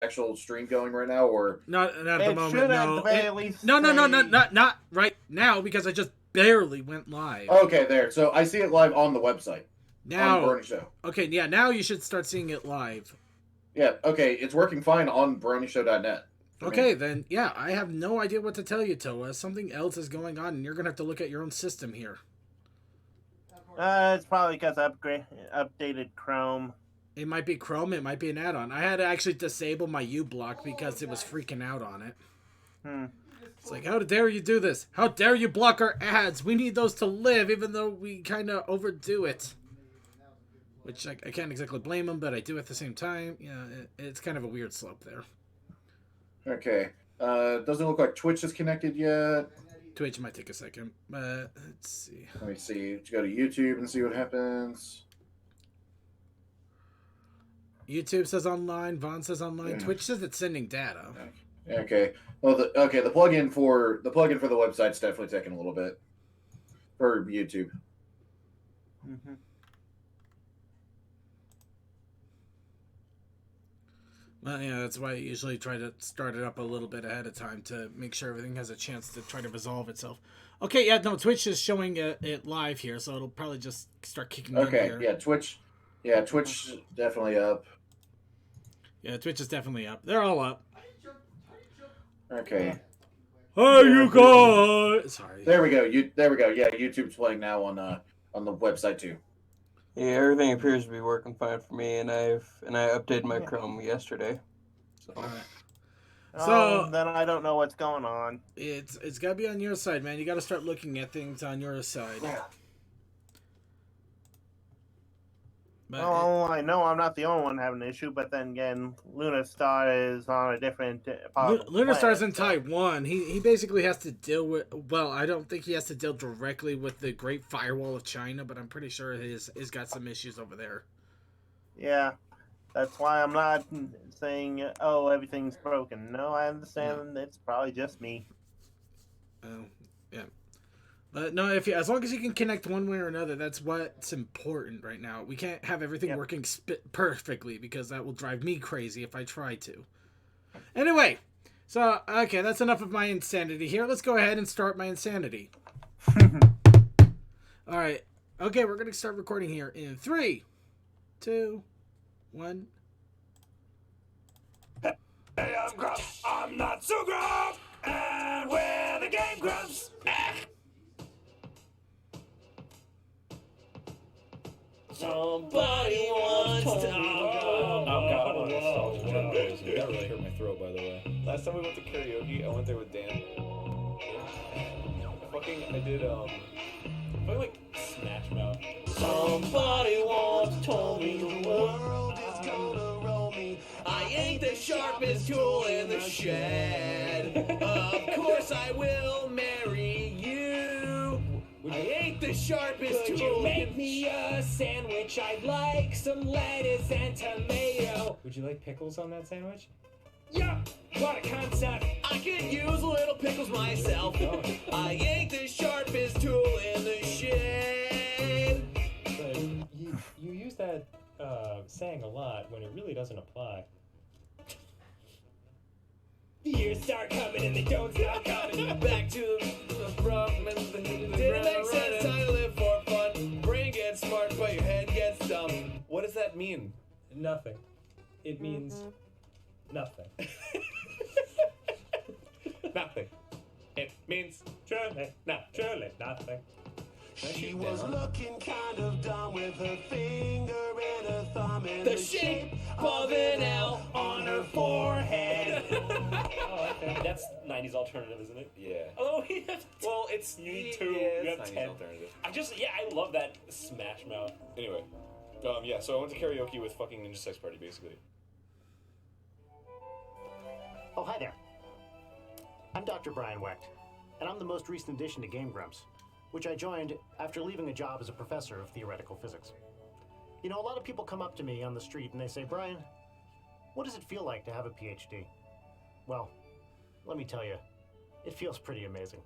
actual stream going right now, or Not at the It moment. should at No. the very least No. say- Not right now because I just barely went live. okay, there. So I see it live on the website on Now, Brony Show. okay, yeah. Now you should start seeing it live. Yeah, okay, it's working fine on BronyShow.net. Okay, then, yeah, I have no idea what to tell you, Toa. Something else is going on, and you're going to have to look at your own system here. It's probably because I updated Chrome. It might be Chrome, it might be an add-on. I had to actually disable my uBlock because it was freaking out on it. It's like, how dare you do this? How dare you block our ads? We need those to live, even though we kind of overdo it. Which I can't exactly blame them, but I do at the same time. Yeah, it's kind of a weird slope there. Okay. Doesn't look like Twitch is connected yet. Twitch might take a second, but let's see. Let me see. Let's go to YouTube and see what happens. YouTube says online. Vaughn says online. Yeah. Twitch says it's sending data. Okay. Well, the plugin for the website's definitely taking a little bit for YouTube. Mm-hmm. Well, yeah, that's why I usually try to start it up a little bit ahead of time to make sure everything has a chance to try to resolve itself. Okay, yeah, no, Twitch is showing it live here, so it'll probably just start kicking in Okay, here. yeah, Twitch is definitely up. Yeah, Twitch is definitely up. They're all up. Okay. Hey, you guys! Sorry. There we go. There we go. Yeah, YouTube's playing now on the website too. Yeah, everything appears to be working fine for me, and I updated my Chrome yesterday. So. All right. So then I don't know what's going on. It's got to be on your side, man. You got to start looking at things on your side. Yeah. But I know I'm not the only one having an issue, but then again, Lunastar is on a different. Lunastar's in Taiwan. He basically has to deal with. Well, I don't think he has to deal directly with the Great Firewall of China, but I'm pretty sure he's got some issues over there. Yeah, that's why I'm not saying, oh, everything's broken. No, I understand it's probably just me. Oh, yeah. But no, as long as you can connect one way or another, that's what's important right now. We can't have everything working perfectly because that will drive me crazy if I try to. Anyway, so okay, that's enough of my insanity here. Let's go ahead and start my insanity. All right. Okay, we're gonna start recording here in 3, 2, 1. Hey, I'm Gruff. I'm not so gruff. And we're the Game Grumps. Somebody wants to. Oh god, I'm nostalgic. That really hurt my throat, by the way. Last time we went to karaoke, I went there with Dan. I did like Smash Mouth. Somebody once told me the world is gonna roll me. I ain't the sharpest tool in the shed. Of course I will marry you. I ain't the sharpest tool. Could you make me a sandwich? I'd like some lettuce and tomato. Would you like pickles on that sandwich? Yeah, what a concept. I could use little pickles myself. I ain't the sharpest tool in the shed. But you use that saying a lot when it really doesn't apply. The years start coming and they don't stop coming. Back to the front. Didn't make sense. Time to live for fun. Brain gets smart, but your head gets dumb. What does that mean? Nothing. It means nothing. Nothing. It means Truly, truly nothing. She was looking kind of dumb with her finger and her thumb in the shape of an L on her forehead. Oh, okay. That's 90s alternative, isn't it? yeah. Oh, Well, it's you too. Yeah, You have it's 10. alternative. I love that Smash Mouth. Anyway, yeah. So I went to karaoke with fucking Ninja Sex Party, basically. Oh, hi there. I'm Dr. Brian Wecht, and I'm the most recent addition to Game Grumps, which I joined after leaving a job as a professor of theoretical physics. You know, a lot of people come up to me on the street and they say, Brian, what does it feel like to have a PhD? Well, let me tell you, it feels pretty amazing.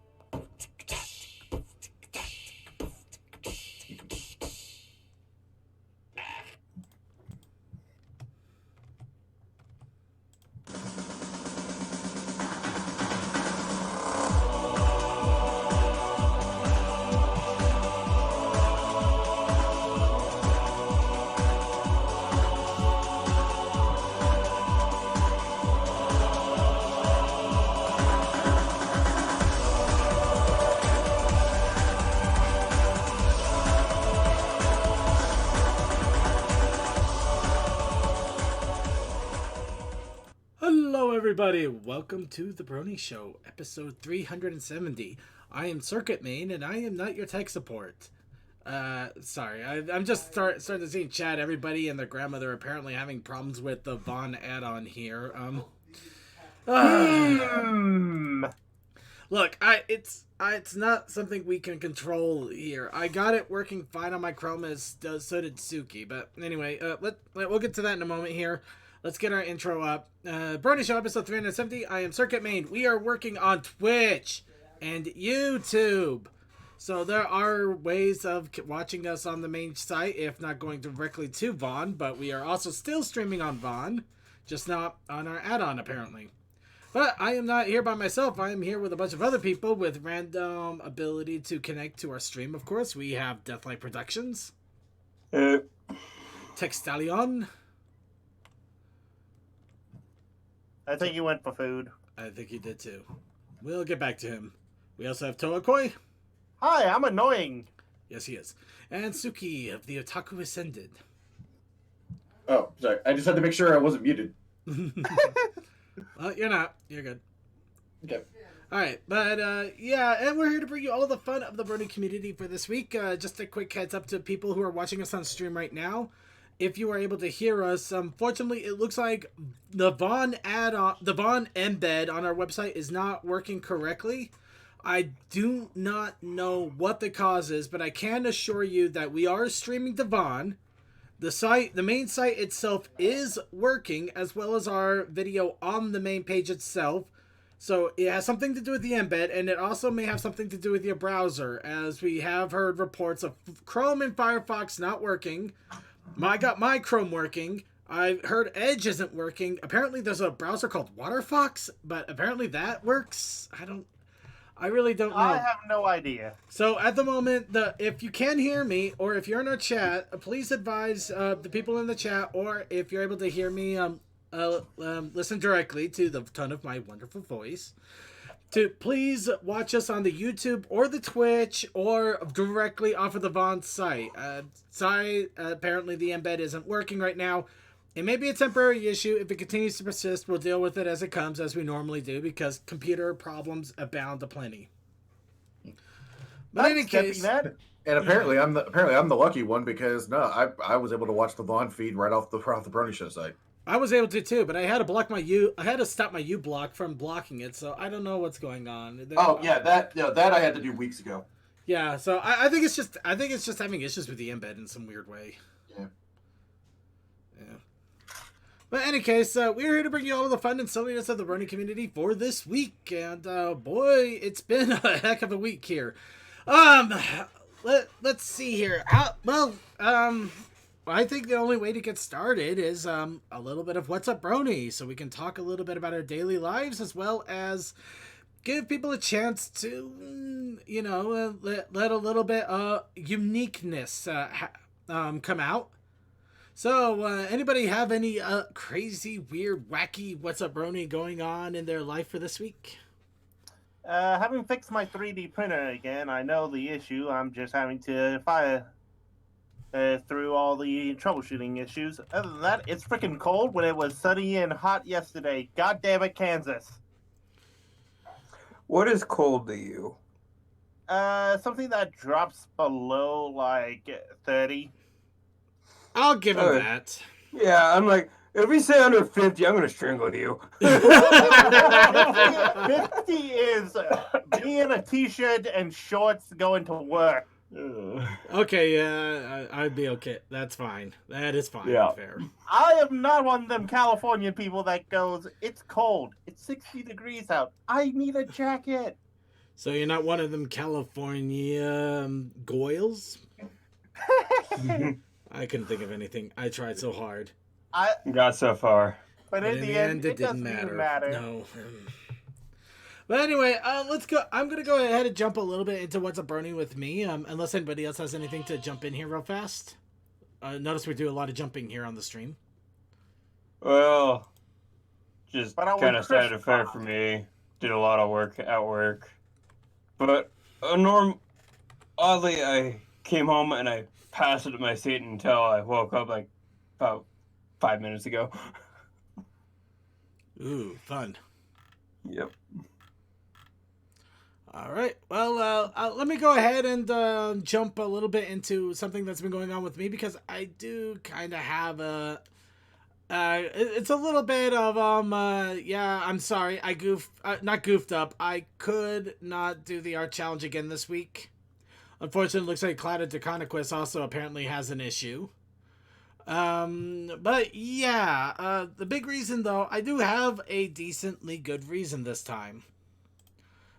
everybody. Welcome to the Brony Show, episode 370. I am Circuit Main, and I am not your tech support. Sorry, I'm just starting to see in chat everybody and their grandmother apparently having problems with the Vaughn add-on here. Look, it's not something we can control here. I got it working fine on my Chrome, as so did Suki. But anyway, we'll get to that in a moment here. Let's get our intro up. Brony Show, episode 370. I am Circuit Main. We are working on Twitch and YouTube. So there are ways of watching us on the main site, if not going directly to Vaughn. But we are also still streaming on Vaughn, just not on our add-on, apparently. But I am not here by myself. I am here with a bunch of other people with random ability to connect to our stream, of course. We have Deathlight Productions. Textalion. I think he went for food. I think he did too. We'll get back to him. We also have Toakoi. Hi, I'm annoying. Yes, he is. And Suki of the Otaku Ascended. Oh, sorry. I just had to make sure I wasn't muted. Well, you're not. You're good. Okay. Alright, but yeah, and we're here to bring you all the fun of the Brony community for this week. Just a quick heads up to people who are watching us on stream right now. If you are able to hear us, unfortunately, it looks like the Vaughn embed on our website is not working correctly. I do not know what the cause is, but I can assure you that we are streaming to Vaughn. The main site itself is working, as well as our video on the main page itself. So it has something to do with the embed, and it also may have something to do with your browser, as we have heard reports of Chrome and Firefox not working. I got my Chrome working. I've heard Edge isn't working. Apparently there's a browser called Waterfox, but apparently that works. I really don't know. I have no idea. So at the moment, if you can hear me, or if you're in our chat, please advise the people in the chat, or if you're able to hear me, listen directly to the tone of my wonderful voice, to please watch us on the YouTube or the Twitch or directly off of the Vaughn site. Sorry, apparently the embed isn't working right now. It may be a temporary issue. If it continues to persist, we'll deal with it as it comes, as we normally do, because computer problems abound aplenty. But in any case, and apparently I'm the lucky one, because I was able to watch the Vaughn feed right off the Brony Show site. I was able to too, but I had to block I had to stop my U block from blocking it, so I don't know what's going on. That I had to do weeks ago. Yeah, so I think it's just having issues with the embed in some weird way. Yeah. But in any case, we're here to bring you all of the fun and silliness of the Brony community for this week, and boy, it's been a heck of a week here. Let's see here. I think the only way to get started is a little bit of What's Up Brony, so we can talk a little bit about our daily lives, as well as give people a chance to, let a little bit of uniqueness come out. So, anybody have any crazy, weird, wacky What's Up Brony going on in their life for this week? Having fixed my 3D printer again, I know the issue. I'm just having to fire through all the troubleshooting issues. Other than that, it's freaking cold when it was sunny and hot yesterday. God damn it, Kansas. What is cold to you? Something that drops below, like, 30. I'll give him that. Yeah, I'm like, if we say under 50, I'm going to strangle you. 50 is me in a t-shirt and shorts going to work. Okay, yeah, I'd be okay. That's fine. That is fine. Yeah. Fair. I am not one of them California people that goes, it's cold. It's 60 degrees out. I need a jacket. So you're not one of them California goyles? I couldn't think of anything. I tried so hard. Got so far. But in the end, it didn't doesn't matter. matter. No. But anyway, let's go. I'm going to go ahead and jump a little bit into What's Up Brony with me, unless anybody else has anything to jump in here real fast. Notice we do a lot of jumping here on the stream. Well, just kind of started a fire for me. Did a lot of work at work. But oddly, I came home and I passed it at my seat until I woke up like about 5 minutes ago. Ooh, fun. Yep. All right. Well, let me go ahead and jump a little bit into something that's been going on with me, because I do kind of have a. It's a little bit of yeah. I'm sorry. I not goofed up. I could not do the art challenge again this week. Unfortunately, it looks like Clouded Deconquest also apparently has an issue. But yeah. The big reason though, I do have a decently good reason this time.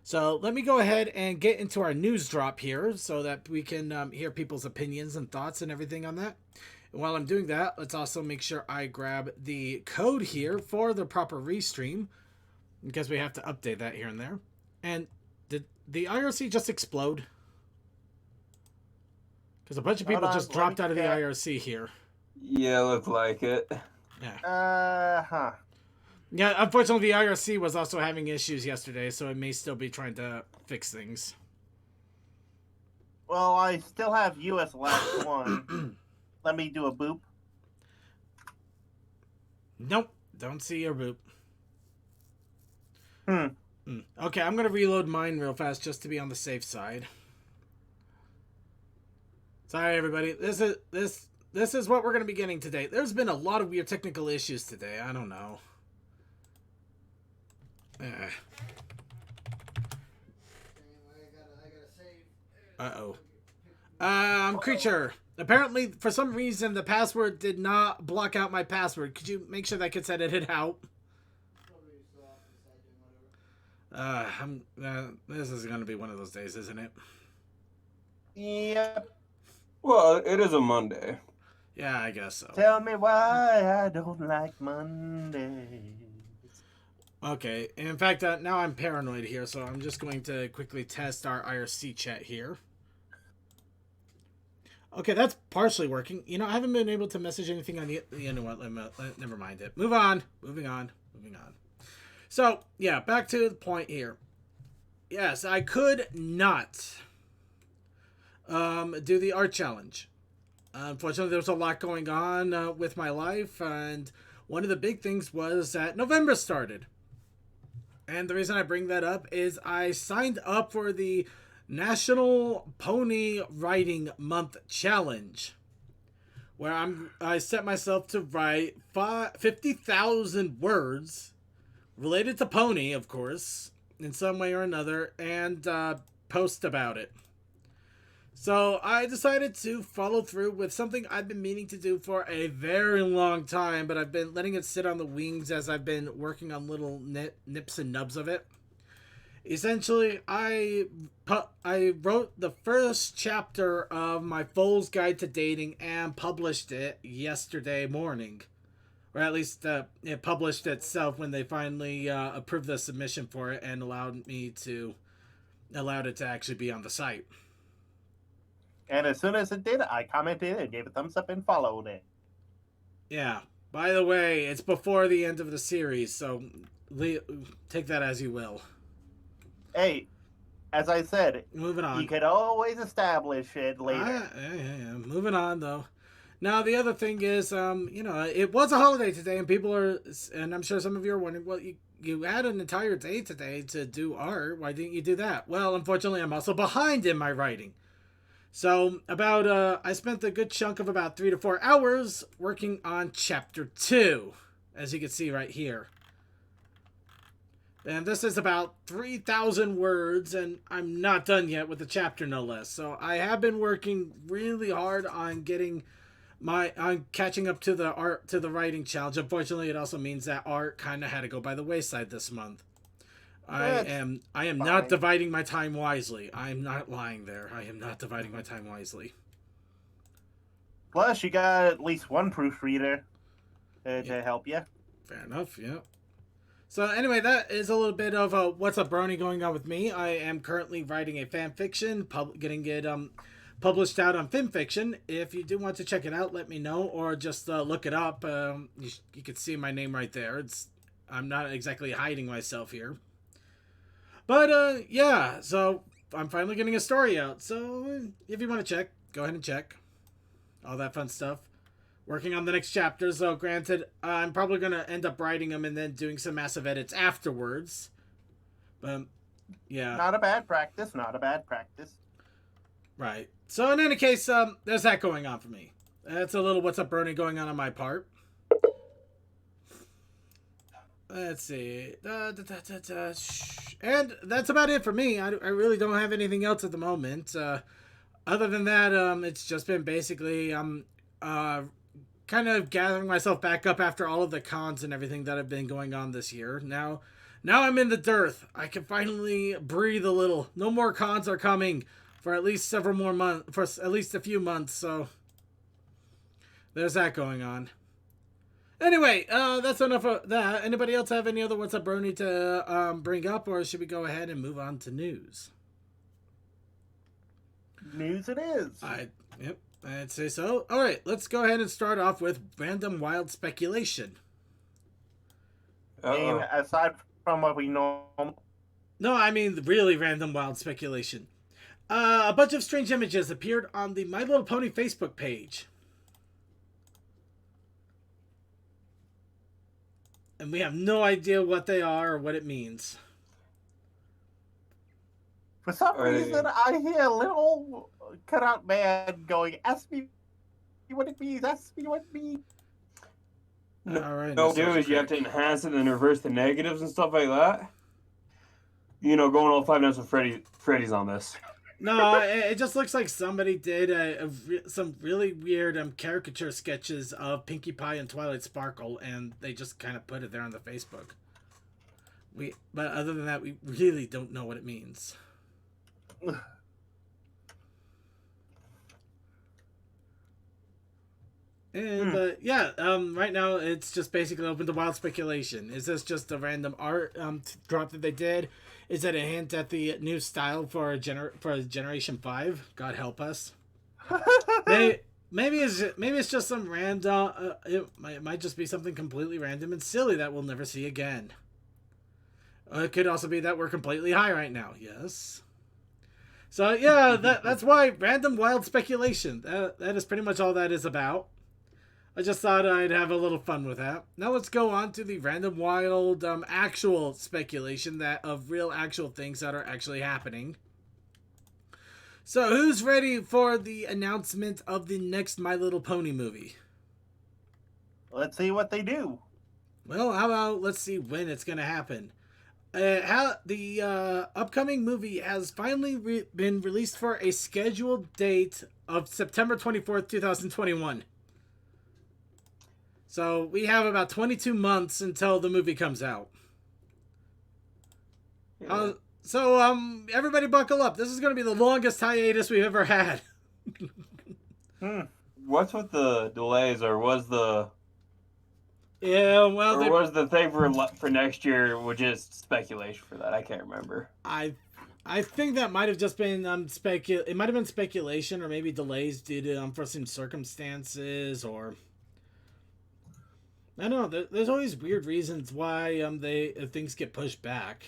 So let me go ahead and get into our news drop here so that we can hear people's opinions and thoughts and everything on that. And while I'm doing that, let's also make sure I grab the code here for the proper restream, because we have to update that here and there. And did the IRC just explode? Because a bunch of people just dropped out of the IRC here. Yeah, looked like it. Yeah. Yeah, unfortunately, the IRC was also having issues yesterday, so it may still be trying to fix things. Well, I still have US last one. Let me do a boop. Nope, don't see your boop. Okay, I'm gonna reload mine real fast just to be on the safe side. Sorry, everybody. This is what we're gonna be getting today. There's been a lot of weird technical issues today. I don't know. Uh-oh. Creature. Apparently, for some reason, the password did not block out my password. Could you make sure that gets edited out? This is going to be one of those days, isn't it? Yep. Well, it is a Monday. Yeah, I guess so. Tell me why I don't like Mondays. Okay, in fact, now I'm paranoid here, so I'm just going to quickly test our IRC chat here. Okay, that's partially working. You know, I haven't been able to message anything on the... You know what? Never mind it. Moving on. So, yeah, back to the point here. Yes, I could not do the art challenge. Unfortunately, there was a lot going on with my life, and one of the big things was that November started. And the reason I bring that up is I signed up for the National Pony Writing Month Challenge, where I set myself to write 50,000 words related to pony, of course, in some way or another, and post about it. So I decided to follow through with something I've been meaning to do for a very long time, but I've been letting it sit on the wings as I've been working on little nips and nubs of it. Essentially, I wrote the first chapter of my Fool's Guide to Dating and published it yesterday morning. Or at least it published itself when they finally approved the submission for it and allowed it to actually be on the site. And as soon as it did, I commented and gave a thumbs up and followed it. Yeah. By the way, it's before the end of the series, so take that as you will. Hey, as I said, moving on. You could always establish it later. Yeah. Moving on, though. Now, the other thing is, it was a holiday today, and I'm sure some of you are wondering, well, you had an entire day today to do art. Why didn't you do that? Well, unfortunately, I'm also behind in my writing. So, I spent a good chunk of about 3 to 4 hours working on Chapter 2, as you can see right here. And this is about 3,000 words, and I'm not done yet with the chapter, no less. So, I have been working really hard on catching up to the writing challenge. Unfortunately, it also means that art kind of had to go by the wayside this month. I am not dividing my time wisely. I'm not lying there. I am not dividing my time wisely. Plus, you got at least one proofreader to help you. Fair enough, yeah. So anyway, that is a little bit of what's up, Brony, going on with me. I am currently writing a fan fiction, getting it published out on FimFiction. If you do want to check it out, let me know, or just look it up. You can see my name right there. I'm not exactly hiding myself here. But, yeah, so I'm finally getting a story out. So if you want to check, go ahead and check. All that fun stuff. working on the next chapter. So granted, I'm probably going to end up writing them and then doing some massive edits afterwards. But yeah. Not a bad practice. Not a bad practice. Right. So in any case, there's that going on for me. That's a little What's Up Brony going on my part. Let's see. And that's about it for me. I really don't have anything else at the moment. Other than that, it's just been basically kind of gathering myself back up after all of the cons and everything that have been going on this year. Now I'm in the dearth. I can finally breathe a little. No more cons are coming for at least several more months, for at least a few months. So there's that going on. Anyway, that's enough of that. Anybody else have any other What's Up Brony to bring up, or should we go ahead and move on to news? News it is. Yep, I'd say so. All right, let's go ahead and start off with random wild speculation. And aside from what we know. No, I mean really random wild speculation. A bunch of strange images appeared on the My Little Pony Facebook page. And we have no idea what they are or what it means. For some reason, I hear a little cutout man going, ask me what it means, ask me what it means. All right. No, dude, you have to enhance it and reverse the negatives and stuff like that. You know, going all 5 Nights with Freddy's on this. No, it just looks like somebody did some really weird caricature sketches of Pinkie Pie and Twilight Sparkle, and they just kind of put it there on the Facebook. But other than that, we really don't know what it means. But yeah, right now it's just basically open to wild speculation. Is this just a random art drop that they did? Is it a hint at the new style for Generation 5? God help us. Maybe it's just some random. It might just be something completely random and silly that we'll never see again. It could also be that we're completely high right now. Yes. So yeah, that's why random wild speculation. That is pretty much all that is about. I just thought I'd have a little fun with that. Now let's go on to the random wild actual speculation of real actual things that are actually happening. So who's ready for the announcement of the next My Little Pony movie? Let's see what they do. Well, how about let's see when it's going to happen. The upcoming movie has finally been released for a scheduled date of September 24th, 2021. So we have about 22 months until the movie comes out. Yeah. So everybody buckle up. This is going to be the longest hiatus we've ever had. What's with the delays, or was the... Yeah, well... Or was the thing for next year was just speculation for that? I can't remember. I think that might have just been it might have been speculation, or maybe delays due to unforeseen circumstances, or... I don't know. There's always weird reasons why things get pushed back.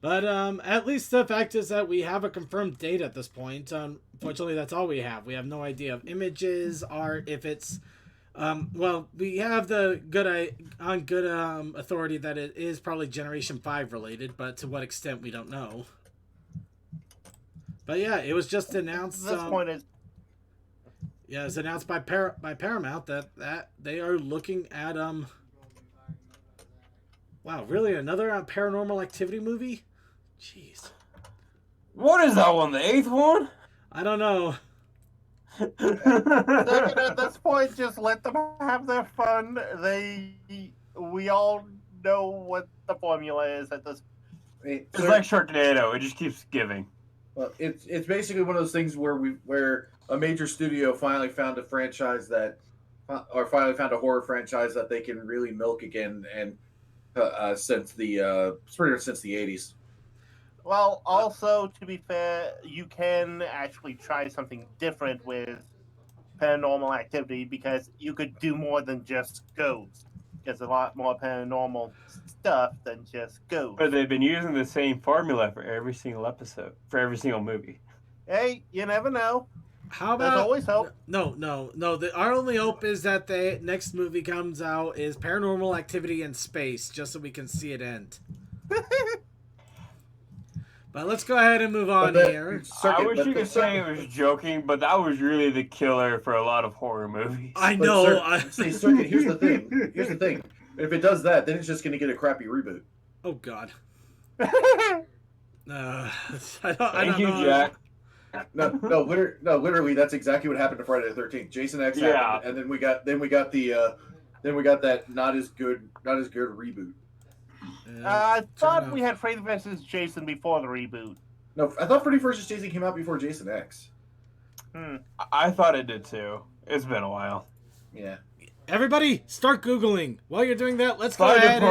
But at least the fact is that we have a confirmed date at this point. Unfortunately, that's all we have. We have no idea of images, art, if it's... well, we have the good authority that it is probably Generation 5 related, but to what extent we don't know. But yeah, it was just announced... This point is... Yeah, it's announced by Paramount that they are looking at wow, really another Paranormal Activity movie? Jeez. What is that one? The 8th one? I don't know. At this point, just let them have their fun. We all know what the formula is at this. It's like Sharknado. It just keeps giving. Well, it's basically one of those things where a major studio finally found a franchise or finally found a horror franchise that they can really milk again, and since the 80s. Well, also, to be fair, you can actually try something different with Paranormal Activity, because you could do more than just ghosts. There's a lot more paranormal stuff than just ghosts. But they've been using the same formula for every single episode, for every single movie. Hey, you never know. How about? There's always hope. No. Our only hope is that the next movie comes out is Paranormal Activity in space, just so we can see it end. But let's go ahead and move on here. I wish you could say it was joking, but that was really the killer for a lot of horror movies. I know. See, Circuit, here's the thing. If it does that, then it's just going to get a crappy reboot. Oh, God. I Thank don't you, know. Jack. Literally, that's exactly what happened to Friday the 13th. Jason X happened, and then we got that not as good reboot. I thought we had Freddy vs. Jason before the reboot. No, I thought Freddy vs. Jason came out before Jason X. I thought it did too. It's been a while. Yeah. Everybody, start Googling. While you're doing that, let's go ahead.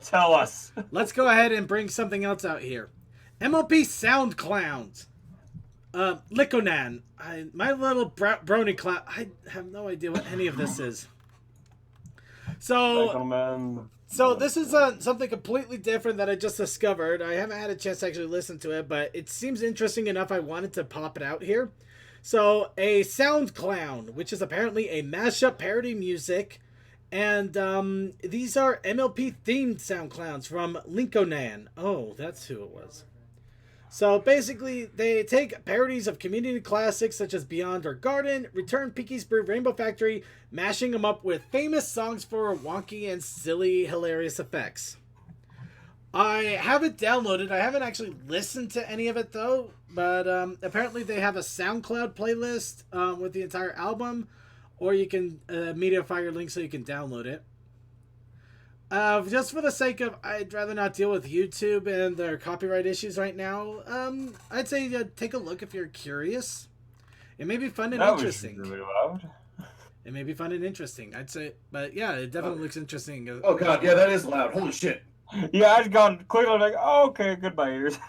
Tell us. Let's go ahead and bring something else out here. MLP Sound Clowns. Likonan. My little brony clown. I have no idea what any of this is. So this is something completely different that I just discovered. I haven't had a chance to actually listen to it, but it seems interesting enough I wanted to pop it out here. So, a sound clown, which is apparently a mashup parody music, and these are MLP-themed sound clowns from Linkonan. Oh, that's who it was. So, basically, they take parodies of community classics such as Beyond Our Garden, Return, Pinky's Brew, Rainbow Factory, mashing them up with famous songs for wonky and silly, hilarious effects. I have it downloaded. I haven't actually listened to any of it, though. But apparently they have a SoundCloud playlist with the entire album. Or you can media fire link so you can download it. Just for the sake of, I'd rather not deal with YouTube and their copyright issues right now. I'd say take a look if you're curious. It may be fun and interesting. Was really loud. It may be fun and interesting, I'd say. But yeah, it definitely looks interesting. Oh god, yeah, that is loud. Holy shit. Yeah, I just got quickly like, oh, okay, goodbye ears.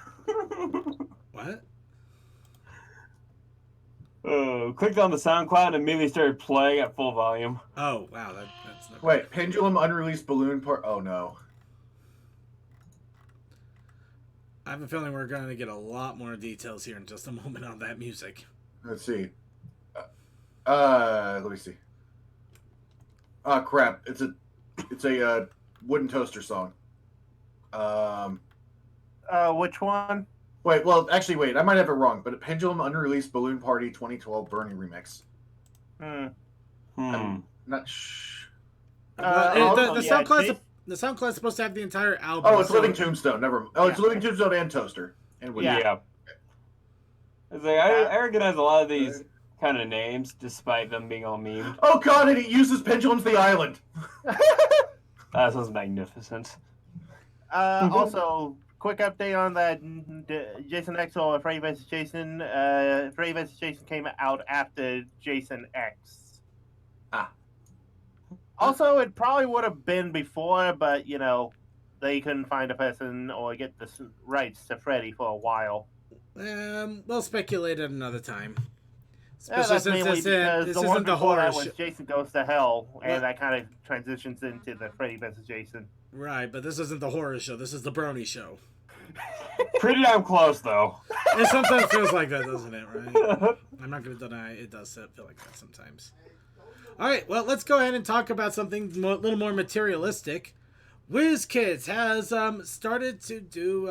What? Clicked on the SoundCloud and immediately started playing at full volume. Oh, wow, that's not... Wait, Pendulum unreleased balloon part. Oh no. I have a feeling we're going to get a lot more details here in just a moment on that music. Let's see. Let me see. Oh crap! It's a wooden toaster song. Which one? Wait, I might have it wrong, but a Pendulum unreleased Balloon Party 2012 Brony remix. I'm not the SoundCloud's supposed to have the entire album. Oh, it's Living Tombstone. Never mind. Oh, it's Living Tombstone and Toaster. And yeah. It's like, I recognize a lot of these kind of names, despite them being all memed. Oh god, and it uses Pendulum's The Island. That was magnificent. Also, quick update on that Jason X or Freddy vs. Jason. Freddy vs. Jason came out after Jason X. Also, it probably would have been before, but, they couldn't find a person or get the rights to Freddy for a while. We'll speculate at another time. That's mainly because this the one isn't the before horror that was Jason Goes to Hell, and that kind of transitions into the Freddy vs. Jason. Right, but this isn't the horror show. This is the Brony show. Pretty damn close, though. It sometimes feels like that, doesn't it, right? I'm not going to deny it does feel like that sometimes. All right, well, let's go ahead and talk about something a little more materialistic. WizKids has started to do...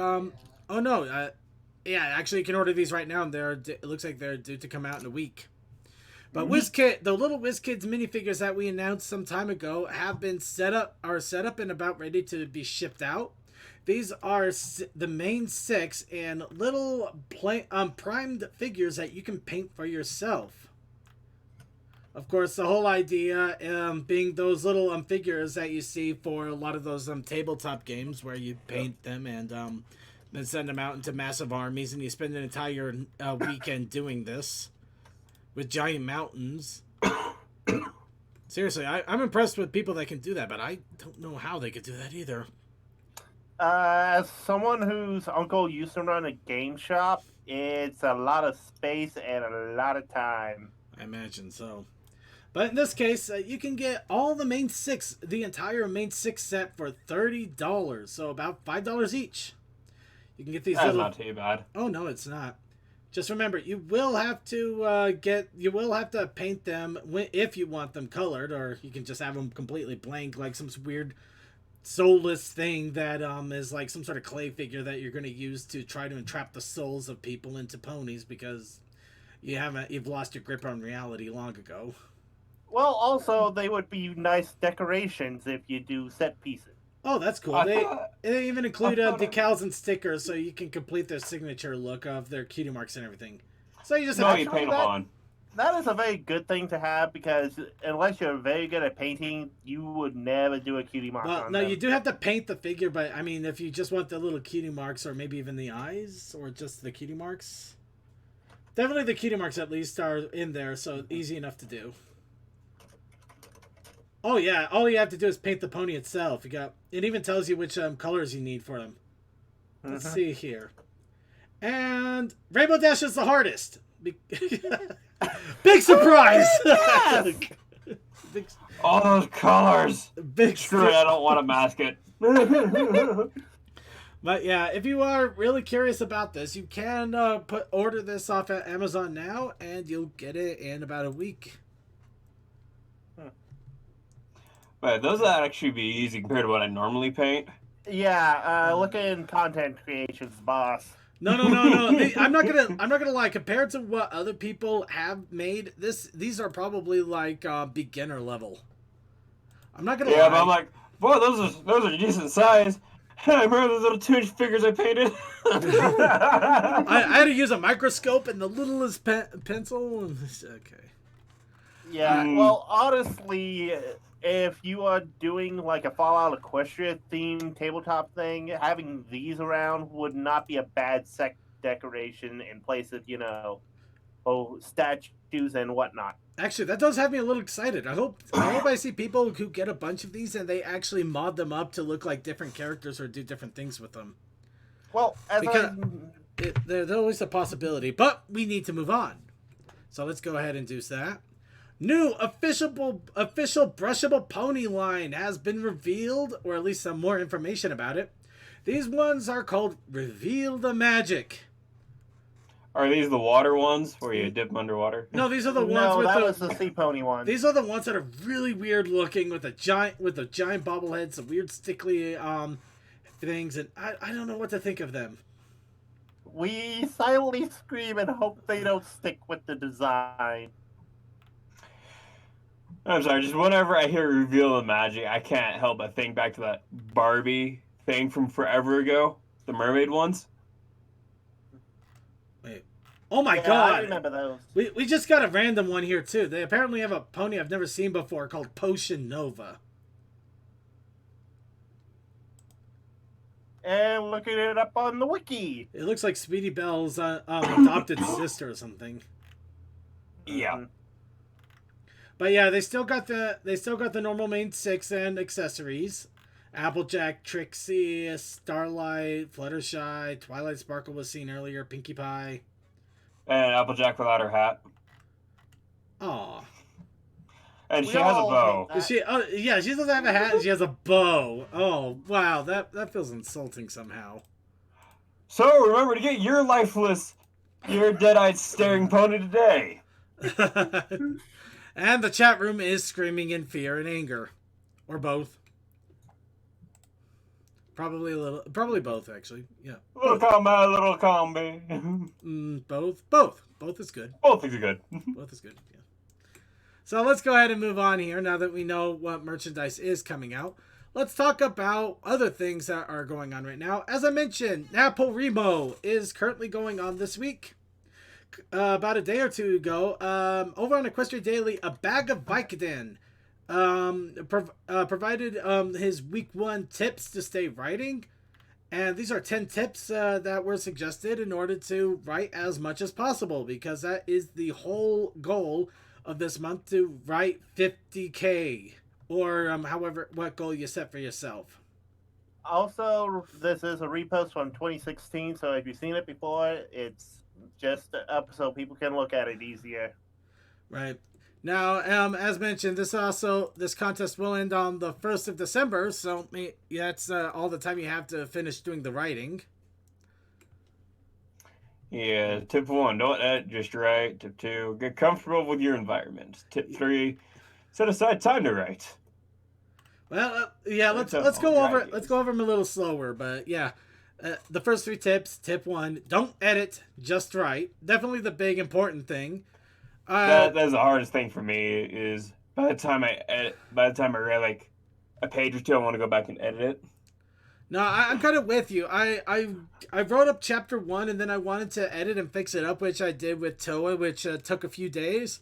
actually, you can order these right now, and it looks like they're due to come out in a week. But the little WizKids minifigures that we announced some time ago have been set up and about ready to be shipped out. These are the main 6 and little primed figures that you can paint for yourself. Of course, the whole idea being those little figures that you see for a lot of those tabletop games where you paint them and then send them out into massive armies, and you spend an entire weekend doing this with giant mountains. Seriously, I'm impressed with people that can do that, but I don't know how they could do that either. As someone whose uncle used to run a game shop, it's a lot of space and a lot of time. I imagine so. But in this case, you can get all the main 6, the entire main 6 set for $30, so about $5 each. You can get these That's not too bad. Oh, no, it's not. Just remember, you will have to paint them if you want them colored, or you can just have them completely blank, like some weird soulless thing that is like some sort of clay figure that you're going to use to try to entrap the souls of people into ponies because you've lost your grip on reality long ago. Well, also they would be nice decorations if you do set pieces. Oh, that's cool. They even include decals and stickers so you can complete their signature look of their cutie marks and everything. So you just you paint them on. That is a very good thing to have because unless you're very good at painting, you would never do a cutie mark on them. You do have to paint the figure, but I mean, if you just want the little cutie marks or maybe even the eyes or just the cutie marks. Definitely the cutie marks at least are in there, so easy enough to do. Oh yeah, all you have to do is paint the pony itself. It even tells you which colors you need for them. Let's see here. And Rainbow Dash is the hardest. Big surprise! All those colors. Screw it, I don't want to mask it. But yeah, if you are really curious about this, you can order this off at Amazon now, and you'll get it in about a week. But those would actually be easy compared to what I normally paint. Yeah, look in content creations, boss. No. I'm not gonna lie. Compared to what other people have made, these are probably like beginner level. I'm not gonna lie. Yeah, but I'm like, boy, those are decent size. I remember those little 2-inch figures I painted. I had to use a microscope and the littlest pencil. Okay. Yeah, well, honestly, if you are doing like a Fallout Equestria themed tabletop thing, having these around would not be a bad set decoration in place of, statues and whatnot. Actually, that does have me a little excited. I hope I see people who get a bunch of these and they actually mod them up to look like different characters or do different things with them. Well, there's always a possibility, but we need to move on. So let's go ahead and do that. New official brushable pony line has been revealed, or at least some more information about it. These ones are called Reveal the Magic. Are these the water ones where you dip them underwater? No, these are the ones was the sea pony one. These are the ones that are really weird looking with a giant bobblehead, some weird stickly things, and I don't know what to think of them. We silently scream and hope they don't stick with the design. I'm sorry, just whenever I hear Reveal the Magic, I can't help but think back to that Barbie thing from forever ago. The mermaid ones. Wait. Oh my god. I remember those. We just got a random one here too. They apparently have a pony I've never seen before called Potion Nova. And looking it up on the wiki. It looks like Speedy Belle's adopted sister or something. Yeah. But yeah, they still got the normal main 6 and accessories. Applejack, Trixie, Starlight, Fluttershy, Twilight Sparkle was seen earlier, Pinkie Pie. And Applejack without her hat. Aw. And she has a bow. She doesn't have a hat and she has a bow. Oh, wow, that feels insulting somehow. So remember to get your dead-eyed staring pony today. And the chat room is screaming in fear and anger. Or both. Probably both, actually. Yeah. Little combi. Both. Both is good. Both is good. Both is good, yeah. So let's go ahead and move on here now that we know what merchandise is coming out. Let's talk about other things that are going on right now. As I mentioned, NaPoWriMo is currently going on this week. About a day or two ago, over on Equestria Daily, a bag of Vicodin provided his week 1 tips to stay writing. And these are 10 tips that were suggested in order to write as much as possible, because that is the whole goal of this month, to write 50K, or however, what goal you set for yourself. Also, this is a repost from 2016, so if you've seen it before, it's just up so people can look at it easier. Right. Now, as mentioned, this contest will end on the 1st of December, so that's all the time you have to finish doing the writing. Yeah, tip 1, don't edit, just write. Tip 2, get comfortable with your environment. Tip 3, set aside time to write. Well, yeah, let's go over them a little slower, but yeah. The first 3 tips. Tip 1, don't edit, just write. Definitely the big important thing. That's the hardest thing for me is by the time I write like a page or two, I want to go back and edit it. No, I'm kind of with you. I wrote up chapter 1 and then I wanted to edit and fix it up, which I did with Toa, which took a few days.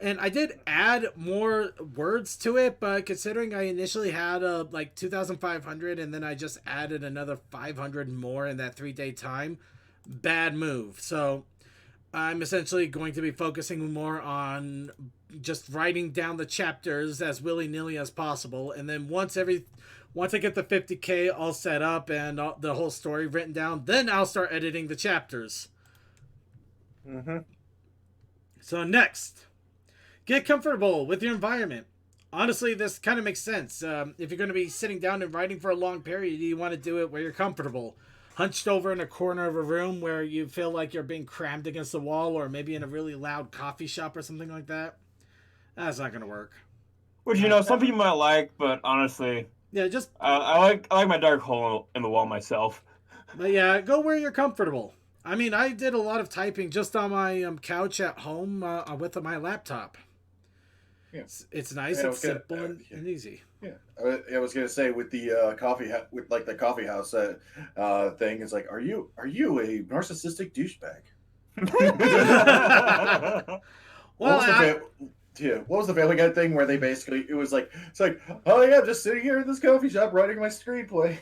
And I did add more words to it, but considering I initially had like 2,500 and then I just added another 500 more in that 3-day time, bad move. So I'm essentially going to be focusing more on just writing down the chapters as willy-nilly as possible. And then once I get the 50K all set up and the whole story written down, then I'll start editing the chapters. Mm-hmm. So next, get comfortable with your environment. Honestly, this kind of makes sense. If you're going to be sitting down and writing for a long period, you want to do it where you're comfortable. Hunched over in a corner of a room where you feel like you're being crammed against the wall, or maybe in a really loud coffee shop or something like that. That's not going to work. Which, some people might like, but honestly... Yeah, just... I like my dark hole in the wall myself. But yeah, go where you're comfortable. I mean, I did a lot of typing just on my couch at home with my laptop. Yeah. It's nice, it's simple and easy. Yeah, I was gonna say with the the coffee house thing. It's like, are you a narcissistic douchebag? What was the Family Guy thing where they basically it's like, oh yeah, I'm just sitting here in this coffee shop writing my screenplay.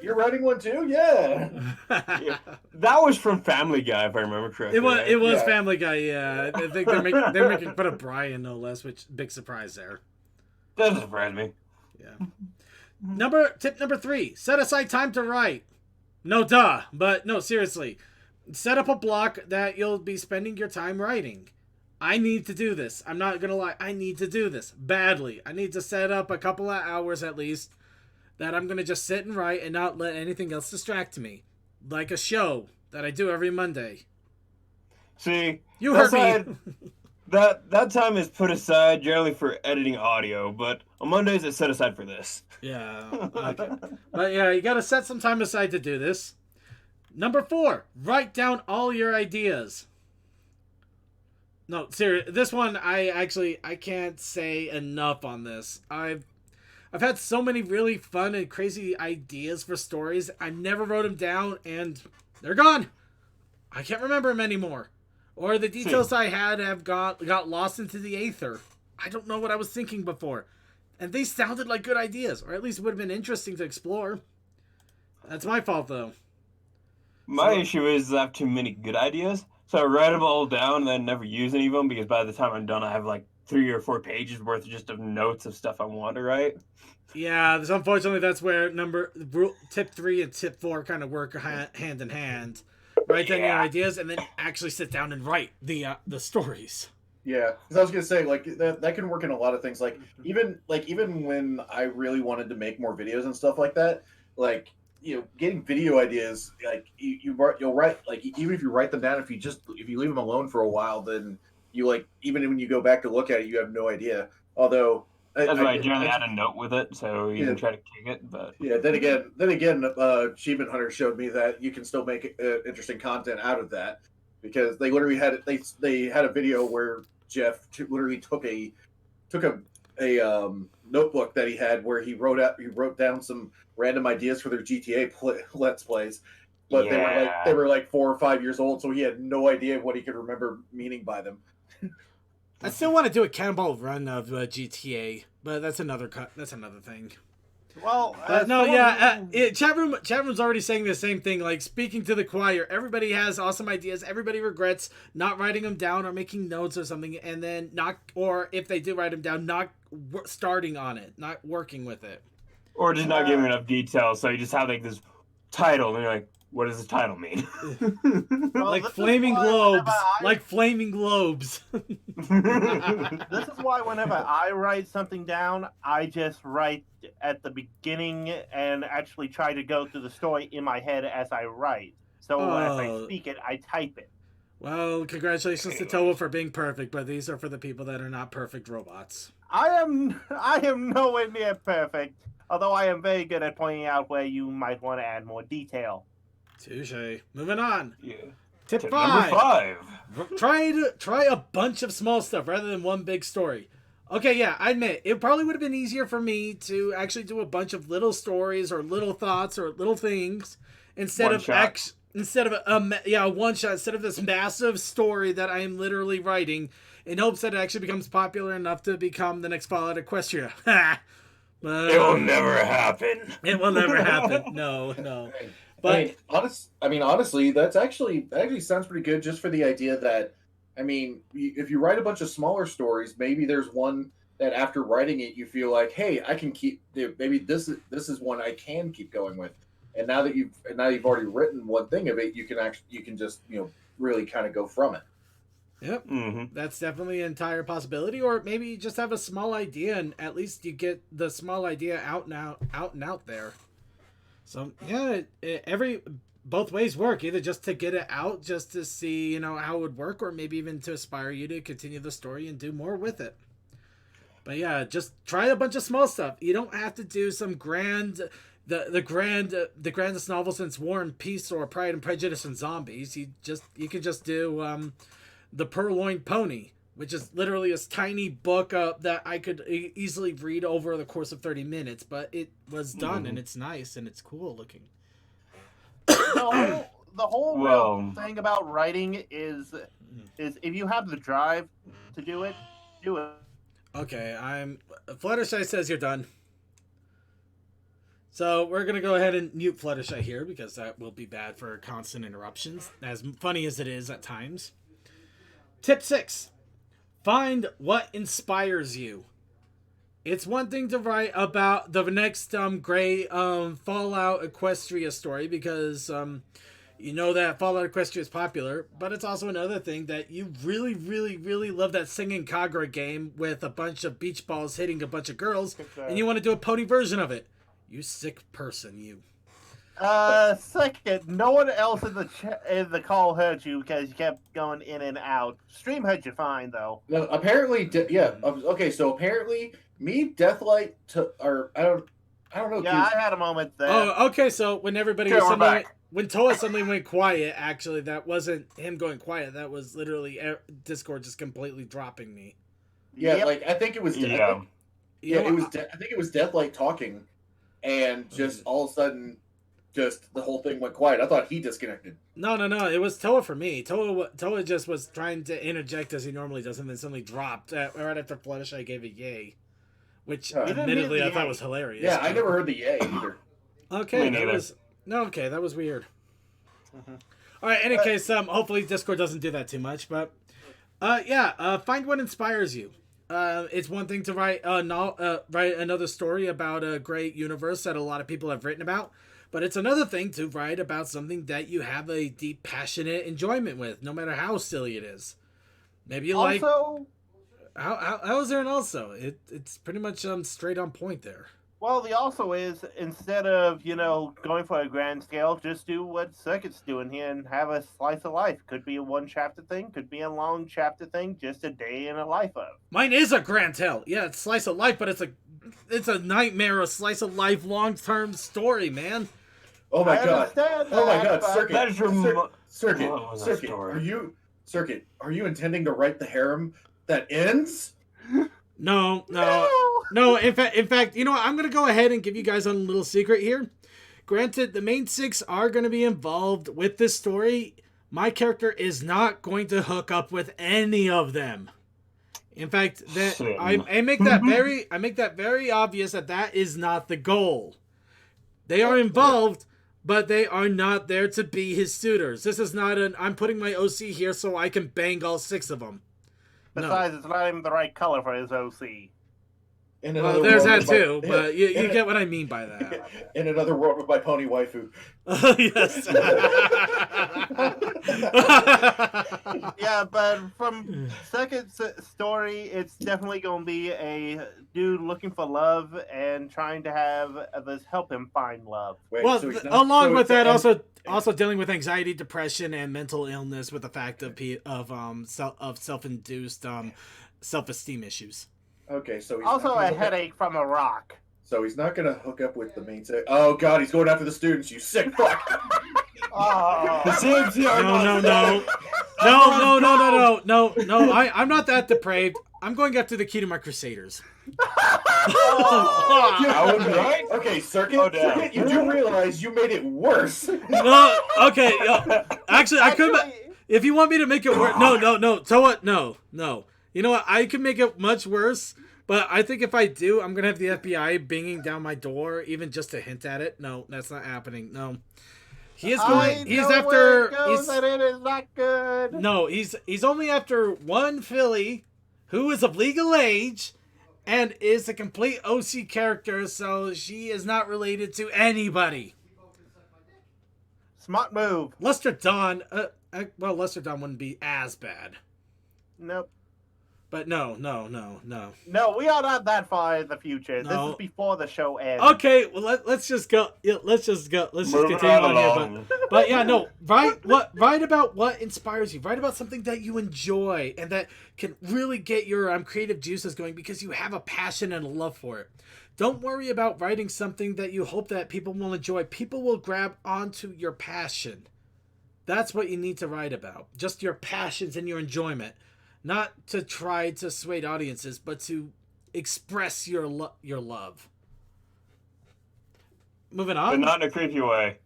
You're writing one too, yeah. That was from Family Guy, if I remember correctly. It was Family Guy, yeah. I think they're making fun of Brian, no less, which big surprise there. Doesn't surprise me. Yeah. Tip number 3: set aside time to write. No, duh, but no, seriously, set up a block that you'll be spending your time writing. I need to do this. I'm not going to lie. I need to do this badly. I need to set up a couple of hours at least that I'm going to just sit and write and not let anything else distract me. Like a show that I do every Monday. See, you heard me. That time is put aside generally for editing audio, but on Mondays it's set aside for this. Yeah. Okay. But yeah, you got to set some time aside to do this. Number 4, write down all your ideas. No, seriously, this one I can't say enough on this. I've had so many really fun and crazy ideas for stories. I never wrote them down and they're gone. I can't remember them anymore. Or the details I had have got lost into the aether. I don't know what I was thinking before. And they sounded like good ideas, or at least would have been interesting to explore. That's my fault though. My issue is I have too many good ideas. So I write them all down and then never use any of them because by the time I'm done, I have like 3 or 4 pages worth just of notes of stuff I want to write. Yeah, unfortunately, that's where tip 3 and tip 4 kind of work hand in hand. Write down your ideas and then actually sit down and write the stories. Yeah, because I was gonna say like that can work in a lot of things. Like even when I really wanted to make more videos and stuff like that, like. Getting video ideas, like you'll write, like even if you write them down, if you leave them alone for a while, then you like even when you go back to look at it, you have no idea. Although that's why I generally add a note with it, so you can try to kick it. But then again, Achievement Hunter showed me that you can still make interesting content out of that because they literally had they had a video where Jeff literally took a notebook that he had where he wrote down some random ideas for their GTA Let's Plays, but they were like 4 or 5 years old, so he had no idea what he could remember meaning by them. I still want to do a cannonball run of GTA, but that's another thing. Well, chat room's already saying the same thing. Like speaking to the choir, everybody has awesome ideas. Everybody regrets not writing them down or making notes or something, and then or if they do write them down, not starting on it, not working with it, or just not giving enough details. So you just have like this title, and you're like, what does the title mean? Like flaming globes. Like flaming globes. This is why whenever I write something down, I just write at the beginning and actually try to go through the story in my head as I write. So as I Oh. speak it, I type it. Well, congratulations to Toa for being perfect, but these are for the people that are not perfect robots. I am nowhere near perfect, although I am very good at pointing out where you might want to add more detail. Touche. Moving on. Yeah. Tip Number 5. Try a bunch of small stuff rather than one big story. Okay, yeah, I admit it probably would have been easier for me to actually do a bunch of little stories or little thoughts or little things instead of a one shot instead of this massive story that I am literally writing in hopes that it actually becomes popular enough to become the next Fallout Equestria. It will never happen. It will never happen. No. But honestly, that actually sounds pretty good. Just for the idea that, if you write a bunch of smaller stories, maybe there's one that after writing it, you feel like, hey, I can keep. Maybe this is one I can keep going with. And now that you've already written one thing of it, you can just really kind of go from it. Yep, Mm-hmm. that's definitely an entire possibility. Or maybe you just have a small idea, and at least you get the small idea out and out there. So yeah, both ways work. Either just to get it out, just to see how it would work, or maybe even to inspire you to continue the story and do more with it. But yeah, just try a bunch of small stuff. You don't have to do some grand. The grandest novel since War and Peace or Pride and Prejudice and Zombies. You can just do The Purloined Pony, which is literally this tiny book that I could easily read over the course of 30 minutes, but it was done and it's nice and it's cool looking. The whole real thing about writing is if you have the drive to do it, do it. Okay, Fluttershy says you're done. So we're going to go ahead and mute Fluttershy here because that will be bad for constant interruptions, as funny as it is at times. Tip 6. Find what inspires you. It's one thing to write about the next great Fallout Equestria story because that Fallout Equestria is popular, but it's also another thing that you really, really, really love that singing Kagra game with a bunch of beach balls hitting a bunch of girls, and you want to do a pony version of it. You sick person, you. Second, no one else in the call heard you because you kept going in and out. Stream heard you fine though. No, apparently, yeah. Okay, so apparently, me, Deathlight, I don't know. Yeah, I had a moment there. Oh, okay. So when everybody when Toa suddenly went quiet, actually, that wasn't him going quiet. That was literally Discord just completely dropping me. Yeah, Yep. I think it was. Yeah. I think it was Deathlight talking, and just all of a sudden. Just the whole thing went quiet. I thought he disconnected. No. It was Toa for me. Toa just was trying to interject as he normally does, and then suddenly dropped right after Fluttershy gave a yay, which admittedly I thought was hilarious. Yeah, I never heard the yay either. Okay, that was weird. Mm-hmm. All right. In any case, hopefully Discord doesn't do that too much, but find what inspires you. It's one thing to write another story about a great universe that a lot of people have written about. But it's another thing to write about something that you have a deep, passionate enjoyment with, no matter how silly it is. Maybe you also, how is there an also? It's pretty much straight on point there. Well, the also is instead of going for a grand scale, just do what Circuit's doing here and have a slice of life. Could be a one chapter thing, could be a long chapter thing, just a day in a life of. Mine is a grand tale. Yeah, it's slice of life, but it's a nightmare, a slice of life, long term story, man. Oh my god! Oh my god! Circuit! That is Circuit! Circuit! Are you intending to write the harem that ends? No. In fact, you know what? I'm gonna go ahead and give you guys a little secret here. Granted, the main 6 are gonna be involved with this story. My character is not going to hook up with any of them. In fact, I make that very obvious that is not the goal. They are involved. But they are not there to be his suitors. This is not I'm putting my OC here so I can bang all 6 of them. Besides, it's not even the right color for his OC. In Well, another there's world that with too, but you get what I mean by that. In another world with my pony waifu. Yes. Yeah, but from second story, it's definitely going to be a dude looking for love and trying to have others help him find love. Wait, Well, so he's not- along so with it's- that, and- also dealing with anxiety, depression, and mental illness with the fact of self-induced self-esteem issues. Okay, so he's Also, not a gonna hook up- headache from a rock. So he's not gonna hook up with the main set. Oh god, he's going after the students. You sick fuck! The Sims here are No, not no. I'm not that depraved. I'm going after the key to my Crusaders. I was right. Okay, Circuit, Oh, damn. Circuit, you do realize you made it worse. No, okay. Actually, I could. If you want me to make it worse, no. So what? No. You know what? I could make it much worse. But I think if I do, I'm gonna have the FBI banging down my door, even just to hint at it. No, that's not happening. No, he is going. He's after. That it is not good. No, he's only after one filly, who is of legal age, and is a complete OC character. So she is not related to anybody. Smart move. Lester Dawn. Well, Lester Dawn wouldn't be as bad. Nope. But no. No, we are not that far in the future. No. This is before the show ends. Okay, well let's just go. Yeah, let's just go. Let's just Moving continue right on here. along. But yeah, no. Write about what inspires you. Write about something that you enjoy and that can really get your creative juices going because you have a passion and a love for it. Don't worry about writing something that you hope that people will enjoy. People will grab onto your passion. That's what you need to write about. Just your passions and your enjoyment. Not to try to sway audiences, but to express your love. Moving on. But not in a creepy way.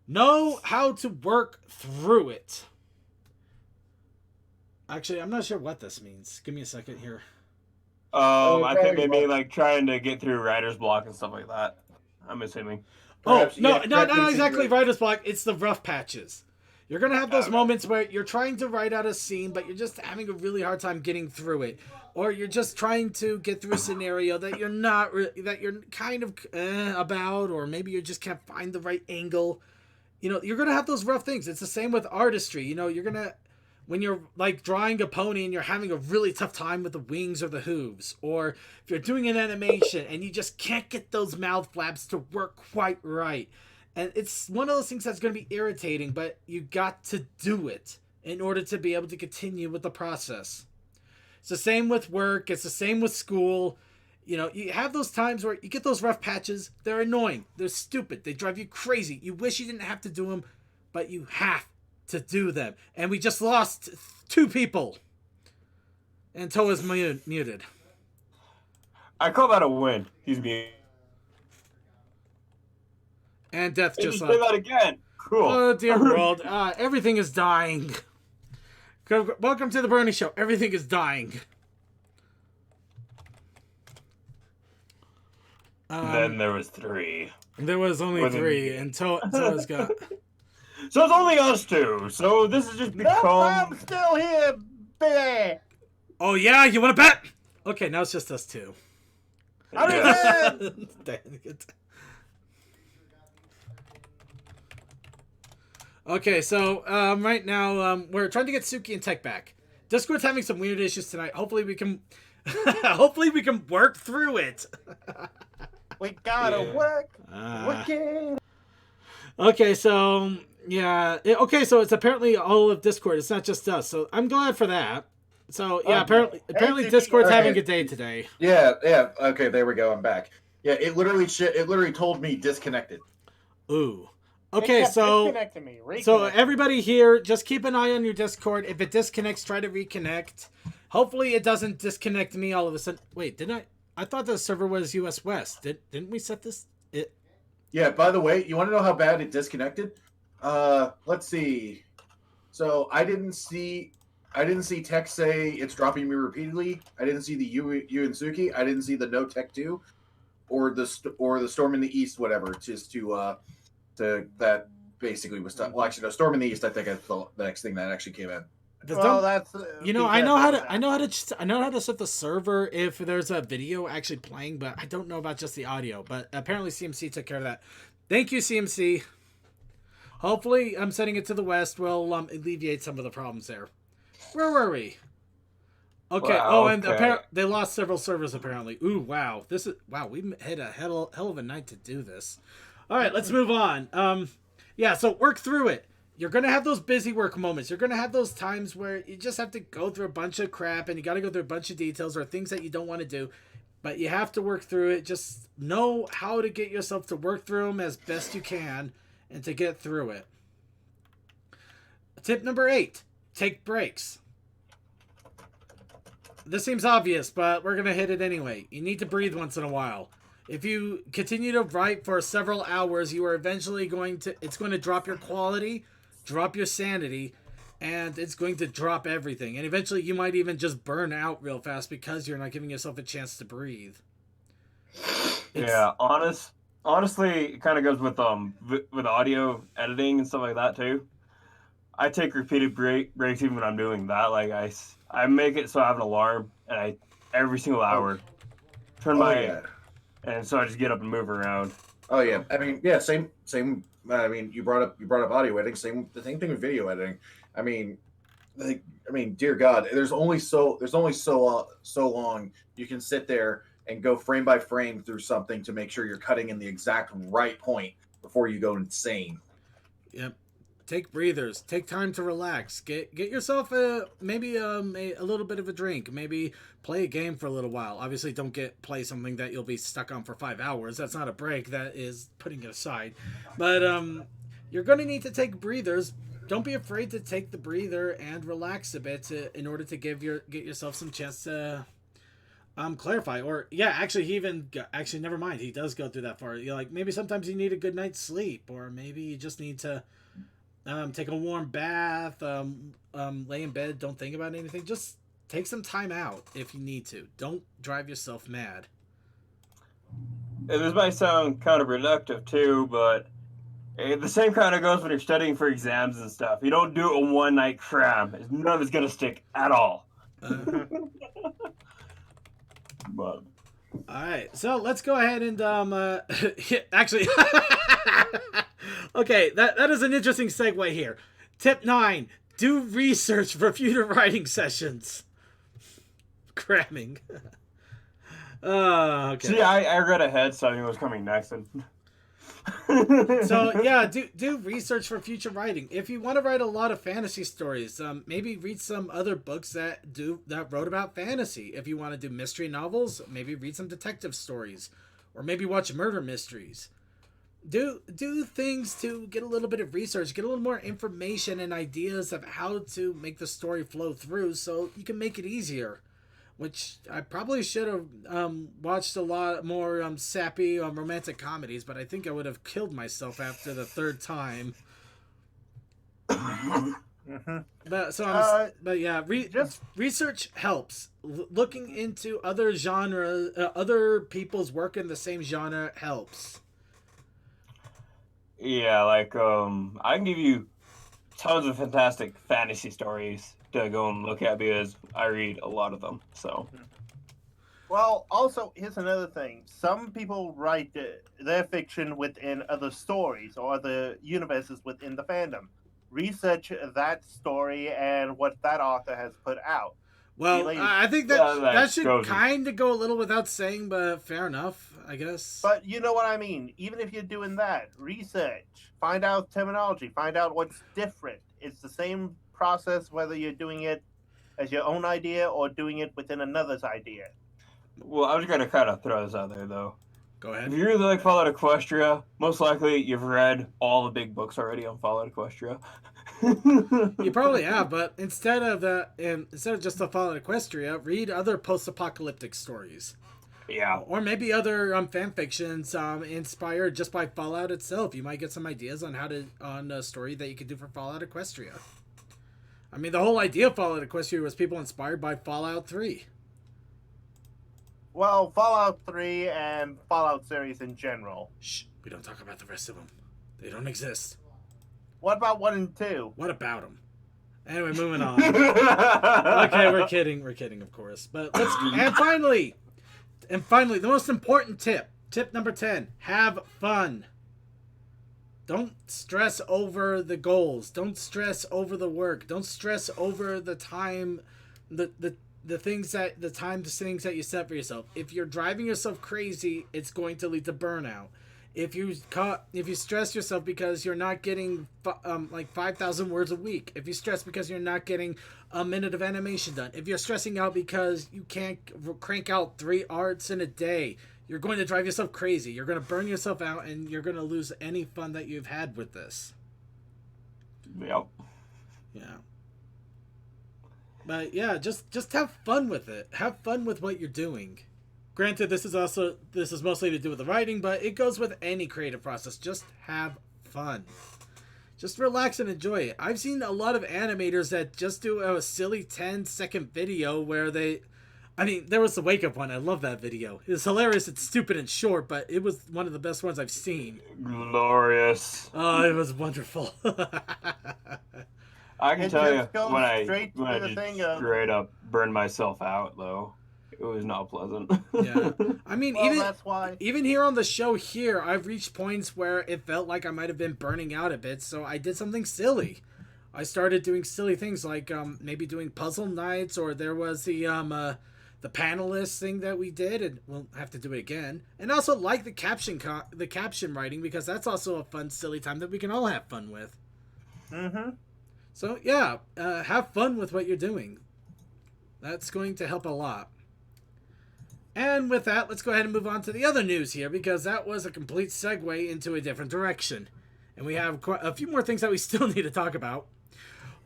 Know how to work through it. Actually, I'm not sure what this means. Give me a second here. I think they mean like trying to get through writer's block and stuff like that. I'm assuming. Perhaps, not practicing exactly your- writer's block. It's the rough patches. You're going to have those Okay. moments where you're trying to write out a scene, but you're just having a really hard time getting through it. Or you're just trying to get through a scenario that you're not, that you're kind of about, or maybe you just can't find the right angle. You know, you're going to have those rough things. It's the same with artistry. You know, you're going to, when you're like drawing a pony and you're having a really tough time with the wings or the hooves, or if you're doing an animation and you just can't get those mouth flaps to work quite right. And it's one of those things that's going to be irritating, but you got to do it in order to be able to continue with the process. It's the same with work. It's the same with school. You know, you have those times where you get those rough patches. They're annoying. They're stupid. They drive you crazy. You wish you didn't have to do them, but you have to do them. And we just lost 2 people. And Toa's muted. I call that a win. He's being. And Death They just just did that again. Cool. Oh, dear world. Everything is dying. Welcome to the Brony Show. Everything is dying. Then there was 3. There was only More than- 3, and Toa's got... So it's only us 2. So this has just Nope, I'm become. still here, baby. Oh, yeah? You want to bet? Okay, now it's just us 2. I'm Yeah. in. Dang it. Okay, so right now we're trying to get Suki and Tech back. Discord's having some weird issues tonight. Hopefully we can, hopefully we can work through it. We gotta work. Ah. Wicked. Okay, so yeah, so it's apparently all of Discord. It's not just us. So I'm glad for that. So yeah, Okay. apparently Hey, Discord's okay. having a day today. Yeah. Okay, there we go. I'm back. Yeah, it literally told me disconnected. Ooh. It Okay, kept so disconnecting me. so Reconnect. everybody here, just keep an eye on your Discord. If it disconnects, try to reconnect. Hopefully, it doesn't disconnect me all of a sudden. Wait, didn't I thought the server was US West. Didn't we set this? Yeah. By the way, you want to know how bad it disconnected? Let's see. So I didn't see Tech say it's dropping me repeatedly. I didn't see the you and Suki. I didn't see the no Tech 2 or the Storm in the East, whatever. Just to that basically was done. Well, actually, no, Storm in the East. I think I thought the next thing that actually came in. that's you know, I know how to set the server if there's a video actually playing, but I don't know about just the audio. But apparently CMC took care of that. Thank you, CMC. Hopefully, I'm setting it to the west will alleviate some of the problems there. Where were we? Okay. Wow, and okay. they lost several servers apparently. Ooh, wow. We had a hell of a night to do this. All right, let's move on. Yeah, so work through it. You're going to have those busy work moments. You're going to have those times where you just have to go through a bunch of crap and you got to go through a bunch of details or things that you don't want to do. But you have to work through it. Just know how to get yourself to work through them as best you can and to get through it. Tip number 8, take breaks. This seems obvious, but we're going to hit it anyway. You need to breathe once in a while. If you continue to write for several hours, you are eventually it's going to drop your quality, drop your sanity, and it's going to drop everything. And eventually you might even just burn out real fast because you're not giving yourself a chance to breathe. Yeah, honestly, it kind of goes with audio editing and stuff like that too. I take repeated breaks even when I'm doing that. Like I make it so I have an alarm, and every single hour turn and so I just get up and move around. Oh yeah, I mean, yeah, same. I mean, you brought up audio editing. The same thing with video editing. I mean, dear God, there's only so long you can sit there and go frame by frame through something to make sure you're cutting in the exact right point before you go insane. Yep. Take breathers. Take time to relax. Get yourself maybe a little bit of a drink. Maybe play a game for a little while. Obviously, don't play something that you'll be stuck on for 5 hours. That's not a break. That is putting it aside. But you're going to need to take breathers. Don't be afraid to take the breather and relax a bit in order to get yourself some chance to clarify. Or actually never mind. He does go through that far. You're like, maybe sometimes you need a good night's sleep, or maybe you just need to take a warm bath, lay in bed, don't think about anything. Just take some time out if you need to. Don't drive yourself mad. And this might sound counterproductive too, but the same kind of goes when you're studying for exams and stuff. You don't do a one-night cram. None of it's going to stick at all. But... All right, so let's go ahead and actually, okay, that is an interesting segue here. Tip 9: do research for future writing sessions. Cramming. Okay. See, I read ahead, so I knew what was coming next. So yeah, do research for future writing. If you want to write a lot of fantasy stories, maybe read some other books that wrote about fantasy. If you want to do mystery novels, maybe read some detective stories, or maybe watch murder mysteries. Do things to get a little bit of research, get a little more information and ideas of how to make the story flow through, so you can make it easier. Which I probably should have watched a lot more sappy romantic comedies, but I think I would have killed myself after the third time. Mm-hmm. Research helps. Looking into other genres, other people's work in the same genre helps. Yeah, like I can give you tons of fantastic fantasy stories to go and look at because I read a lot of them. So, well, also here's another thing: some people write their fiction within other stories or other universes within the fandom. Research that story and what that author has put out. Well, I think that should kind of go a little without saying, but fair enough, I guess. But you know what I mean. Even if you're doing that, research, find out terminology, find out what's different. It's the same process whether you're doing it as your own idea or doing it within another's idea. Well, I'm just going to kind of throw this out there, though. Go ahead. If you really like Fallout Equestria, most likely you've read all the big books already on Fallout Equestria. You probably have, but instead of just the Fallout Equestria, read other post-apocalyptic stories. Yeah. Or maybe other fan fictions inspired just by Fallout itself. You might get some ideas on on a story that you could do for Fallout Equestria. I mean, the whole idea of Fallout Equestria was people inspired by Fallout 3. Well, Fallout 3 and Fallout series in general. Shh, we don't talk about the rest of them. They don't exist. What about 1 and 2? What about them? Anyway, moving on. Okay, we're kidding, of course. But let's and finally, the most important tip number 10: have fun. Don't stress over the goals. Don't stress over the work. Don't stress over the time, the things that you set for yourself. If you're driving yourself crazy, it's going to lead to burnout. If you stress yourself because you're not getting like 5,000 words a week, if you stress because you're not getting a minute of animation done, if you're stressing out because you can't crank out 3 arts in a day, you're going to drive yourself crazy. You're going to burn yourself out, and you're going to lose any fun that you've had with this. Yep. Yeah. But yeah, just have fun with it. Have fun with what you're doing. Granted, this is mostly to do with the writing, but it goes with any creative process. Just have fun. Just relax and enjoy it. I've seen a lot of animators that just do a silly 10-second video where there was the Wake Up one. I love that video. It's hilarious. It's stupid and short, but it was one of the best ones I've seen. Glorious. Oh, it was wonderful. I can tell you, goes when I straight to the thing of- straight up burned myself out, though. It was not pleasant. Yeah. I mean, Well, that's why. even here on the show here, I've reached points where it felt like I might have been burning out a bit, so I did something silly. I started doing silly things like maybe doing puzzle nights, or there was the panelist thing that we did, and we'll have to do it again. And also like the caption writing, because that's also a fun, silly time that we can all have fun with. Mm-hmm. So yeah, have fun with what you're doing. That's going to help a lot. And with that, let's go ahead and move on to the other news here, because that was a complete segue into a different direction. And we have a few more things that we still need to talk about.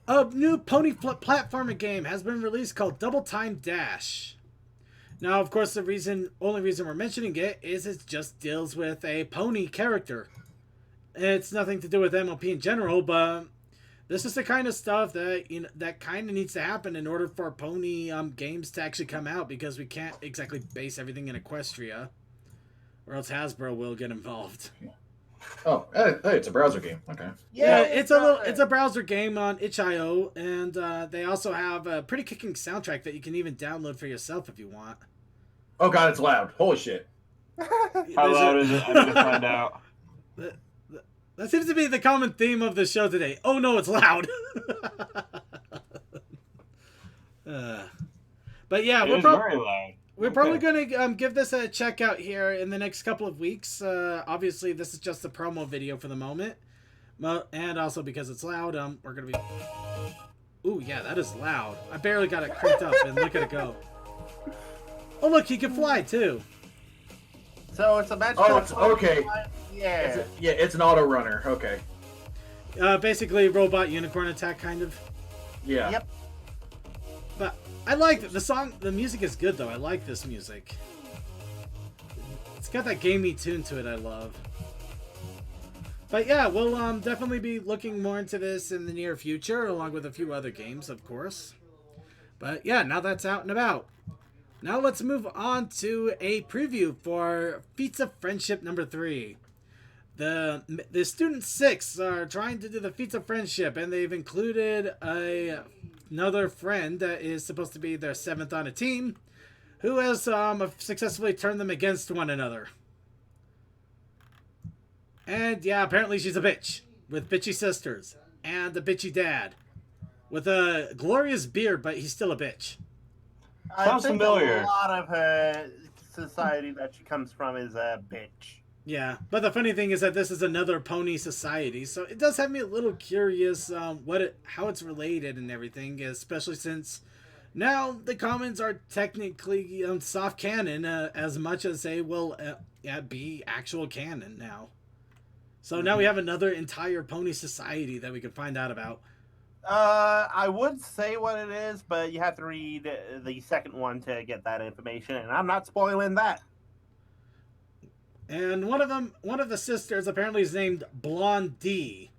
A new pony platforming game has been released called Double Time Dash. Now, of course, the only reason we're mentioning it is it just deals with a pony character. It's nothing to do with MLP in general, but this is the kind of stuff that that kind of needs to happen in order for pony games to actually come out, because we can't exactly base everything in Equestria, or else Hasbro will get involved. Oh, hey, it's a browser game. Okay. Yeah, it's a browser game on itch.io, and they also have a pretty kicking soundtrack that you can even download for yourself if you want. Oh god, it's loud. Holy shit. How loud is it? I need to find out. That seems to be the common theme of the show today. Oh no, it's loud. But yeah, It is very loud. We're probably going to give this a check out here in the next couple of weeks. Obviously, this is just a promo video for the moment. And also because it's loud, we're going to be... Ooh, yeah, that is loud. I barely got it cranked up, and look at it go. Oh, look, he can fly, too. So it's a match. Oh, it's okay. Yeah. It's an auto runner. Okay. Basically, robot unicorn attack, kind of. Yeah. Yep. But I like it. The music is good, though. I like this music. It's got that gamey tune to it I love. But yeah, we'll definitely be looking more into this in the near future, along with a few other games, of course. But yeah, now that's out and about. Now let's move on to a preview for Feats of Friendship number 3. The Student 6 are trying to do the Feats of Friendship, and they've included another friend that is supposed to be their 7th on a team, who has successfully turned them against one another. And yeah, apparently she's a bitch, with bitchy sisters, and a bitchy dad, with a glorious beard, but he's still a bitch. Sounds familiar. A lot of her society that she comes from is a bitch. Yeah, but the funny thing is that this is another pony society, so it does have me a little curious how it's related and everything, especially since now the commons are technically soft canon as much as they will be actual canon now. So now we have another entire pony society that we can find out about. I would say what it is, but you have to read the second one to get that information, and I'm not spoiling that. And one of the sisters apparently is named Blondie.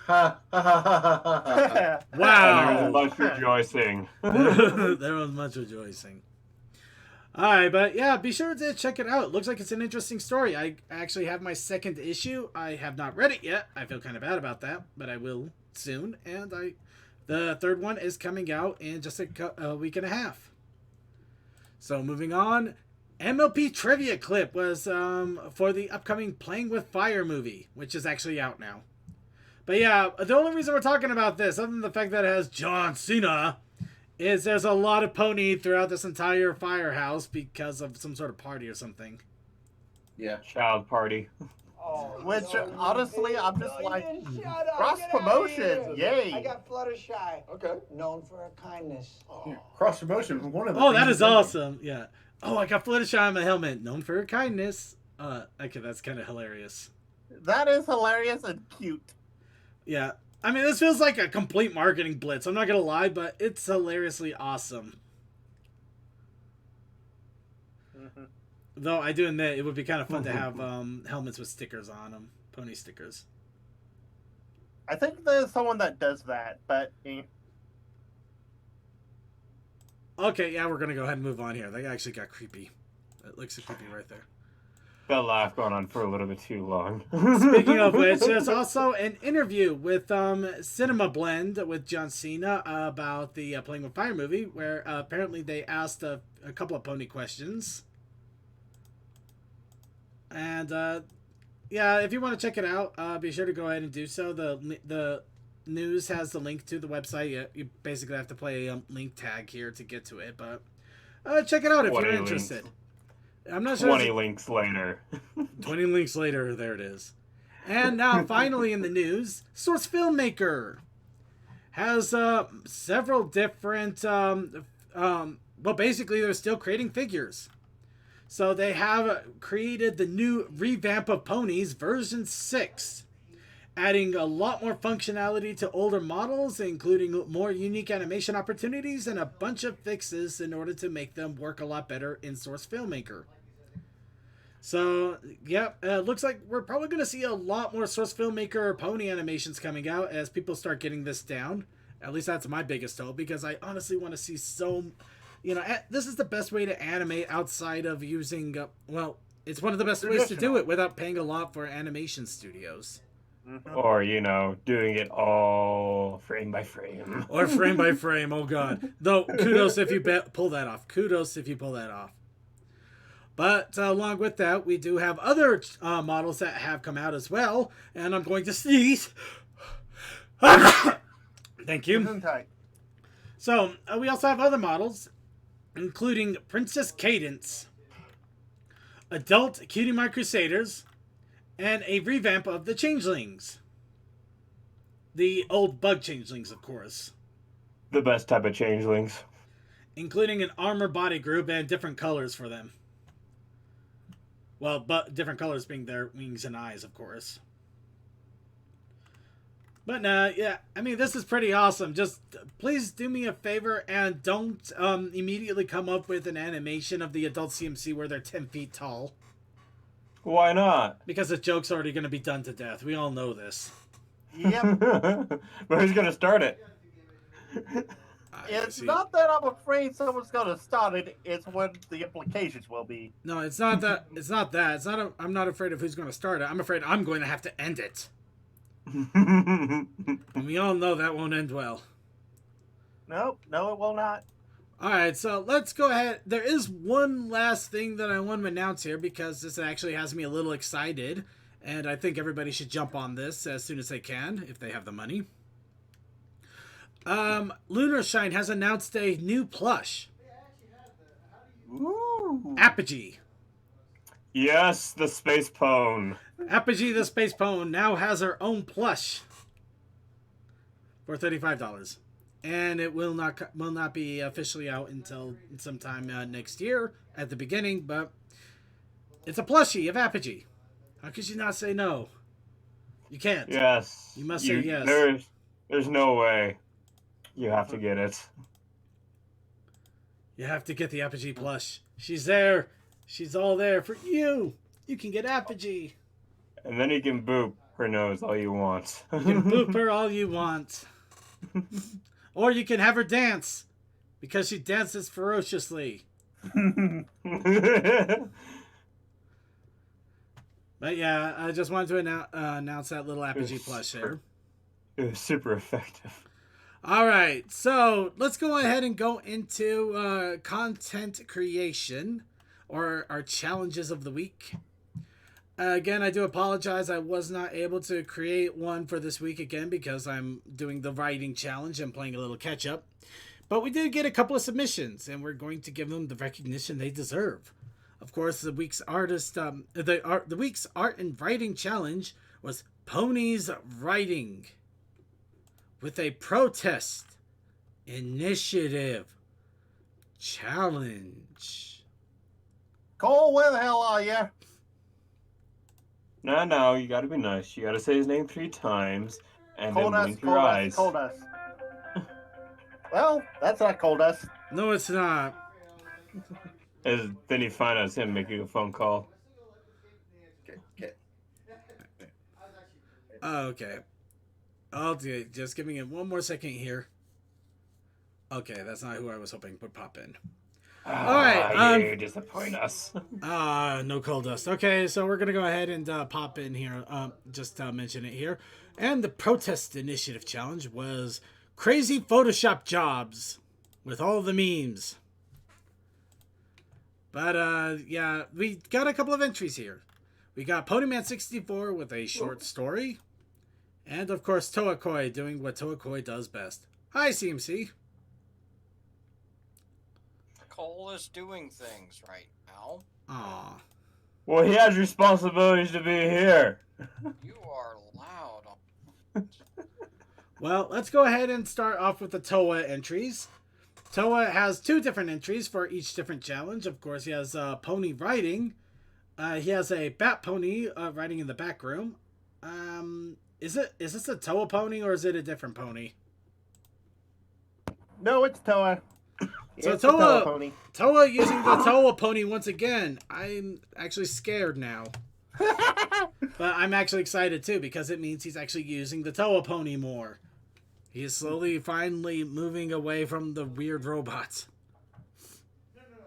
Ha ha ha ha ha ha. Wow! There was much rejoicing. There was much rejoicing. Alright, but yeah, be sure to check it out. It looks like it's an interesting story. I actually have my second issue. I have not read it yet. I feel kind of bad about that, but I will soon. And the third one is coming out in just a week and a half. So moving on, MLP trivia clip was for the upcoming Playing with Fire movie, which is actually out now. But yeah, the only reason we're talking about this, other than the fact that it has John Cena, is there's a lot of pony throughout this entire firehouse because of some sort of party or something. Yeah. Child party. Oh, which, honestly, I'm just like, cross promotion, yay! I got Fluttershy. Okay. Known for her kindness. Yeah, cross promotion. One of the Oh, that things is awesome. Yeah. Oh, I got Fluttershy on my helmet. Known for her kindness. Okay, that's kind of hilarious. That is hilarious and cute. Yeah. I mean, this feels like a complete marketing blitz. I'm not going to lie, but it's hilariously awesome. Mm-hmm. Though I do admit it would be kind of fun to have helmets with stickers on them. Pony stickers. I think there's someone that does that, but... Okay, yeah, we're going to go ahead and move on here. They actually got creepy. It looks creepy right there. That laugh going on for a little bit too long. Speaking of which, there's also an interview with Cinema Blend with John Cena about the Playing with Fire movie, where apparently they asked a couple of pony questions. And yeah, if you want to check it out, be sure to go ahead and do so. The news has the link to the website. You basically have to play a link tag here to get to it, but check it out if you're interested. I'm not sure. 20 links later. 20 links later, there it is. And now, finally in the news, Source Filmmaker has several different... well, basically, they're still creating figures. So they have created the new revamp of Ponies, version 6, adding a lot more functionality to older models, including more unique animation opportunities and a bunch of fixes in order to make them work a lot better in Source Filmmaker. So, yeah, looks like we're probably going to see a lot more Source Filmmaker pony animations coming out as people start getting this down. At least that's my biggest hope, because I honestly want to see so... You know, this is the best way to animate outside of using... well, it's one of the best ways to do it without paying a lot for animation studios. Mm-hmm. Or, you know, doing it all frame by frame. Or frame by frame, oh god. Though, kudos if you pull that off. Kudos if you pull that off. But along with that, we do have other models that have come out as well. And I'm going to sneeze. Thank you. So, we also have other models, including Princess Cadence, Adult Cutie Mark Crusaders, and a revamp of the Changelings. The old bug Changelings, of course. The best type of changelings. Including an armor body group and different colors for them. Well, but different colors being their wings and eyes, of course. But yeah, I mean, this is pretty awesome. Just please do me a favor and don't immediately come up with an animation of the adult CMC where they're 10 feet tall. Why not? Because the joke's already going to be done to death. We all know this. Yep. But who's going to start it? It's not that I'm afraid someone's going to start it. It's what the implications will be. No, it's not that. It's not that. It's not. I'm not afraid of who's going to start it. I'm afraid I'm going to have to end it. And we all know that won't end well. Nope. No, it will not. All right, so let's go ahead. There is one last thing that I want to announce here because this actually has me a little excited, and I think everybody should jump on this as soon as they can if they have the money. Lunar Shine has announced a new plush. Ooh. Apogee. Yes, the space pone. Apogee the Space Pone now has her own plush for $35. And it will not be officially out until sometime next year at the beginning, but it's a plushie of Apogee. How could you not say no? You can't. Yes. You must say yes. There's no way. You have to get it. You have to get the Apogee plush. She's there. She's all there for you. You can get Apogee. And then you can boop her nose all you want. You can boop her all you want. Or you can have her dance. Because she dances ferociously. But yeah, I just wanted to announce that little Apogee plush there. It was super effective. All right, so let's go ahead and go into content creation, or our challenges of the week. Again, I do apologize. I was not able to create one for this week again because I'm doing the writing challenge and playing a little catch up. But we did get a couple of submissions, and we're going to give them the recognition they deserve. Of course, the week's the week's art and writing challenge was Pony's Writing, with a protest initiative challenge. Cole, where the hell are you? No, you gotta be nice. You gotta say his name 3 times, and then blink your eyes. Coal dust. Well, that's not coal dust. No, it's not. Then you find out it's him making a phone call. Okay. I'll do it. Just give me one more second here. Okay, that's not who I was hoping would pop in. Alright, you disappoint us. No coal dust. Okay, so we're gonna go ahead and pop in here. Just mention it here. And the protest initiative challenge was crazy Photoshop jobs with all the memes. But yeah, we got a couple of entries here. We got Ponyman64 with a short story. And of course, Toakoi doing what Toakoi does best. Hi, CMC. Cole is doing things right now. Aw. Well, he has responsibilities to be here. You are loud. Well, let's go ahead and start off with the Toa entries. Toa has 2 different entries for each different challenge. Of course, he has pony riding. He has a bat pony riding in the back room. Is this a Toa pony or is it a different pony? No, it's Toa. So it's Toa pony. Toa using the Toa pony once again. I'm actually scared now. But I'm actually excited too because it means he's actually using the Toa pony more. He is slowly, finally moving away from the weird robots.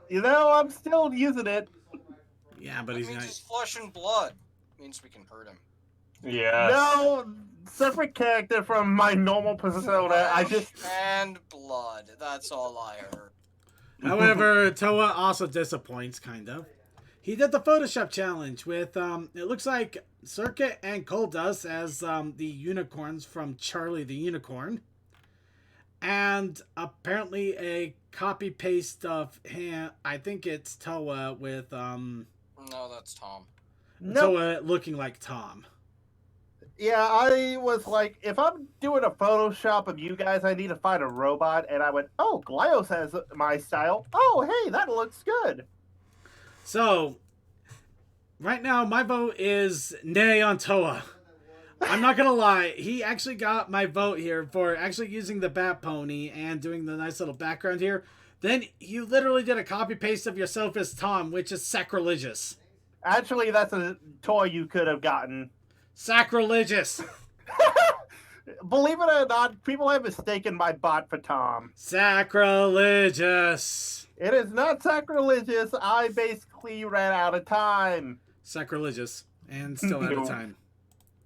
You know, I'm still using it. Yeah, but he's means not. He's flesh and blood. Means we can hurt him. Yes. No, separate character from my normal persona. I just and blood. That's all I heard. However, Toa also disappoints, kind of. He did the Photoshop challenge with, it looks like Circuit and Coal Dust as the unicorns from Charlie the Unicorn. And apparently a copy-paste of him, I think it's Toa with, No, that's Tom. Toa looking like Tom. Yeah, I was like, if I'm doing a Photoshop of you guys, I need to find a robot. And I went, oh, Glyos has my style. Oh, hey, that looks good. So, right now, my vote is nay on Toa. I'm not gonna lie, he actually got my vote here for actually using the Bat Pony and doing the nice little background here. Then you literally did a copy-paste of yourself as Tom, which is sacrilegious. Actually, that's a toy you could have gotten. Sacrilegious. Believe it or not, people have mistaken my bot for Tom. Sacrilegious. It is not sacrilegious. I basically ran out of time. Sacrilegious. And still out of time.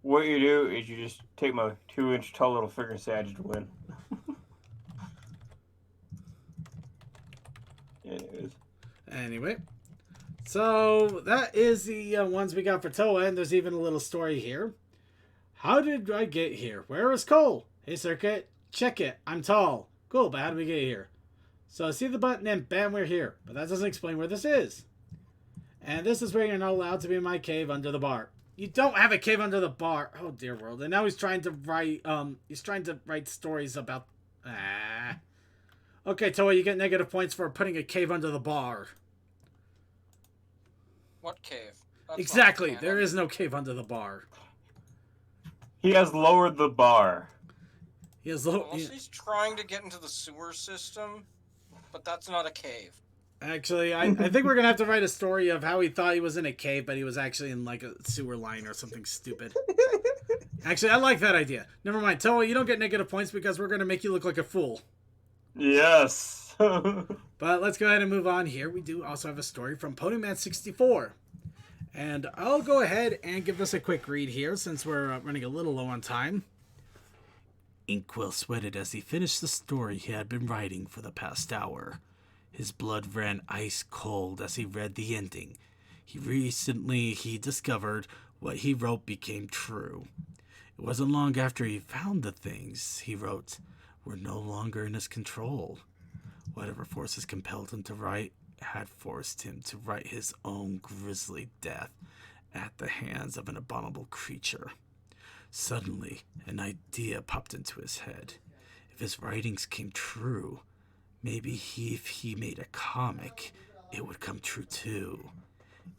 What you do is you just take my 2-inch tall little figure and say I just win. Anyway. So, that is the ones we got for Toa, and there's even a little story here. How did I get here? Where is Cole? Hey, Circuit. Check it. I'm tall. Cool, but how did we get here? So, see the button and bam, we're here. But that doesn't explain where this is. And this is where you're not allowed to be in my cave under the bar. You don't have a cave under the bar. Oh, dear world. And now he's trying to write stories about... Okay, Toa, you get negative points for putting a cave under the bar. What cave? That's Exactly. There is no cave under the bar. He has lowered the bar. He has Unless he's trying to get into the sewer system, but that's not a cave. Actually, I think we're going to have to write a story of how he thought he was in a cave, but he was actually in like a sewer line or something stupid. Actually, I like that idea. Never mind. Toa, you don't get negative points because we're going to make you look like a fool. Yes. But let's go ahead and move on here. We do also have a story from Ponyman64. And I'll go ahead and give this a quick read here since we're running a little low on time. Inkwell sweated as he finished the story he had been writing for the past hour. His blood ran ice cold as he read the ending. He discovered what he wrote became true. It wasn't long after he found the things he wrote were no longer in his control. Whatever forces compelled him to write had forced him to write his own grisly death at the hands of an abominable creature. Suddenly, an idea popped into his head. If his writings came true, maybe if he made a comic, it would come true too.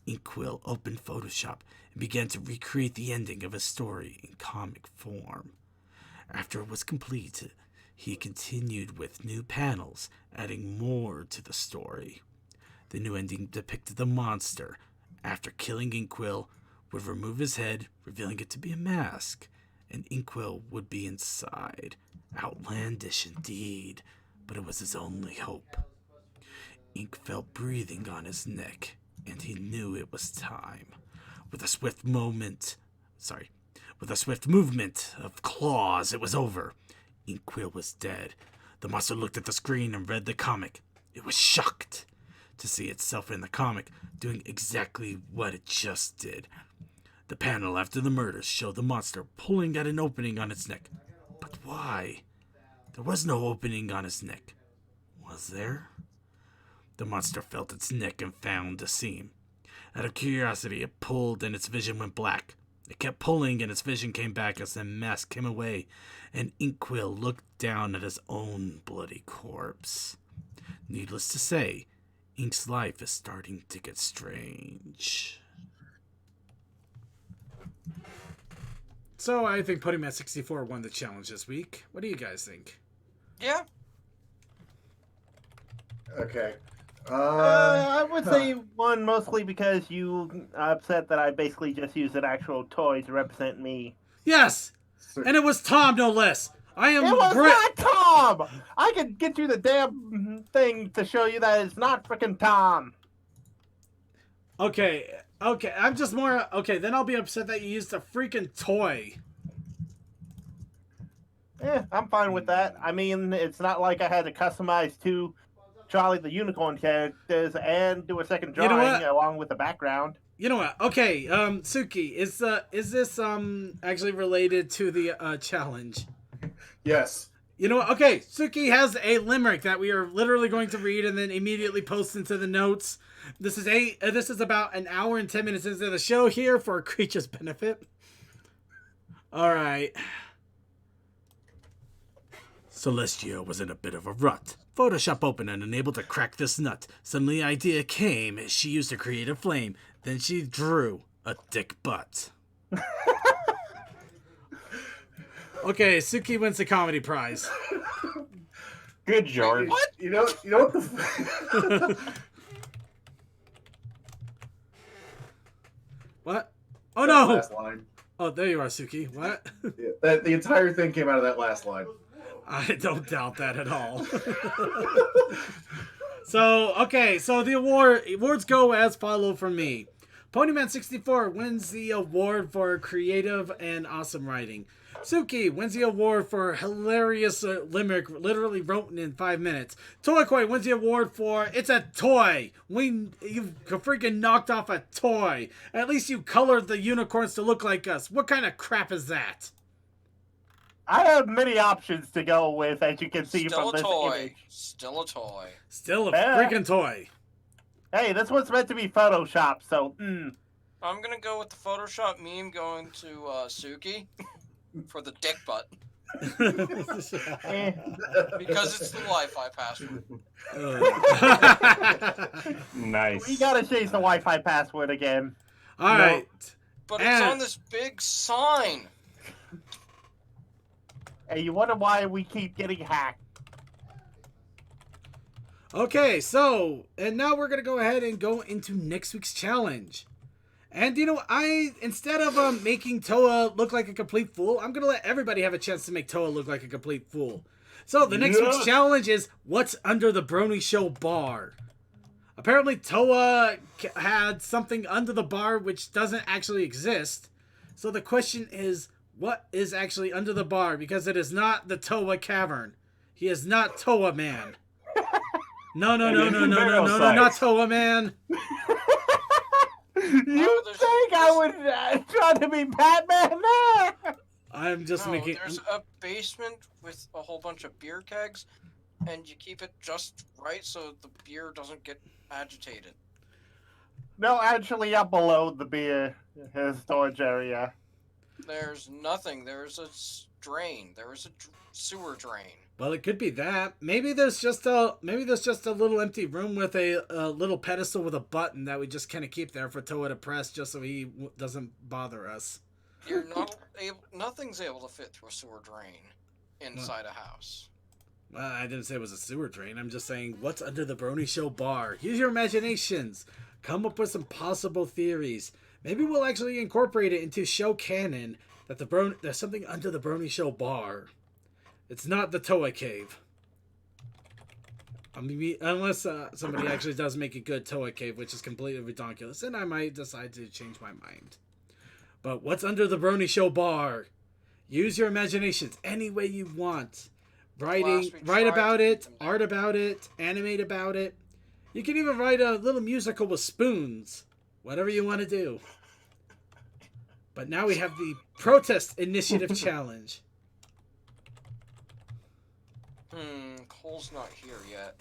Inkwell opened Photoshop and began to recreate the ending of his story in comic form. After it was complete, he continued with new panels, adding more to the story. The new ending depicted the monster, after killing Inkwell, would remove his head, revealing it to be a mask, and Inkwell would be inside. Outlandish indeed, but it was his only hope. Ink felt breathing on his neck, and he knew it was time. With a swift movement of claws, it was over. Inkwell was dead. The monster looked at the screen and read the comic. It was shocked to see itself in the comic doing exactly what it just did. The panel after the murder showed the monster pulling at an opening on its neck. But why? There was no opening on his neck. Was there? The monster felt its neck and found a seam. Out of curiosity, it pulled and its vision went black. It kept pulling and its vision came back as the mask came away, and Inkwell looked down at his own bloody corpse. Needless to say, Ink's life is starting to get strange. So I think Ponyman64 won the challenge this week. What do you guys think? Yeah. Okay. I would say one mostly because you upset that I basically just used an actual toy to represent me. Yes! And it was Tom, no less. It was not Tom! I could get you the damn thing to show you that it's not freaking Tom. Okay, I'm just more... Okay, then I'll be upset that you used a freaking toy. Yeah, I'm fine with that. I mean, it's not like I had to customize two Charlie the Unicorn characters and do a second drawing along with the background. You know what? Okay, Suki, is this actually related to the challenge? Yes. You know what? Okay, Suki has a limerick that we are literally going to read and then immediately post into the notes. This is about an hour and 10 minutes into the show here for Creature's benefit. All right. Celestia was in a bit of a rut. Photoshop opened and unable to crack this nut. Suddenly the idea came. She used a creative flame. Then she drew a dick butt. Okay, Suki wins the comedy prize. Good, George. What? You know what the... What? Oh, no! Last line. Oh, there you are, Suki. What? Yeah, the entire thing came out of that last line. I don't doubt that at all. So the awards go as follow from me. Ponyman64 wins the award for creative and awesome writing. Suki wins the award for hilarious limerick, literally written in 5 minutes. Toy wins the award for it's a toy. You freaking knocked off a toy. At least you colored the unicorns to look like us. What kind of crap is that? I have many options to go with, as you can see from this image. Still a toy. Still a freaking toy. Hey, this one's meant to be Photoshop, so I'm gonna go with the Photoshop meme going to Suki for the dick butt. Because it's the Wi-Fi password. Nice. We gotta change the Wi-Fi password again. All right. But it's on this big sign. Hey, you wonder why we keep getting hacked. Okay, so, and now we're going to go ahead and go into next week's challenge. And, instead of making Toa look like a complete fool, I'm going to let everybody have a chance to make Toa look like a complete fool. So the next week's challenge is what's under the Brony Show bar. Apparently Toa had something under the bar which doesn't actually exist. So the question is, what is actually under the bar? Because it is not the Toa Cavern. He is not Toa Man. No, not Toa Man. You think I would try to be Batman? I'm just making... There's a basement with a whole bunch of beer kegs, and you keep it just right so the beer doesn't get agitated. No, actually, up below the beer storage area. There's nothing. There's a drain. There is a sewer drain. Well, it could be that. Maybe there's just a little empty room with a little pedestal with a button that we just kind of keep there for Toa to press, just so he doesn't bother us. You're not able. Nothing's able to fit through a sewer drain inside a house. Well, I didn't say it was a sewer drain. I'm just saying, what's under the Brony Show bar? Use your imaginations. Come up with some possible theories. Maybe we'll actually incorporate it into show canon that there's something under the Brony Show bar. It's not the Toa Cave. I mean, unless somebody actually does make a good Toa Cave, which is completely ridiculous, then I might decide to change my mind. But what's under the Brony Show bar? Use your imaginations any way you want. Write about it, art about it, animate about it. You can even write a little musical with spoons. Whatever you want to do. But now we have the Protest Initiative Challenge. Cole's not here yet.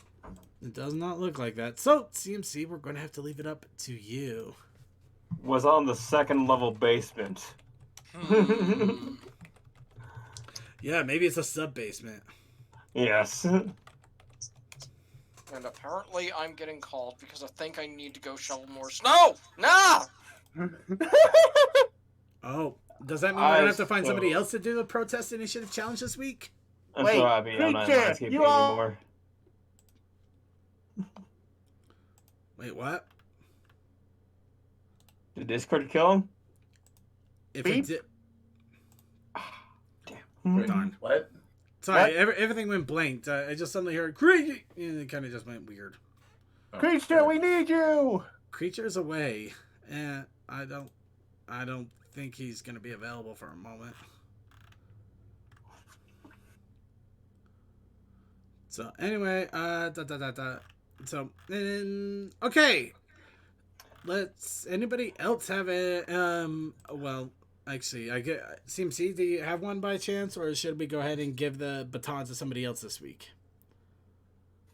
It does not look like that. So, CMC, we're going to have to leave it up to you. Was on the second level basement. Yeah, maybe it's a sub-basement. Yes. And apparently I'm getting called because I think I need to go shovel more snow! Nah! Oh, does that mean we're going to have to find somebody else to do the Protest Initiative Challenge this week? I'm so happy I'm not landscaping anymore. Wait, what? Did Discord kill him? If it did... Damn. Darn. What? Sorry, everything went blanked. I just suddenly heard creature, and it kind of just went weird. Creature, we need you! Creature's away. I don't think he's gonna be available for a moment. So anyway, So okay. Anybody else have a well? Actually, I get CMC. Do you have one by chance, or should we go ahead and give the baton to somebody else this week?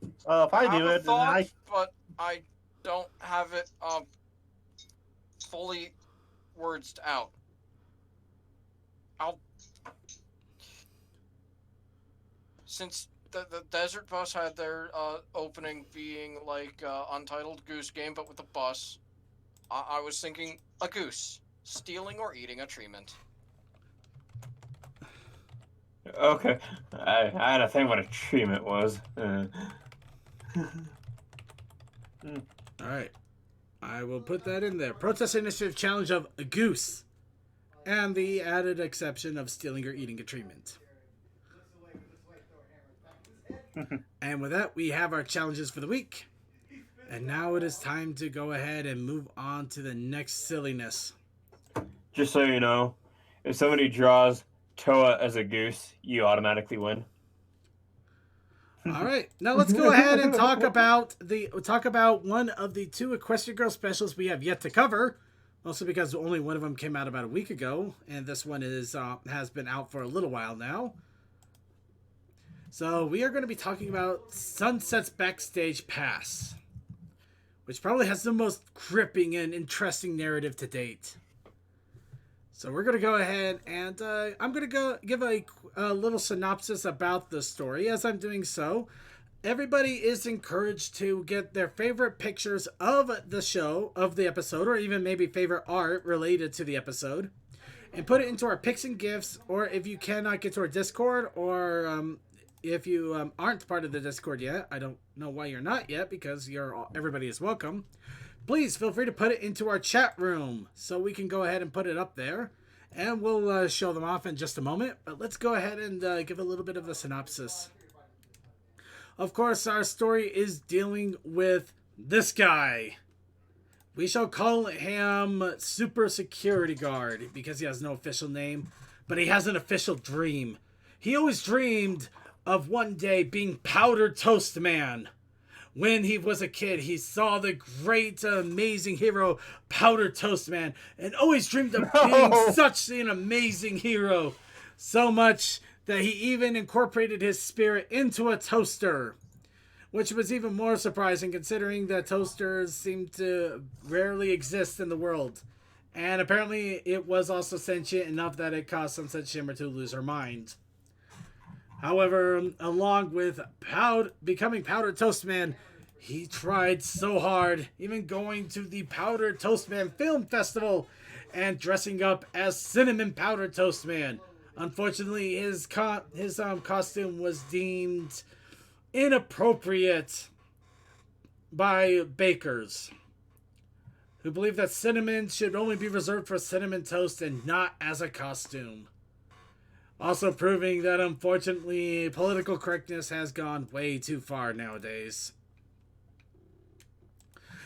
If I do it, thought, but I don't have it fully wordsed out. Since the Desert Bus had their opening being like Untitled Goose Game, but with a bus, I was thinking a goose stealing or eating a treatment. Okay, I had to think what a treatment was. All right, I will put that in there. Protest Initiative Challenge of a goose, and the added exception of stealing or eating a treatment. And with that, we have our challenges for the week. And now it is time to go ahead and move on to the next silliness. Just so you know, if somebody draws Toa as a goose, you automatically win. All right, now let's go ahead and talk about one of the two Equestria Girl specials we have yet to cover. Also because only one of them came out about a week ago, and this one has been out for a little while now. So we are going to be talking about Sunset's Backstage Pass, which probably has the most gripping and interesting narrative to date. So we're going to go ahead and I'm going to give a little synopsis about the story. As I'm doing so, everybody is encouraged to get their favorite pictures of the show, of the episode, or even maybe favorite art related to the episode, and put it into our picks and gifts, or if you cannot get to our Discord, or if you aren't part of the Discord yet, I don't know why you're not yet, because everybody is welcome. Please feel free to put it into our chat room so we can go ahead and put it up there. And we'll show them off in just a moment. But let's go ahead and give a little bit of the synopsis. of course, our story is dealing with this guy. We shall call him Super Security Guard because he has no official name, but he has an official dream. He always dreamed of one day being Powdered Toast Man. When he was a kid, he saw the great, amazing hero, Powdered Toast Man, and always dreamed of being such an amazing hero. So much that he even incorporated his spirit into a toaster. Which was even more surprising considering that toasters seem to rarely exist in the world. And apparently it was also sentient enough that it caused Sunset Shimmer to lose her mind. However, along with becoming Powdered Toast Man, he tried so hard, even going to the Powdered Toast Man Film Festival and dressing up as Cinnamon Powdered Toast Man. Unfortunately, his costume was deemed inappropriate by bakers who believe that cinnamon should only be reserved for cinnamon toast and not as a costume. Also proving that unfortunately political correctness has gone way too far nowadays.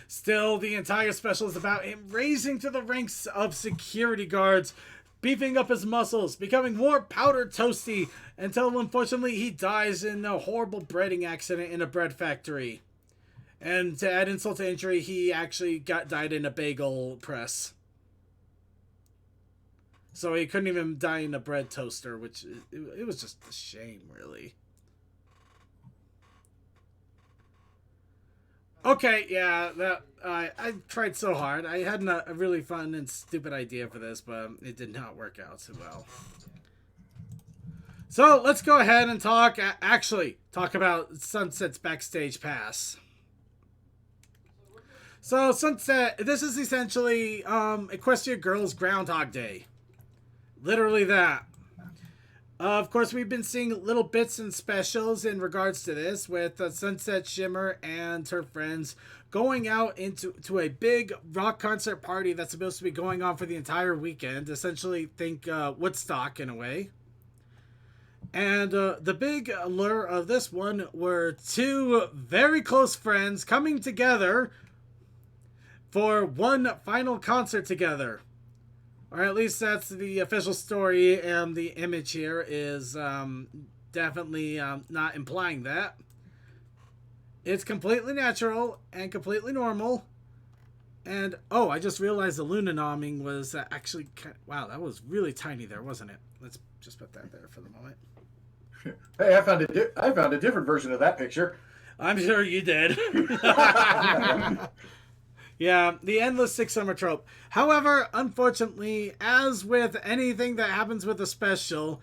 Still, the entire special is about him raising to the ranks of security guards, beefing up his muscles, becoming more powdered toasty, until unfortunately he dies in a horrible breading accident in a bread factory. And to add insult to injury, he actually died in a bagel press. So he couldn't even die in a bread toaster, which it was just a shame, really. Okay, yeah, I tried so hard. I had a really fun and stupid idea for this, but it did not work out so well. So let's go ahead and talk about Sunset's backstage pass. So Sunset, this is essentially Equestria Girls Groundhog Day. Literally that. Of course, we've been seeing little bits and specials in regards to this, with Sunset Shimmer and her friends going out to a big rock concert party that's supposed to be going on for the entire weekend. Essentially, think Woodstock in a way. And the big allure of this one were two very close friends coming together for one final concert together. Or at least that's the official story, and the image here is definitely not implying that. It's completely natural and completely normal. And, oh, I just realized the Lunanaming was actually... Wow, that was really tiny there, wasn't it? Let's just put that there for the moment. Hey, I found a different version of that picture. I'm sure you did. Yeah, the endless Six Summer trope. However, unfortunately, as with anything that happens with a special,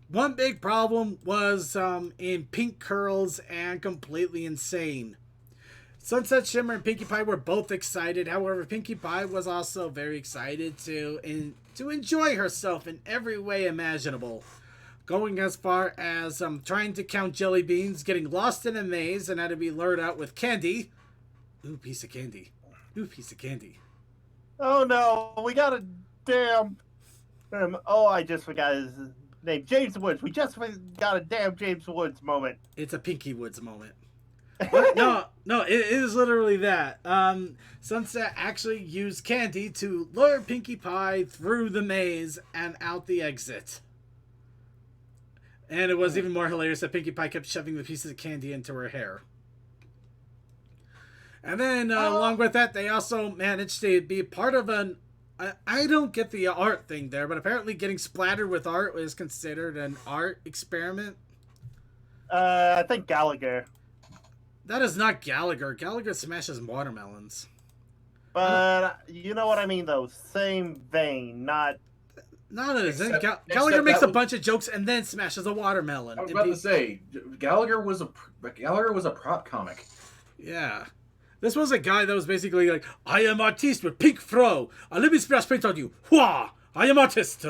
one big problem was in Pink Curls and Completely Insane. Sunset Shimmer and Pinkie Pie were both excited. However, Pinkie Pie was also very excited to enjoy herself in every way imaginable. Going as far as trying to count jelly beans, getting lost in a maze, and had to be lured out with candy. Ooh, piece of candy. Ooh, piece of candy. Oh no, we got a damn... I just forgot his name. James Woods. We just got a damn James Woods moment. It's a Pinky Woods moment. No, it is literally that. Sunset actually used candy to lure Pinkie Pie through the maze and out the exit. And it was even more hilarious that Pinkie Pie kept shoving the pieces of candy into her hair. And then, along with that, they also managed to be part of an... I don't get the art thing there, but apparently getting splattered with art is considered an art experiment. I think Gallagher. That is not Gallagher. Gallagher smashes watermelons. But you know what I mean, though. Same vein, not... Not as in Gallagher makes a bunch of jokes and then smashes a watermelon. I was about to say, Gallagher was a prop comic. Yeah. This was a guy that was basically like, I am artiste with pink fro. Let me splash paint on you. Hua! I am artist.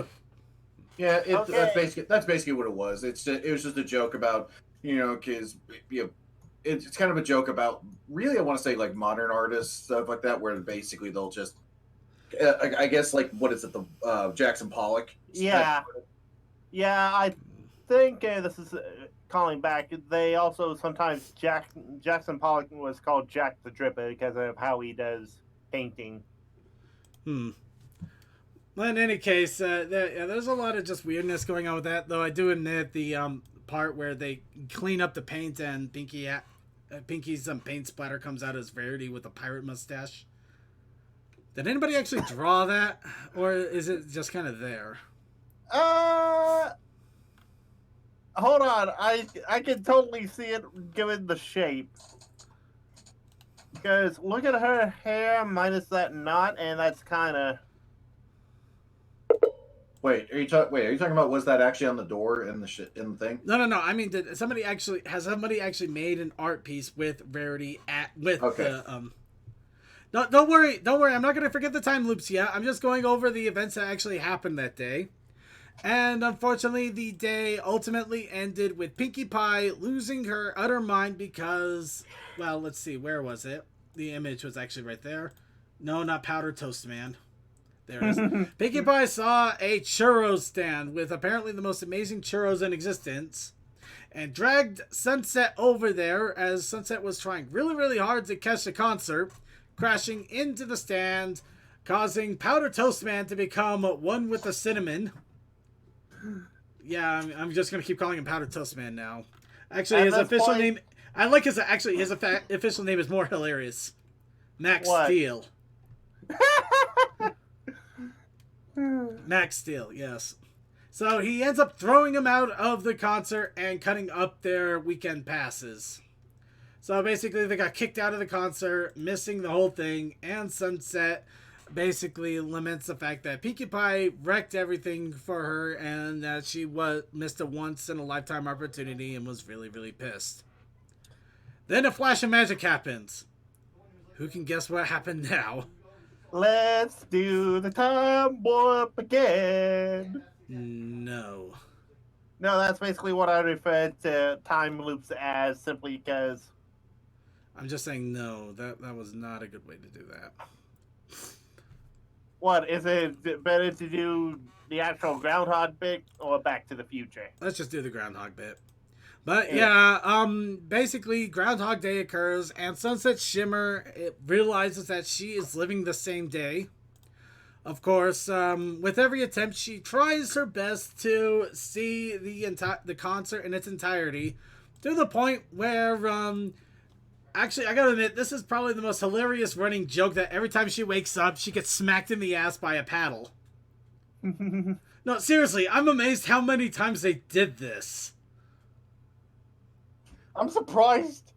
Yeah, that's basically what it was. It was just a joke about, because it's kind of a joke about, really, I want to say like modern artists, stuff like that, where basically they'll just, I guess, like, what is it, the Jackson Pollock? Yeah. Yeah, I think this is calling back. They also sometimes Jackson Pollock was called Jack the Dripper because of how he does painting. Well, in any case, there's a lot of just weirdness going on with that. Though I do admit the part where they clean up the paint and Pinky's paint splatter comes out as Verity with a pirate mustache. Did anybody actually draw that, or is it just kind of there? Hold on. I can totally see it given the shape. Because look at her hair minus that knot, and that's kind of. Wait, are you talking about was that actually on the door in the thing? No. I mean, has somebody actually made an art piece with Verity the No, don't worry. I'm not going to forget the time loops yet. I'm just going over the events that actually happened that day. And unfortunately, the day ultimately ended with Pinkie Pie losing her utter mind because, well, let's see, where was it? The image was actually right there. No, not Powder Toast Man. There it is. Pinkie Pie saw a churros stand with apparently the most amazing churros in existence and dragged Sunset over there as Sunset was trying really, really hard to catch the concert, crashing into the stand, causing Powder Toast Man to become one with the cinnamon. Yeah, I'm just going to keep calling him Powder Toast Man now. Actually, his official name... I like his official name is more hilarious. Max Steel. Max Steel, yes. So he ends up throwing him out of the concert and cutting up their weekend passes. So basically they got kicked out of the concert, missing the whole thing, and Sunset basically laments the fact that Pinkie Pie wrecked everything for her and that she missed a once-in-a-lifetime opportunity and was really, really pissed. Then a flash of magic happens. Who can guess what happened now? Let's do the time warp again. No. No, that's basically what I referred to time loops as, simply because... I'm just saying no. That was not a good way to do that. What, is it better to do the actual Groundhog bit or Back to the Future? Let's just do the Groundhog bit. But yeah, basically Groundhog Day occurs and Sunset Shimmer realizes that she is living the same day. Of course, with every attempt, she tries her best to see the concert in its entirety, to the point where, actually, I gotta admit, this is probably the most hilarious running joke that every time she wakes up, she gets smacked in the ass by a paddle. No, seriously, I'm amazed how many times they did this. I'm surprised,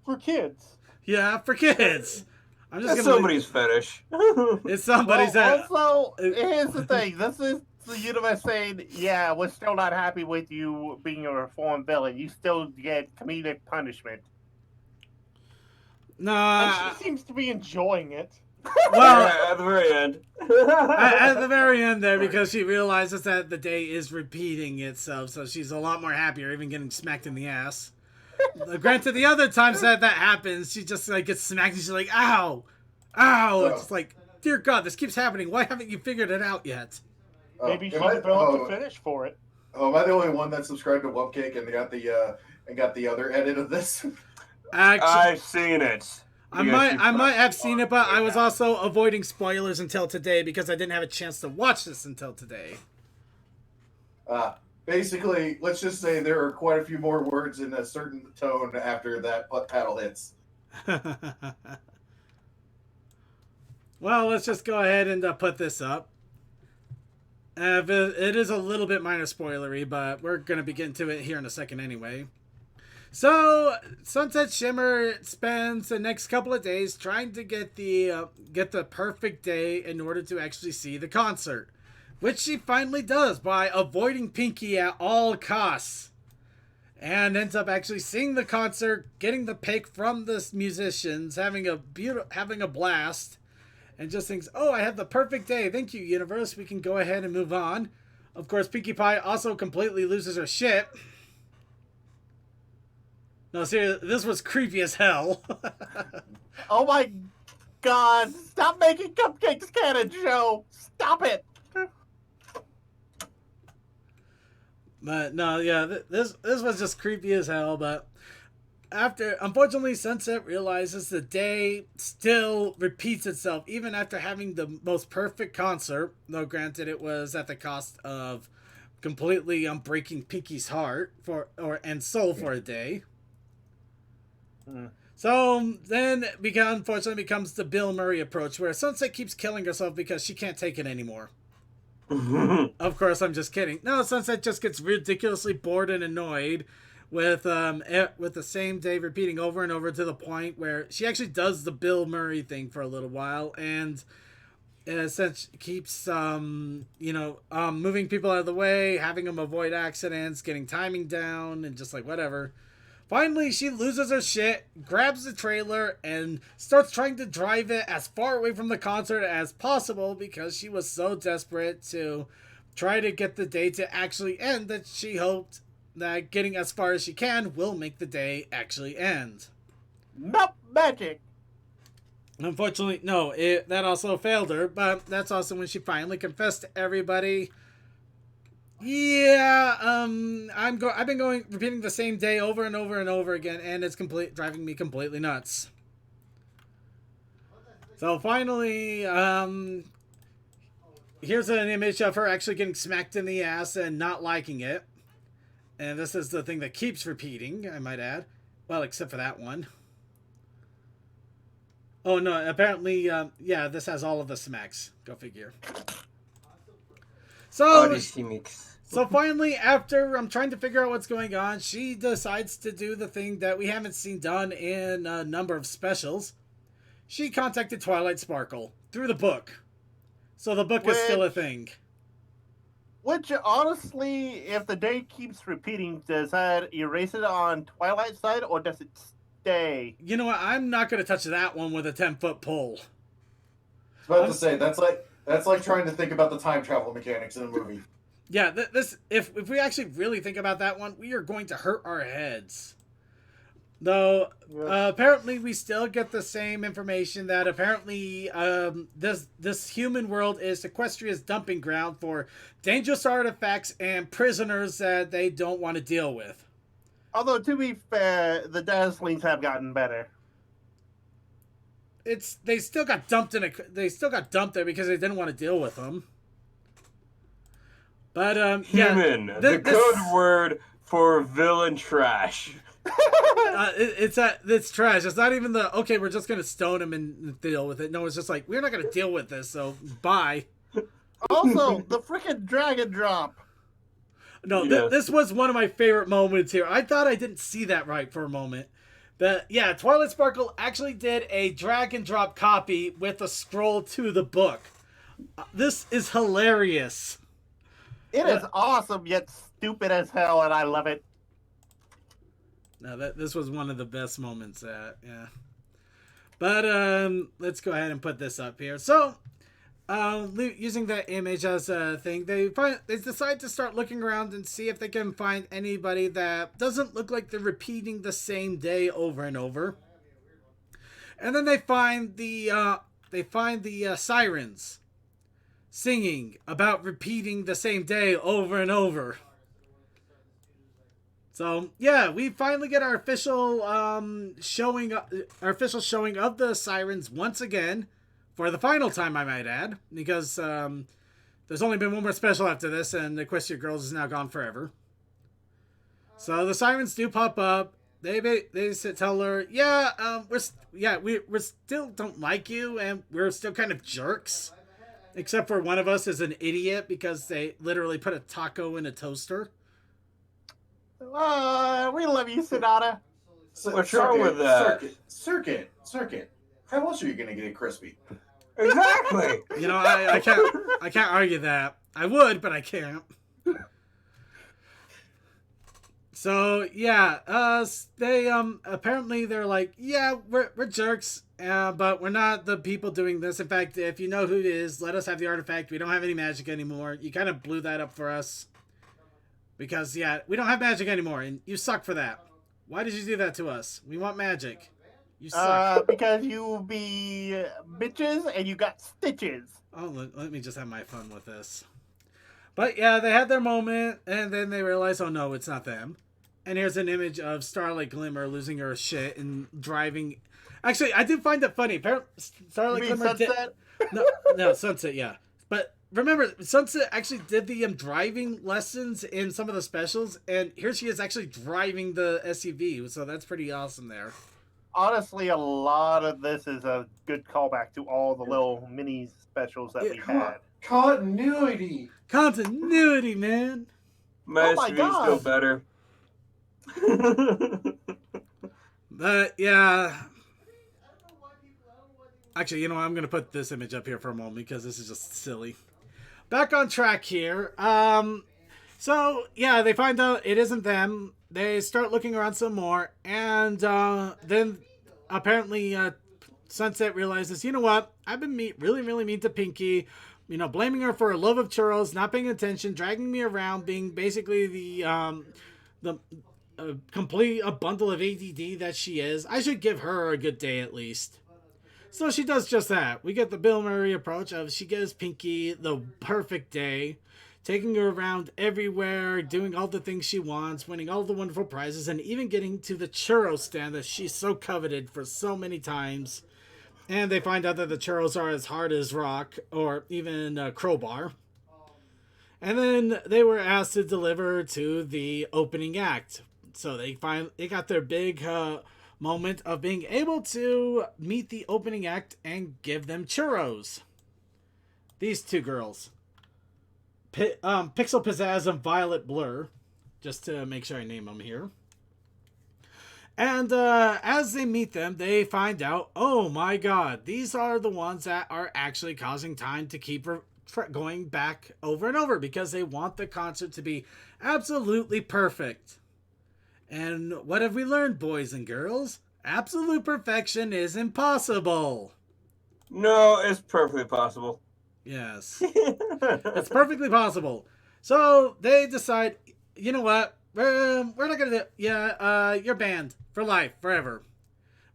for kids. Yeah, for kids. I'm just That's somebody's fetish. It's somebody's. Also, here's the thing. This is the universe saying, yeah, we're still not happy with you being a reformed villain. You still get comedic punishment. Nah. And she seems to be enjoying it. Well, at the very end. At the very end there, because she realizes that the day is repeating itself, so she's a lot more happier, even getting smacked in the ass. Granted, the other times that happens, she just gets smacked and she's like, ow! Ow! It's just like, dear God, this keeps happening. Why haven't you figured it out yet? Maybe she developed a finish for it. Oh, am I the only one that subscribed to Wupcake and got the other edit of this? Actually, I've seen it. I might have seen it, but I was also avoiding spoilers until today because I didn't have a chance to watch this until today. Basically, let's just say there are quite a few more words in a certain tone after that paddle hits. Well, let's just go ahead and put this up. It is a little bit minor spoilery, but we're going to be getting to it here in a second anyway. So, Sunset Shimmer spends the next couple of days trying to get the perfect day in order to actually see the concert, which she finally does by avoiding Pinkie at all costs, and ends up actually seeing the concert, getting the pick from the musicians, having a blast, and just thinks, oh, I had the perfect day. Thank you, universe. We can go ahead and move on. Of course, Pinkie Pie also completely loses her shit. No, seriously, this was creepy as hell. Oh my God! Stop making cupcakes canon, Joe! Stop it! But no, yeah, this was just creepy as hell. But unfortunately, Sunset realizes the day still repeats itself, even after having the most perfect concert. Though granted, it was at the cost of completely breaking Pinky's heart and soul for a day. So then, unfortunately, becomes the Bill Murray approach, where Sunset keeps killing herself because she can't take it anymore. Of course, I'm just kidding. No, Sunset just gets ridiculously bored and annoyed with the same day repeating over and over, to the point where she actually does the Bill Murray thing for a little while, and since keeps moving people out of the way, having them avoid accidents, getting timing down, and just like whatever. Finally, she loses her shit, grabs the trailer, and starts trying to drive it as far away from the concert as possible, because she was so desperate to try to get the day to actually end that she hoped that getting as far as she can will make the day actually end. Not magic! Unfortunately, no, that also failed her, but that's also when she finally confessed to everybody. Yeah, I've been repeating the same day over and over and over again, and it's driving me completely nuts. So finally, here's an image of her actually getting smacked in the ass and not liking it. And this is the thing that keeps repeating, I might add. Well, except for that one. Oh no, apparently, this has all of the smacks. Go figure. So finally, after I'm trying to figure out what's going on, she decides to do the thing that we haven't seen done in a number of specials. She contacted Twilight Sparkle through the book. So the book is still a thing. Which, honestly, if the day keeps repeating, does that erase it on Twilight's side, or does it stay? You know what? I'm not going to touch that one with a 10-foot pole. I was about to say, that's like trying to think about the time travel mechanics in a movie. Yeah, if we actually really think about that one, we are going to hurt our heads. Though, apparently we still get the same information that apparently this human world is Equestria's dumping ground for dangerous artifacts and prisoners that they don't want to deal with. Although, to be fair, the Dazzlings have gotten better. They still got dumped there because they didn't want to deal with them. But human, the code word for villain trash. It's trash. It's not even okay, we're just gonna stone him and deal with it. No, it's just like, we're not gonna deal with this, so bye. Also, the freaking dragon drop. No, this was one of my favorite moments here. I thought I didn't see that right for a moment. But yeah, Twilight Sparkle actually did a drag and drop copy with a scroll to the book. This is hilarious. It is awesome, yet stupid as hell, and I love it. No, this was one of the best moments. Yeah. But let's go ahead and put this up here. So, using that image as a thing, they decide to start looking around and see if they can find anybody that doesn't look like they're repeating the same day over and over. And then they find the sirens singing about repeating the same day over and over. So yeah, we finally get our official showing of the sirens once again, for the final time, I might add, because there's only been one more special after this, and Equestria Girls is now gone forever. So the sirens do pop up. They tell her, we still don't like you, and we're still kind of jerks. Except for one of us is an idiot because they literally put a taco in a toaster. We love you, Sonata. What's wrong with that? Circuit. How else are you gonna get it crispy? Exactly. You know, I can't argue that. I would, but I can't. So yeah, they apparently they're like, yeah, we're jerks, but we're not the people doing this. In fact, if you know who it is, let us have the artifact. We don't have any magic anymore. You kind of blew that up for us. Because, yeah, we don't have magic anymore, and you suck for that. Why did you do that to us? We want magic. You suck. Because you be bitches and you got stitches. Oh, let me just have my fun with this. But yeah, they had their moment, and then they realized, oh no, it's not them. And here's an image of Starlight Glimmer losing her shit and driving. Actually, I did find it funny. Starlight You mean Glimmer Sunset? No, Sunset, yeah. But remember, Sunset actually did the driving lessons in some of the specials, and here she is actually driving the SUV, so that's pretty awesome there. Honestly, a lot of this is a good callback to all the little mini specials that we had. Continuity. Continuity, man. Mastery is still better. But yeah. Actually, you know what? I'm gonna put this image up here for a moment because this is just silly. Back on track here. So yeah, they find out it isn't them. They start looking around some more, and then apparently Sunset realizes, you know what? I've been really mean to Pinky. You know, blaming her for her love of churros, not paying attention, dragging me around, being basically the complete a bundle of ADD that she is. I should give her a good day at least. So she does just that. We get the Bill Murray approach of she gives Pinky the perfect day, taking her around everywhere, doing all the things she wants, winning all the wonderful prizes, and even getting to the churro stand that she's so coveted for so many times. And they find out that the churros are as hard as rock, or even a crowbar. And then they were asked to deliver to the opening act. So they got their big moment of being able to meet the opening act and give them churros. These two girls. Pixel Pizzazz and Violet Blur. Just to make sure I name them here. And as they meet them, they find out, oh my god, these are the ones that are actually causing time to keep going back over and over because they want the concert to be absolutely perfect. And what have we learned, boys and girls? Absolute perfection is impossible. No, it's perfectly possible. Yes. It's perfectly possible. So they decide, you know what? We're not going to do... you're banned for life, forever.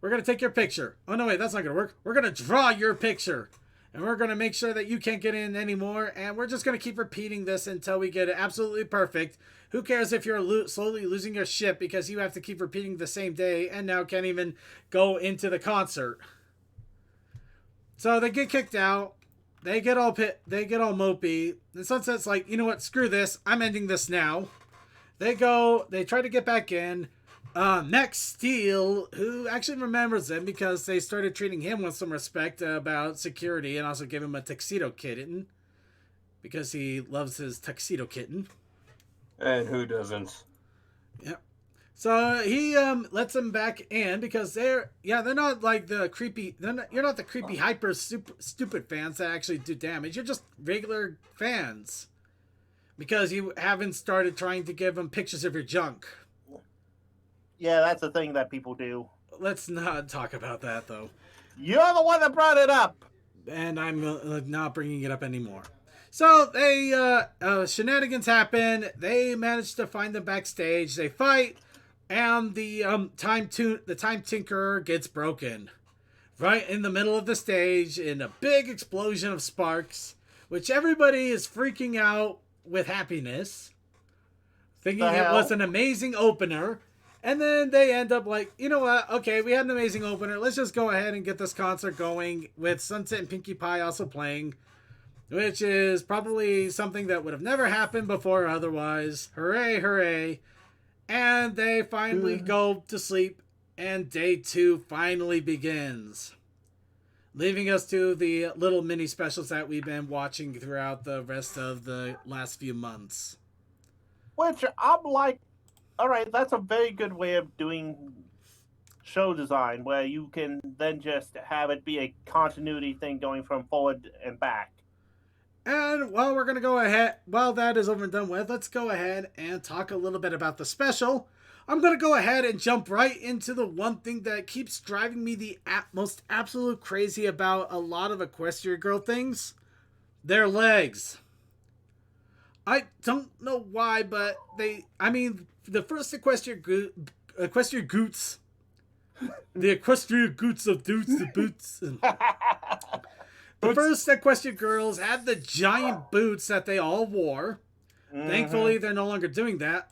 We're going to take your picture. Oh, no, wait, that's not going to work. We're going to draw your picture. And we're going to make sure that you can't get in anymore. And we're just going to keep repeating this until we get it absolutely perfect. Who cares if you're slowly losing your shit because you have to keep repeating the same day and now can't even go into the concert. So they get kicked out. They get all mopey. And Sunset's like, you know what? Screw this. I'm ending this now. They try to get back in. Max Steel, who actually remembers them because they started treating him with some respect about security and also gave him a tuxedo kitten because he loves his tuxedo kitten. And who doesn't? Yep. So he lets them back in because they're not like the creepy. You're not the creepy hyper stupid fans that actually do damage. You're just regular fans because you haven't started trying to give them pictures of your junk. Yeah, that's the thing that people do. Let's not talk about that though. You're the one that brought it up, and I'm not bringing it up anymore. So they shenanigans happen. They manage to find them backstage. They fight. And the time tinkerer gets broken right in the middle of the stage in a big explosion of sparks, which everybody is freaking out with happiness, thinking it was an amazing opener. And then they end up like, you know what? Okay, we had an amazing opener. Let's just go ahead and get this concert going with Sunset and Pinkie Pie also playing, which is probably something that would have never happened before otherwise. Hooray, hooray. And they finally go to sleep, and day 2 finally begins. Leaving us to the little mini specials that we've been watching throughout the rest of the last few months. Which I'm like, all right, that's a very good way of doing show design, where you can then just have it be a continuity thing going from forward and back. And while that is over and done with, let's go ahead and talk a little bit about the special. I'm going to go ahead and jump right into the one thing that keeps driving me the most absolute crazy about a lot of Equestria Girl things. Their legs. I don't know why, but the first Equestria Goots. The Equestria Goots of Doots the Boots. The first Equestria Girls had the giant boots that they all wore. Thankfully, they're no longer doing that.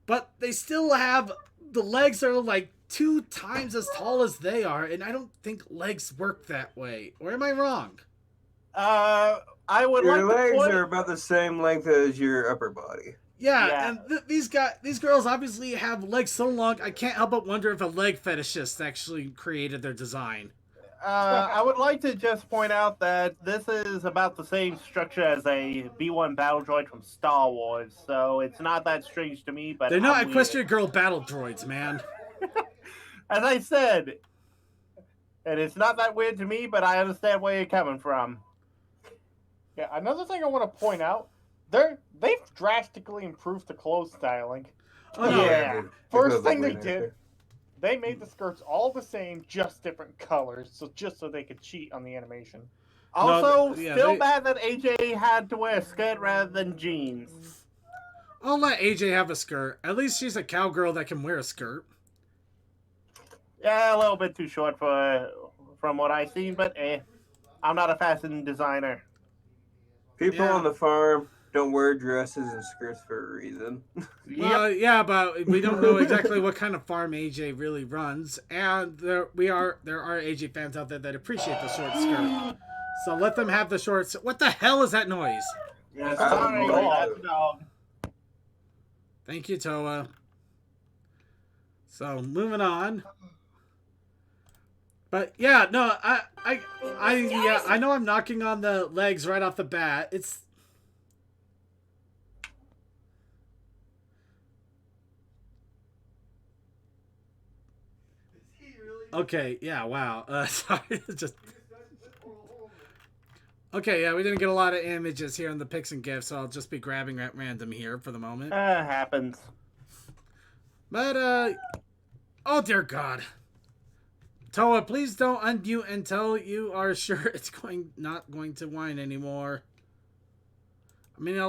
But they still have the legs that are like 2 times as tall as they are, and I don't think legs work that way. Or am I wrong? I would Your like to legs point... are about the same length as your upper body. Yeah, and these girls obviously have legs so long, I can't help but wonder if a leg fetishist actually created their design. I would like to just point out that this is about the same structure as a B-1 battle droid from Star Wars, so it's not that strange to me. But they're not Equestria Girl battle droids, man. As I said, and it's not that weird to me, but I understand where you're coming from. Yeah, another thing I want to point out, they've drastically improved the clothes styling. Oh, no. Yeah. First thing they did, they made the skirts all the same, just different colors, just so they could cheat on the animation. Also, still bad that AJ had to wear a skirt rather than jeans. I'll let AJ have a skirt. At least she's a cowgirl that can wear a skirt. Yeah, a little bit too short from what I've seen, but I'm not a fashion designer. People on the farm don't wear dresses and skirts for a reason. Well, yeah, but we don't know exactly what kind of farm AJ really runs, and there are AJ fans out there that appreciate the short skirt. So let them have the shorts. What the hell is that noise? Yeah, sorry, that's a dog. Thank you, Toa. So moving on. But yeah, no, I know I'm knocking on the legs right off the bat. It's okay. Yeah, wow. Sorry, just okay. Yeah, we didn't get a lot of images here in the pics and gifs, so I'll just be grabbing at random here for the moment. Happens. But oh dear God. Toa, please don't unmute until you are sure it's not going to whine anymore. I mean,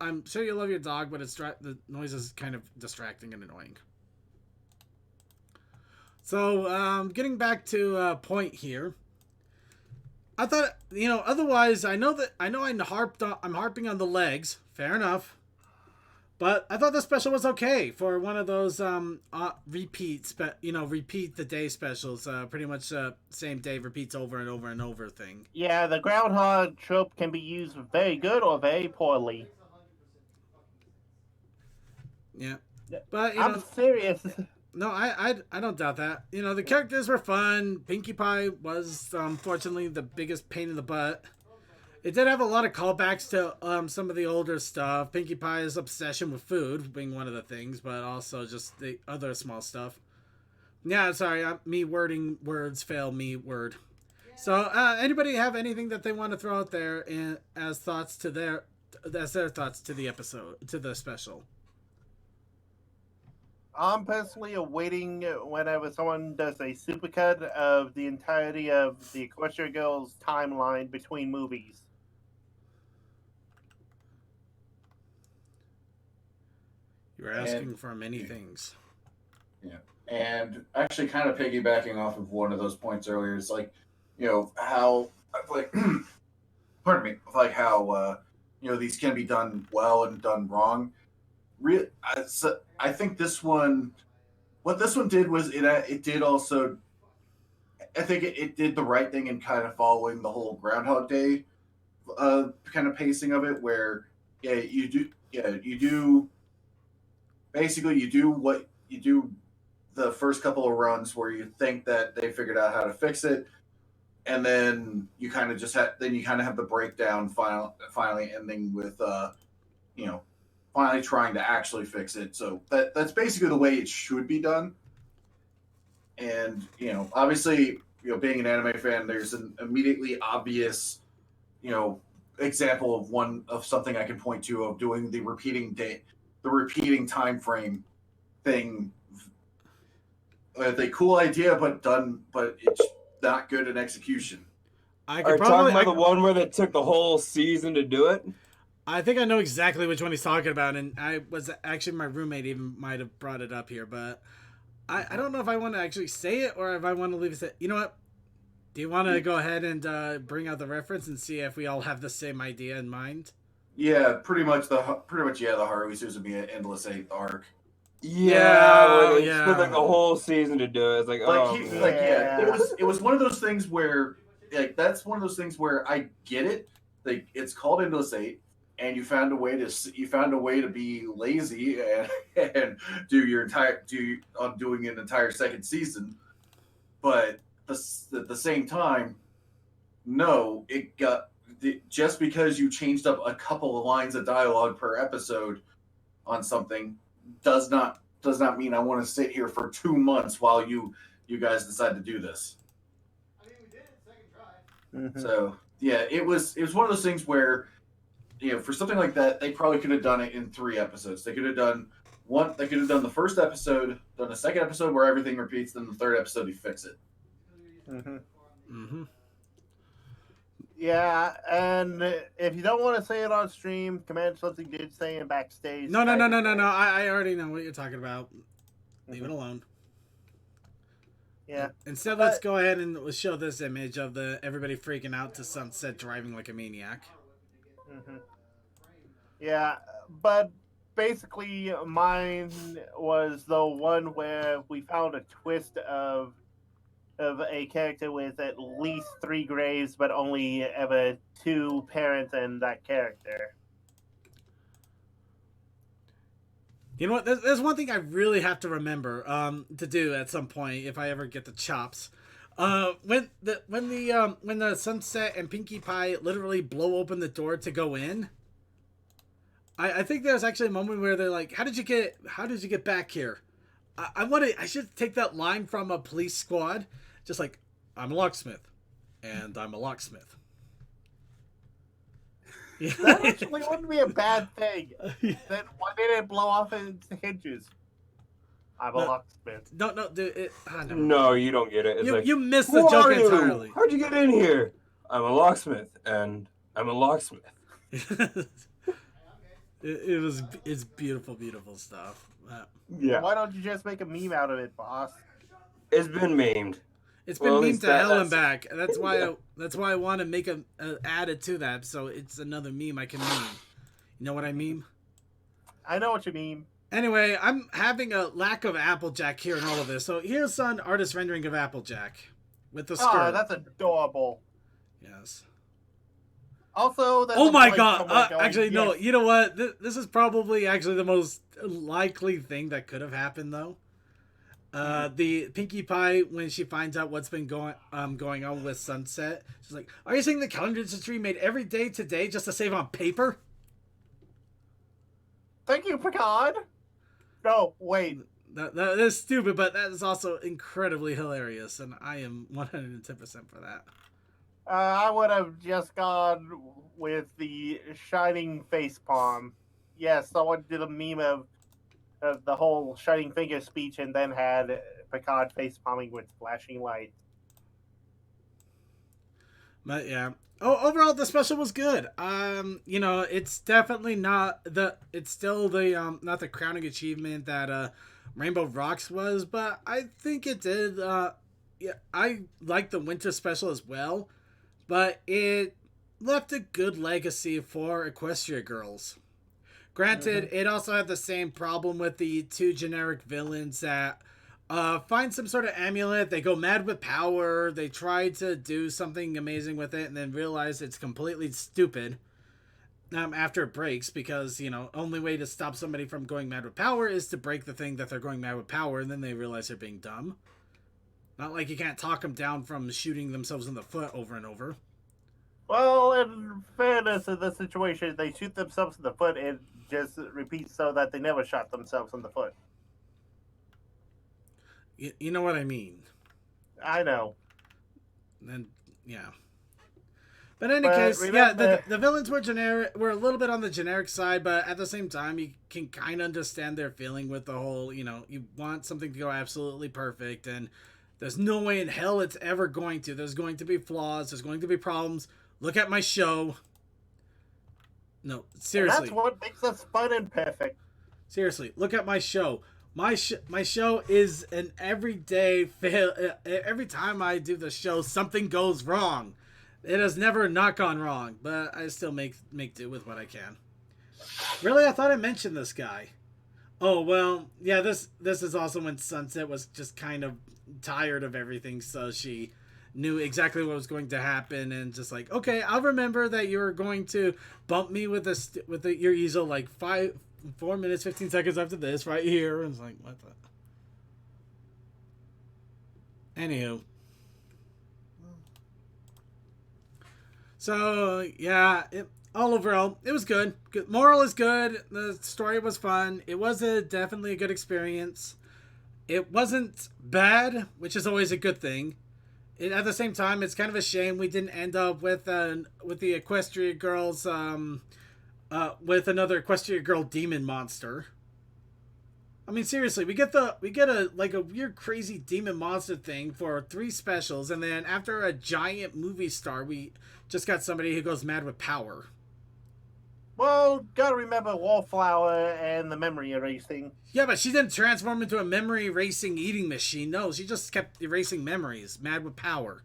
I'm sure you love your dog, but the noise is kind of distracting and annoying. So, getting back to point here. I thought, otherwise, I'm harping on the legs. Fair enough. But I thought the special was okay for one of those repeat the day specials. Pretty much same day repeats over and over and over thing. Yeah, the Groundhog trope can be used very good or very poorly. Yeah, but I'm serious. No, I don't doubt that. The characters were fun. Pinkie Pie was unfortunately the biggest pain in the butt. It did have a lot of callbacks to some of the older stuff. Pinkie Pie's obsession with food being one of the things, but also just the other small stuff. Yeah, sorry, me wording words fail me word. So, anybody have anything that they want to throw out there as their thoughts to the episode, to the special? I'm personally awaiting whenever someone does a supercut of the entirety of the Equestria Girls timeline between movies. You're asking for many things. Yeah. And actually kind of piggybacking off of one of those points earlier is like, how, like, pardon me, like how, these can be done well and done wrong. I think what this one did was it did also, I think it did the right thing in kind of following the whole Groundhog Day kind of pacing of it, where you do what you do the first couple of runs where you think that they figured out how to fix it, and then you kind of have the breakdown finally ending with finally trying to actually fix it. So that's basically the way it should be done. And obviously, being an anime fan, there's an immediately obvious example of something I can point to of doing the repeating time frame thing. It's a cool idea, but it's not good in execution. Are you talking about the one where they took the whole season to do it? I think I know exactly which one he's talking about, and I was actually, my roommate even might have brought it up here, but I don't know if I want to actually say it or if I want to leave it. You know what? Do you want to go ahead and bring out the reference and see if we all have the same idea in mind? Yeah, pretty much the Harley Suzumiya Endless 8 arc. Yeah, it took like a whole season to do it. It's like, it was one of those things where that's one of those things where I get it. Like, it's called Endless 8, and you found a way to be lazy and doing an entire second season, but at the same time, no, just because you changed up a couple of lines of dialogue per episode on something does not mean I want to sit here for 2 months while you guys decide to do this. I mean, we did it second try. Mm-hmm. So yeah, it was one of those things where, for something like that, they probably could have done it in 3 episodes. They could have done the first episode, done the second episode where everything repeats, then the third episode you fix it. Mm-hmm. Mm-hmm. Yeah, and if you don't want to say it on stream, Command something did say in backstage. No. I already know what you're talking about. Leave it alone. Yeah. Instead, let's go ahead and show this image of everybody freaking out to Sunset driving like a maniac. Mm-hmm. Yeah, but basically mine was the one where we found a twist of a character with at least 3 graves, but only ever 2 parents in that character. You know what? There's one thing I really have to remember to do at some point if I ever get the chops. When the Sunset and Pinkie Pie literally blow open the door to go in, I think there's actually a moment where they're like, "How did you get back here?" I should take that line from a Police Squad, just like, "I'm a locksmith, and I'm a locksmith." That actually wouldn't be a bad thing. Then why did it blow off its hinges? I'm a locksmith. No, dude. No, you don't get it. It's you missed the joke entirely. How'd you get in here? I'm a locksmith, and I'm a locksmith. It's beautiful, beautiful stuff. Yeah. Why don't you just make a meme out of it, boss? It's been memed. It's been memed to hell and back. That's why I want to make add it to that, so it's another meme I can meme. You know what I mean? I know what you mean. Anyway, I'm having a lack of Applejack here in all of this. So here's an artist rendering of Applejack with the skirt. Oh, that's adorable. Yes. Also, oh my god! Actually, no. You know what? This is probably actually the most likely thing that could have happened, though. The Pinkie Pie, when she finds out what's been going on with Sunset, she's like, "Are you saying the calendar industry made every day today just to save on paper?" Thank you, Picard. No, wait. That is stupid, but that is also incredibly hilarious, and I am 110% for that. I would have just gone with the shining face palm. Yes, someone did a meme of the whole shining finger speech and then had Picard face palming with flashing light. But yeah. Overall the special was good. It's definitely not not the crowning achievement that Rainbow Rocks was, but I think it did I like the winter special as well, but it left a good legacy for Equestria girls. Granted, it also had the same problem with the 2 generic villains that find some sort of amulet, they go mad with power, they try to do something amazing with it, and then realize it's completely stupid after it breaks, because, only way to stop somebody from going mad with power is to break the thing that they're going mad with power, and then they realize they're being dumb. Not like you can't talk them down from shooting themselves in the foot over and over. Well, in fairness in this situation, they shoot themselves in the foot and just repeat so that they never shot themselves in the foot. You know what I mean. I know. And yeah. But in any case, remember, the villains were a little bit on the generic side, but at the same time, you can kind of understand their feeling with the whole, you want something to go absolutely perfect, and there's no way in hell it's ever going to. There's going to be flaws. There's going to be problems. Look at my show. No, seriously. And that's what makes us fun and perfect. Seriously, look at my show. My show is an everyday fail. Every time I do the show, something goes wrong. It has never not gone wrong, but I still make do with what I can. Really? I thought I mentioned this guy. Oh, well, yeah, this is also when Sunset was just kind of tired of everything, so she knew exactly what was going to happen and just like, okay, I'll remember that you're going to bump me with your easel like 4 minutes, 15 seconds after this right here. And it's like, what the... Anywho. So, yeah, all overall, it was good. Moral is good. The story was fun. It was definitely a good experience. It wasn't bad, which is always a good thing. At the same time, it's kind of a shame we didn't end up with the Equestria girls, with another Equestria girl demon monster. I mean, seriously, we get a weird, crazy demon monster thing for 3 specials, and then after a giant movie star, we just got somebody who goes mad with power. Well, gotta remember Wallflower and the memory erasing. Yeah, but she didn't transform into a memory erasing eating machine. No, she just kept erasing memories, mad with power.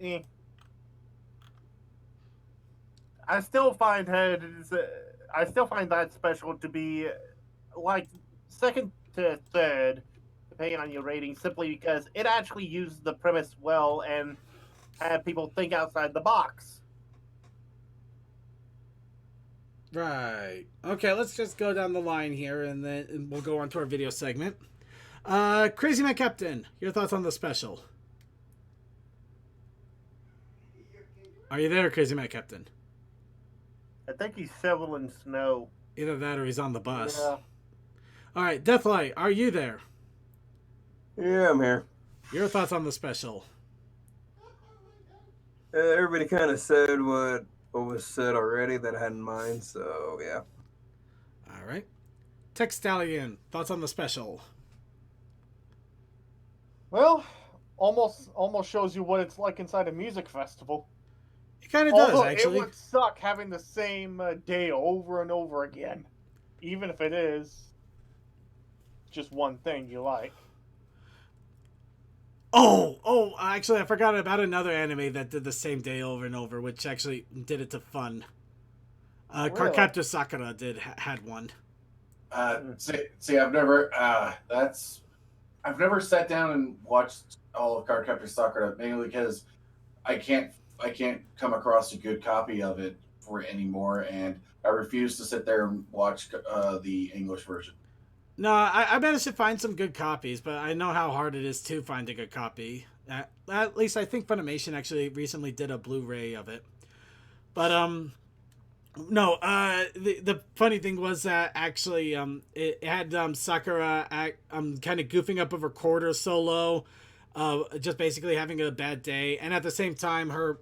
I still find that special to be like second to third, depending on your rating, simply because it actually used the premise well and had people think outside the box. Right. Okay, let's just go down the line here, and then we'll go on to our video segment. Crazy Man Captain, your thoughts on the special? Are you there, Crazy Man Captain? I think he's shoveling snow. Either that or he's on the bus. Yeah. All right, Deathlight, are you there? Yeah, I'm here. Your thoughts on the special? Everybody kind of said what was said already that I had in mind, so yeah. All right. Tech Stallion, thoughts on the special? Well, almost shows you what it's like inside a music festival. It kind of does, actually. It would suck having the same day over and over again, even if it is just one thing you like. Oh, actually, I forgot about another anime that did the same day over and over, which actually did it to fun. Really? Cardcaptor Sakura had one. See, I've never sat down and watched all of Cardcaptor Sakura, mainly because I can't come across a good copy of it for it anymore, and I refuse to sit there and watch the English version. No, I managed to find some good copies, but I know how hard it is to find a good copy. At least I think Funimation actually recently did a Blu-ray of it. But no, the funny thing was that actually it had Sakura kind of goofing up a recorder solo, just basically having a bad day, and at the same time her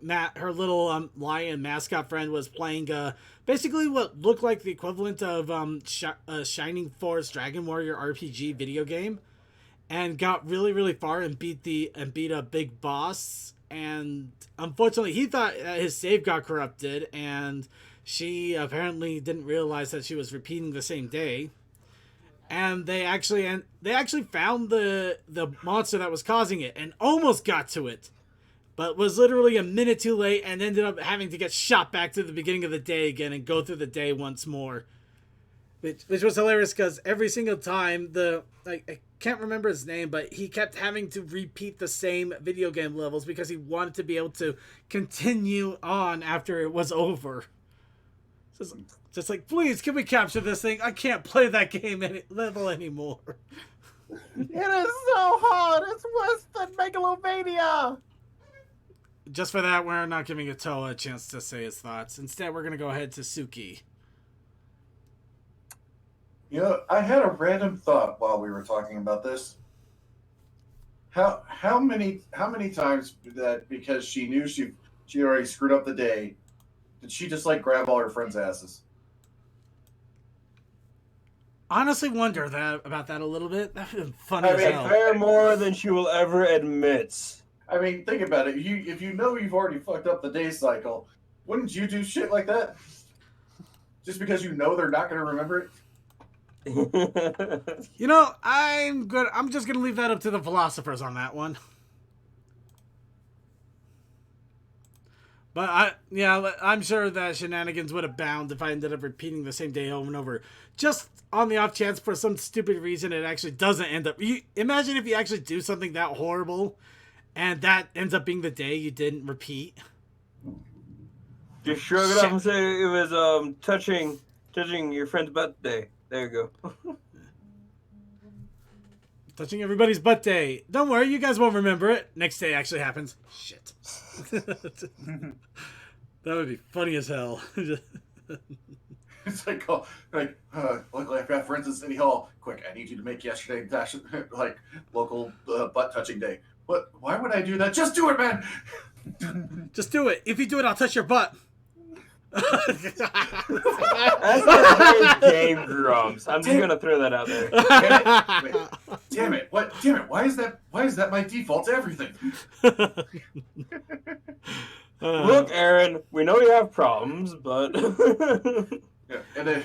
little lion mascot friend was playing basically what looked like the equivalent of Shining Force Dragon Warrior RPG video game, and got really far and beat a big boss. And unfortunately, he thought his save got corrupted, and she apparently didn't realize that she was repeating the same day. And they actually found the monster that was causing it and almost got to it, but was literally a minute too late and ended up having to get shot back to the beginning of the day again and go through the day once more. Which was hilarious because every single time I can't remember his name, but he kept having to repeat the same video game levels because he wanted to be able to continue on after it was over. Just like, please, can we capture this thing? I can't play that game level anymore. It is so hard. It's worse than Megalovania. Just for that, we're not giving Atoa a chance to say his thoughts. Instead, we're going to go ahead to Suki. You know, I had a random thought while we were talking about this. How many times that because she knew she already screwed up the day, did she just like grab all her friends' asses? Honestly, wonder about that a little bit. That would be funny as hell. Fair more than she will ever admit. I mean, think about it. If you know you've already fucked up the day cycle, wouldn't you do shit like that? Just because you know they're not going to remember it? You know, I'm just going to leave that up to the philosophers on that one. But I'm sure that shenanigans would abound if I ended up repeating the same day over and over. Just on the off chance, for some stupid reason, it actually doesn't end up. Imagine if you actually do something that horrible, and that ends up being the day you didn't repeat. Just shrug it off and say it was touching your friend's birthday. There you go. Touching everybody's butt day. Don't worry, you guys won't remember it. Next day actually happens. Shit. That would be funny as hell. It's like, luckily I've got friends in City Hall. Quick, I need you to make yesterday local butt touching day. What? Why would I do that? Just do it, man. Just do it. If you do it, I'll touch your butt. That's not very Game Grumps. I'm just gonna throw that out there. Damn it! What? Damn it! Why is that my default to everything? Look, Aaron, we know you have problems, but yeah, and then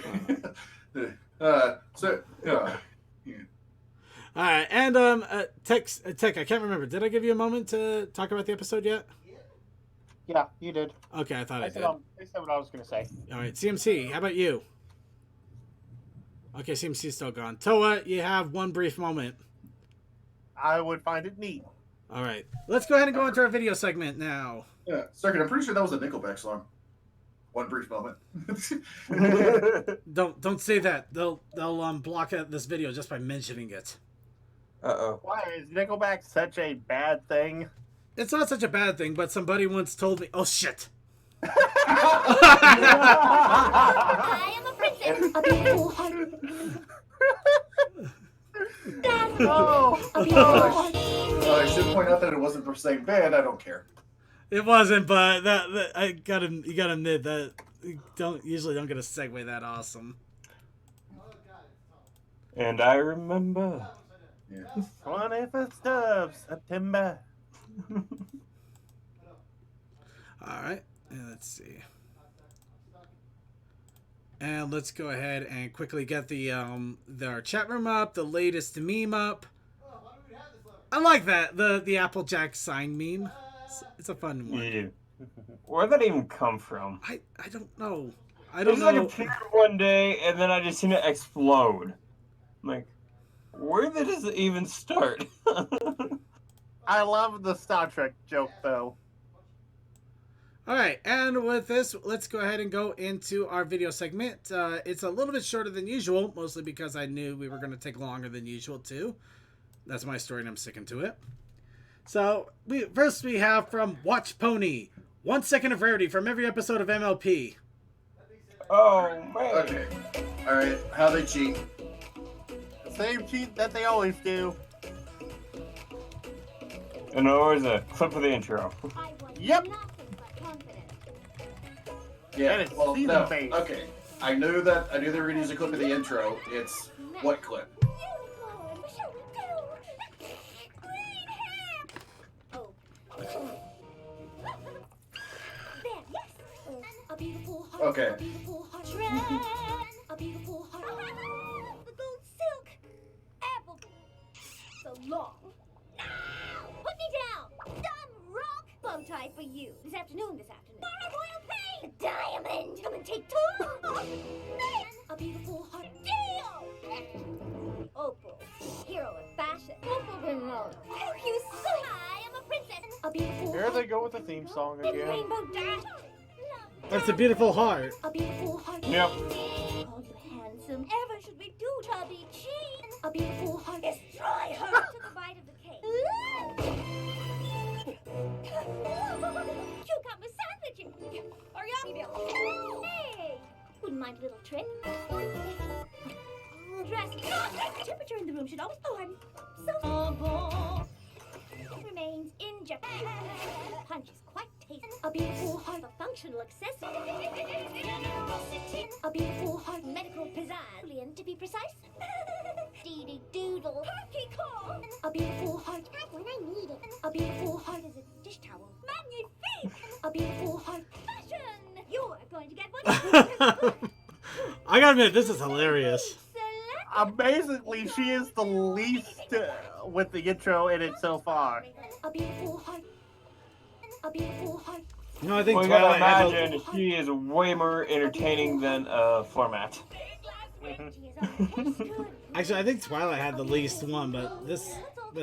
All right, and Tech, I can't remember. Did I give you a moment to talk about the episode yet? Yeah, you did. Okay, I thought I did. I said what I was going to say. All right, CMC, how about you? Okay, CMC's still gone. Toa, you have one brief moment. I would find it neat. All right, let's go ahead and go into our video segment now. Yeah, Circuit, I'm pretty sure that was a Nickelback song. One brief moment. Don't say that. They'll block out this video just by mentioning it. Uh-oh. Why is Nickelback such a bad thing? It's not such a bad thing, but somebody once told me, oh shit. I am a princess. A beautiful heart. I should point out that it wasn't the same band. I don't care. It wasn't, but that you gotta admit that you usually don't get a segue that awesome. And I remember. Yeah. 21st of September. All right, and let's see. And let's go ahead and quickly get our chat room up, the latest meme up. I like that, the Applejack sign meme. It's a fun one. Yeah. Where'd that even come from? I don't know. I It don't was know. like appeared one day, and then I just seen it explode. I'm like, where did it even start? I love the Star Trek joke, though. All right, and with this, let's go ahead and go into our video segment. It's a little bit shorter than usual, mostly because I knew we were going to take longer than usual, too. That's my story, and I'm sticking to it. So, first we have from Watch Pony. 1 second of rarity from every episode of MLP. Oh, man. Okay. All right. How they cheat? The same cheat that they always do. And always a clip of the intro. Yep. Yeah. And it's Well, season no. based. Okay. I knew they were going to use a clip of the intro. It's what clip? Okay. A beautiful heart. The gold silk. Apple. So long. Put me down. Dumb rock. Bow tie for you. This afternoon. Borrow royal pain. A diamond. Come and take two. Man. A beautiful heart. Deal. Opal. Hero of fashion. Opal Renault. Thank you so much. I am a princess. A beautiful Here they go with the theme song again. Rainbow dash. That's a beautiful heart. A beautiful heart. Yep. Call you handsome. Ever should we do chubby cheese? A beautiful heart. Destroy her. Took a bite of the cake. Cucumber sandwiches. Or Bill. Hey, wouldn't mind a little trick. Dress. The temperature in the room should always. Oh, I'm so. Remains in Japan. Punch is quite tasty. A beautiful heart, a functional accessory. A beautiful heart, medical pizzazz. To be precise. Dee doodle. Turkey call. A beautiful heart. When I need it. A beautiful heart is a dish towel. Magnifique. A beautiful heart. Fashion. You're going to get one. I gotta admit, this is hilarious. Amazingly, she is the least with the intro in it so far. A beautiful heart. A beautiful heart. No, I think Well, you gotta Twilight had imagine she is way more entertaining than Format. Actually, I think Twilight had the least one, but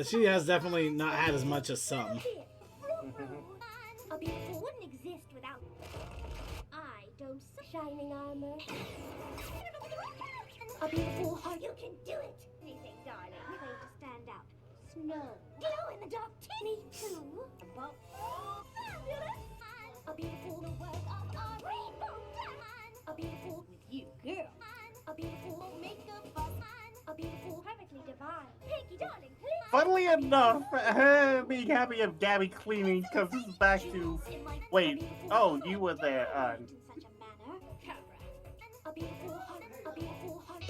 she has definitely not had as much as some. A beautiful wouldn't exist without. I don't shining armor. A beautiful heart. You can do it. Anything, darling. You're going to stand out. Snow. Glow in the dark. Me too. Well, fabulous. A beautiful world of our rainbow diamond. A beautiful with you, girl. A beautiful makeup fuss. A beautiful, perfectly divine. Pinky, darling, please. Funnily enough, being happy of Gabby cleaning comes back to. Wait, oh, you were there. A beautiful heart. A beautiful heart.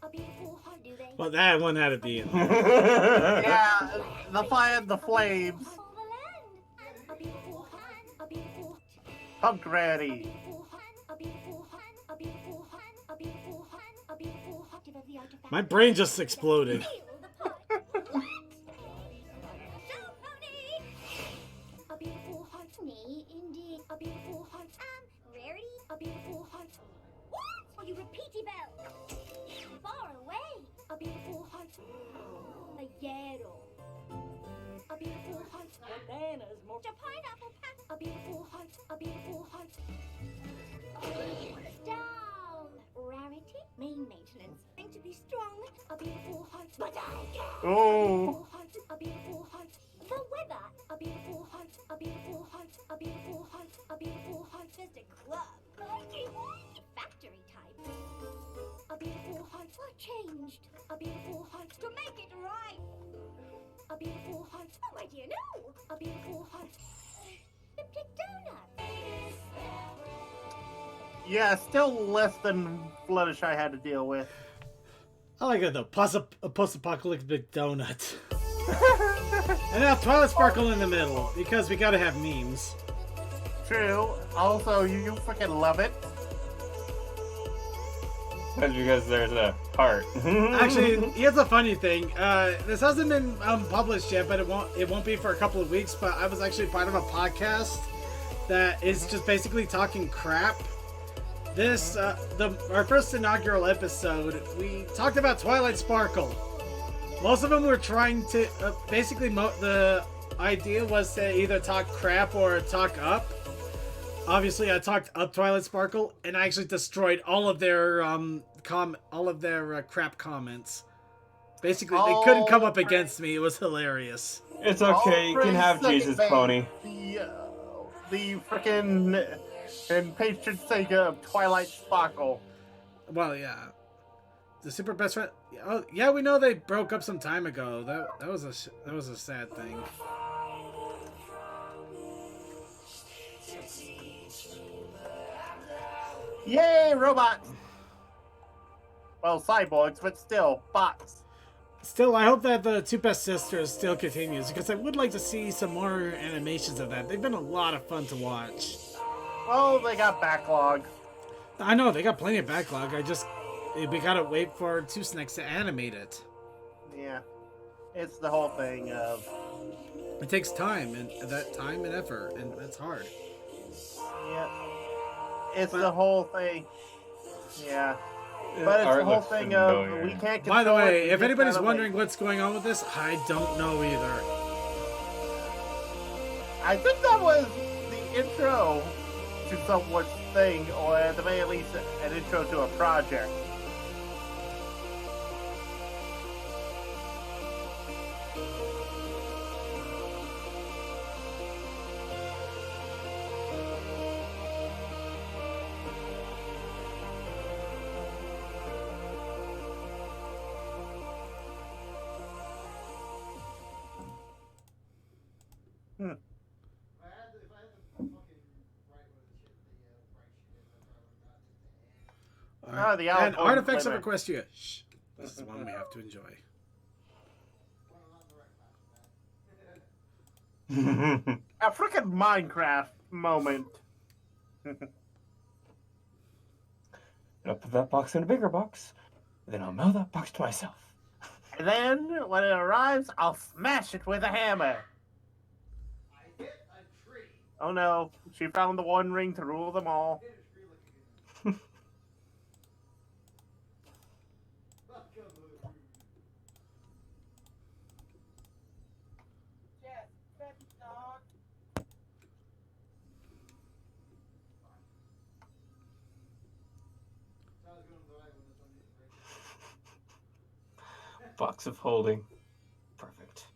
A beautiful heart. Do they? Well, that one had to be in there. Yeah, the fire and the flames. A beautiful heart. A beautiful. Punk Granny. My brain just exploded. A beautiful heart. Me, indeed. A beautiful heart. Rarity. A beautiful heart. What? Oh, you repeaty bell. Far away. A beautiful heart. A yarrow. A beautiful heart. Bananas. More. A pineapple pack. A beautiful heart. A beautiful heart. Down. Rarity. Main maintenance. Going to be strong. A beautiful heart. But I can. Oh. A beautiful heart. The weather. A beautiful heart. A beautiful heart. A beautiful heart. A beautiful heart. Just a club. Factory type. A beautiful heart. What changed? A beautiful heart. To make it right. A beautiful heart. Oh my dear, no. A beautiful heart. Lipstick donut. Yeah, still less than Fluttershy had to deal with. I like it though. A post-apocalyptic donut. And now Twilight Sparkle in the middle, because we gotta have memes. True. Also, you freaking love it. That's because there's a heart. Actually, here's a funny thing. This hasn't been published yet, but it won't be for a couple of weeks. But I was actually part of a podcast that is just basically talking crap. This our first inaugural episode, we talked about Twilight Sparkle. Most of them were trying to basically the idea was to either talk crap or talk up. Obviously, I talked up Twilight Sparkle, and I actually destroyed all of their crap comments. Basically, they couldn't come up against me. It was hilarious. It's okay. You can have Jesus, Pony. The freaking and patron saint of Twilight Sparkle. Well, yeah. The super best friend. Oh, yeah, we know they broke up some time ago. That was a sad thing. Yay, robots! Well, cyborgs, but still, bots. Still, I hope that the Two Best Sisters still continues, because I would like to see some more animations of that. They've been a lot of fun to watch. Well, they got backlog. I know, they got plenty of backlog. We gotta wait for Two Snacks to animate it. Yeah. It's the whole thing of... It takes time, and effort, and that's hard. Yeah. It's the whole thing. Yeah. But it's the whole thing of we can't control. By the way, it, if anybody's wondering what's going on with this, I don't know either. I think that was the intro to someone's thing, or at the very least, an intro to a project. Right. The and Artifacts of limit. Equestria. Shh. This is one we have to enjoy. A freaking Minecraft moment. I'll put that box in a bigger box, then I'll mail that box to myself. And then, when it arrives, I'll smash it with a hammer. Oh no, she found the one ring to rule them all. Box of holding. Perfect.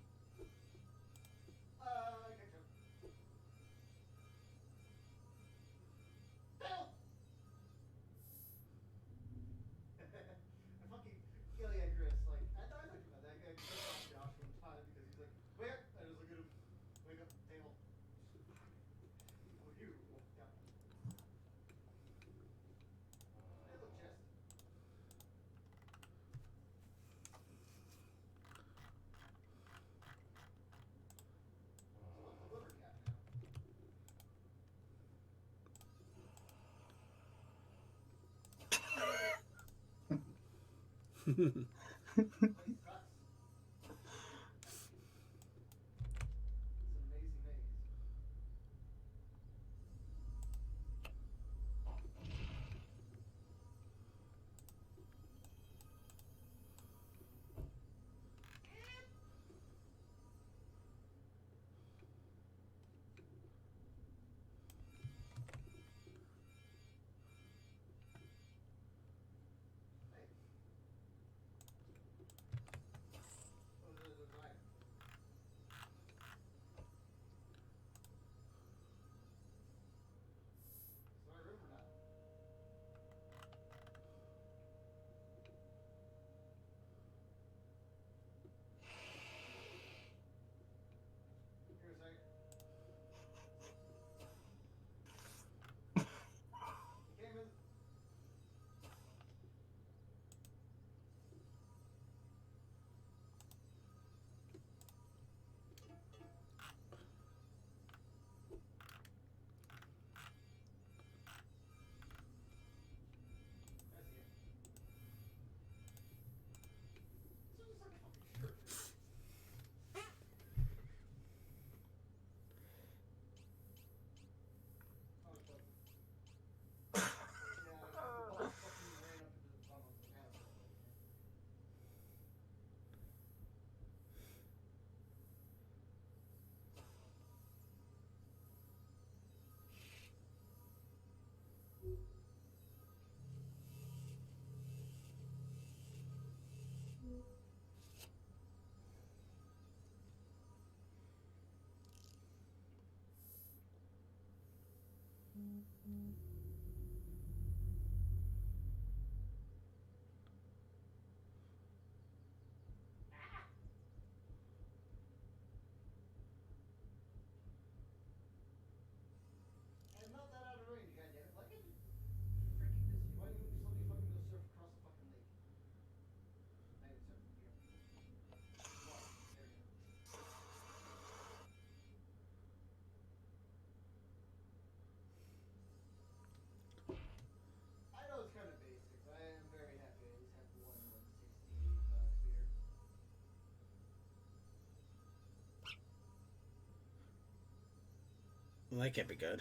Well, that can't be good.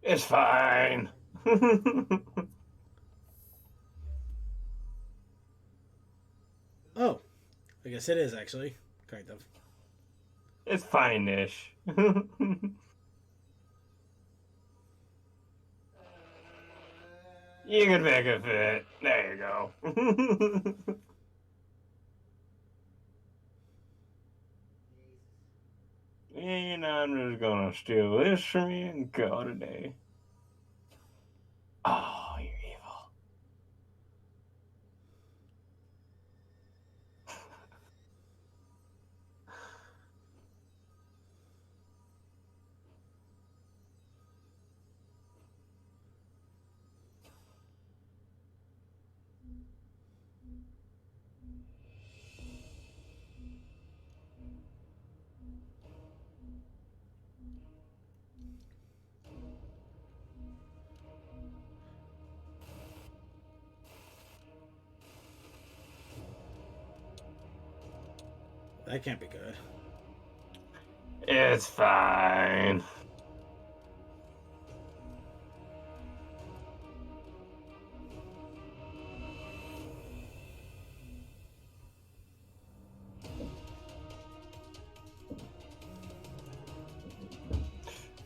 It's fine. Oh, I guess it is actually. Kind of. It's fine-ish. You can make it fit. There you go. And I'm just gonna steal this from you and go today. Oh, you're evil. That can't be good. It's fine.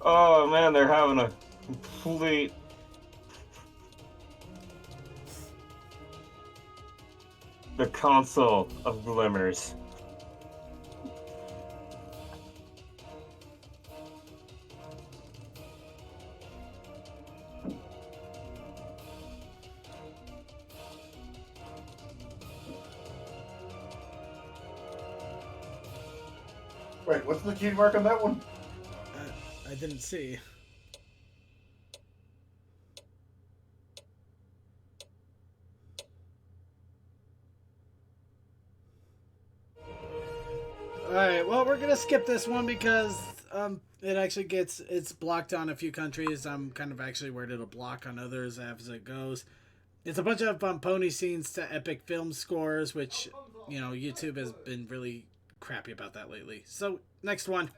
Oh man, they're having a complete. The console of glimmers. Wait, what's the key mark on that one? I didn't see. Alright, well, we're gonna skip this one because it actually it's blocked on a few countries. I'm kind of actually worried it'll block on others as it goes. It's a bunch of pony scenes to epic film scores, which, you know, YouTube has been really crappy about that lately. So, next one.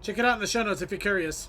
Check it out in the show notes if you're curious.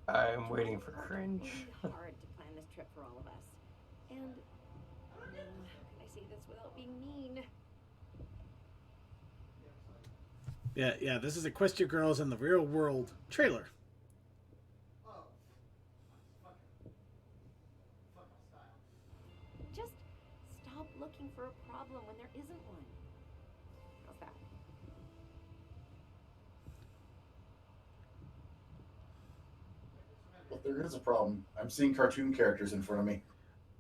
I'm waiting for cringe. Hard to plan this trip for all of us. And how can I say this without being mean? Yeah, this is Equestria Girls in the Real World trailer. Just stop looking for a problem when there isn't one. How's that? Well, there is a problem. I'm seeing cartoon characters in front of me.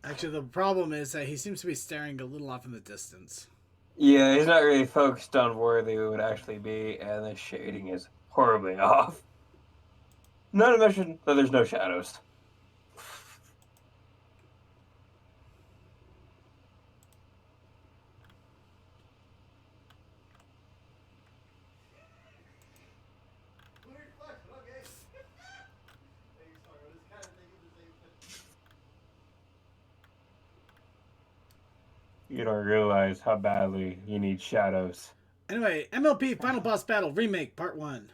Actually, the problem is that he seems to be staring a little off in the distance. Yeah, he's not really focused on where they would actually be, and the shading is horribly off. Not to mention that there's no shadows. You don't realize how badly you need shadows. Anyway, MLP Final Boss Battle Remake Part 1.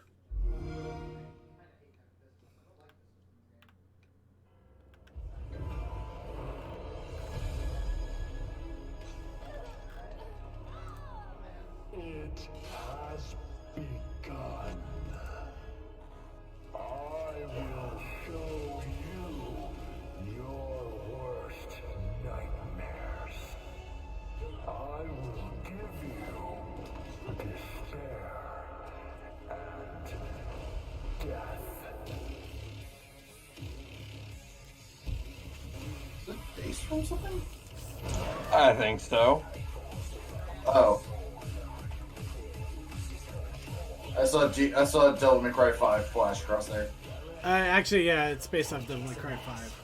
It has begun. I will show you your worst nightmares. I will give you despair and death. Is it based from something? I think so. Oh. I saw Devil May Cry 5 flash across there. Actually, yeah, it's based off Devil May Cry 5.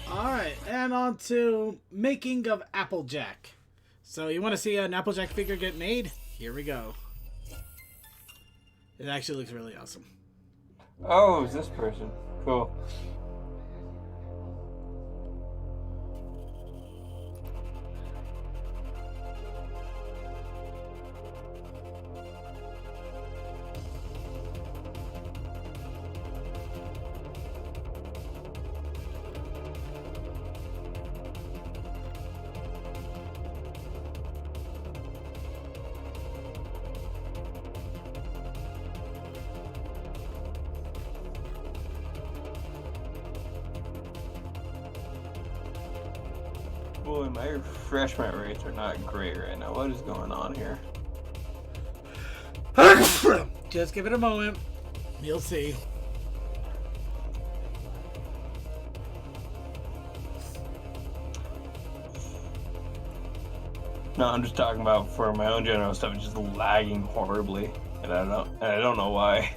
Alright, and on to making of Applejack. So you want to see an Applejack figure get made? Here we go. It actually looks really awesome. Oh, it's this person. Cool. Boy, my refreshment rates are not great right now. What is going on here? Just give it a moment. You'll see. No, I'm just talking about for my own general stuff. It's just lagging horribly, and I don't know why.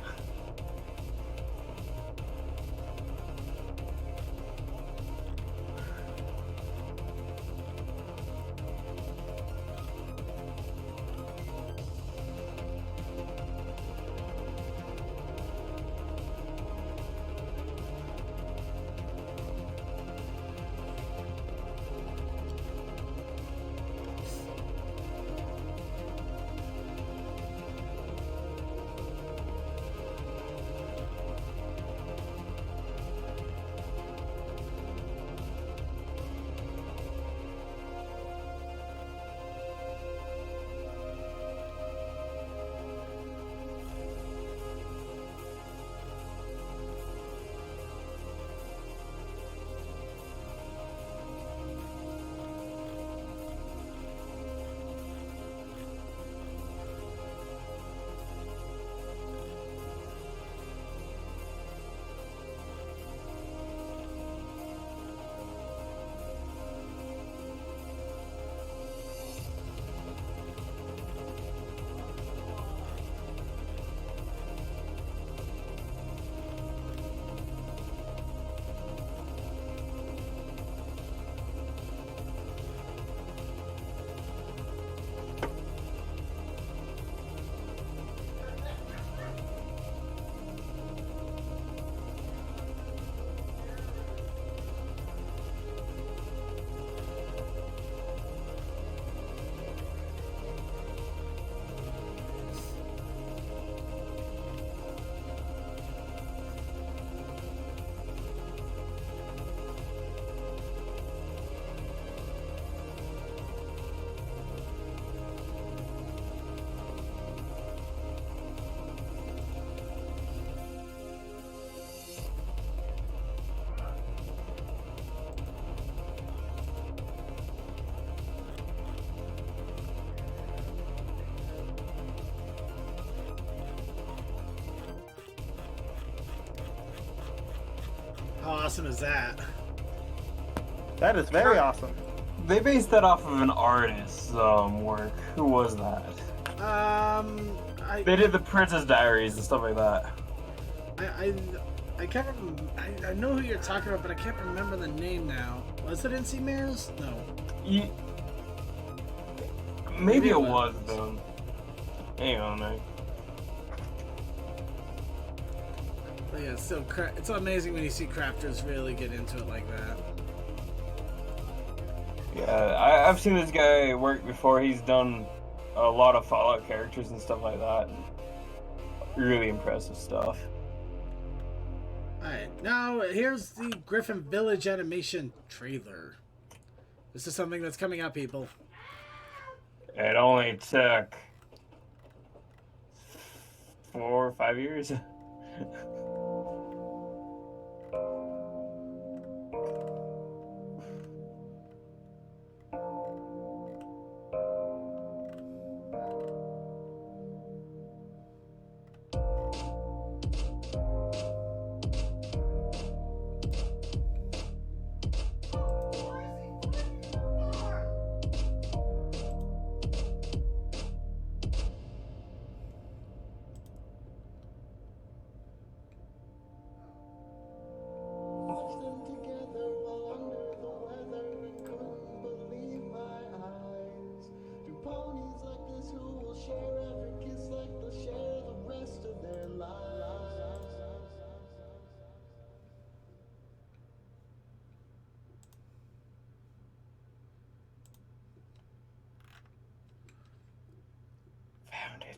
How awesome is that? That is very awesome. They based that off of an artist's work. Who was that? They did the Princess Diaries and stuff like that. I can't remember. I know who you're talking about, but I can't remember the name now. Was it NC Mares? No. Maybe it was though. Hang on, man. But yeah, still, it's amazing when you see crafters really get into it like that. Yeah, I've seen this guy work before. He's done a lot of Fallout characters and stuff like that. Really impressive stuff. Alright, now here's the Griffin Village animation trailer. This is something that's coming out, people. It only took 4 or 5 years.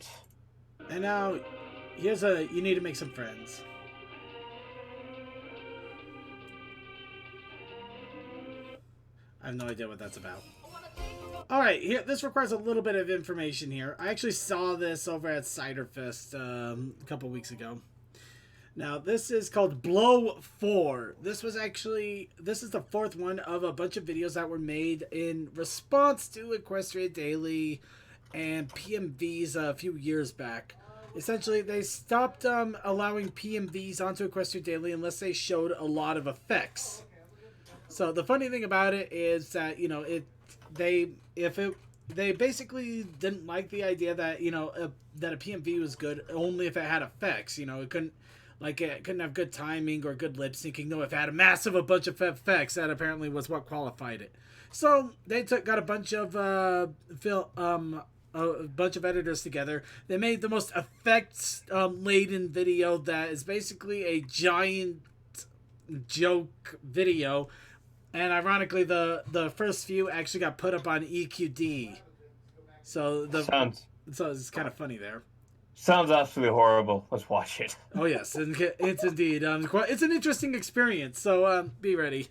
right. And now, you need to make some friends. I have no idea what that's about. Alright, here, this requires a little bit of information here. I actually saw this over at Ciderfest a couple weeks ago. Now, this is called Blow 4. This is the fourth one of a bunch of videos that were made in response to Equestria Daily and PMVs a few years back. Essentially, they stopped allowing PMVs onto Equestria Daily unless they showed a lot of effects. So the funny thing about it is that, they basically didn't like the idea that, that a PMV was good only if it had effects. It couldn't have good timing or good lip syncing. No, if it had a bunch of effects, that apparently was what qualified it. So they got a bunch of editors together. They made the most effects laden video that is basically a giant joke video. And ironically, the first few actually got put up on EQD. So it's kind of funny there. Sounds absolutely horrible. Let's watch it. Oh yes, it's indeed. It's an interesting experience. So be ready.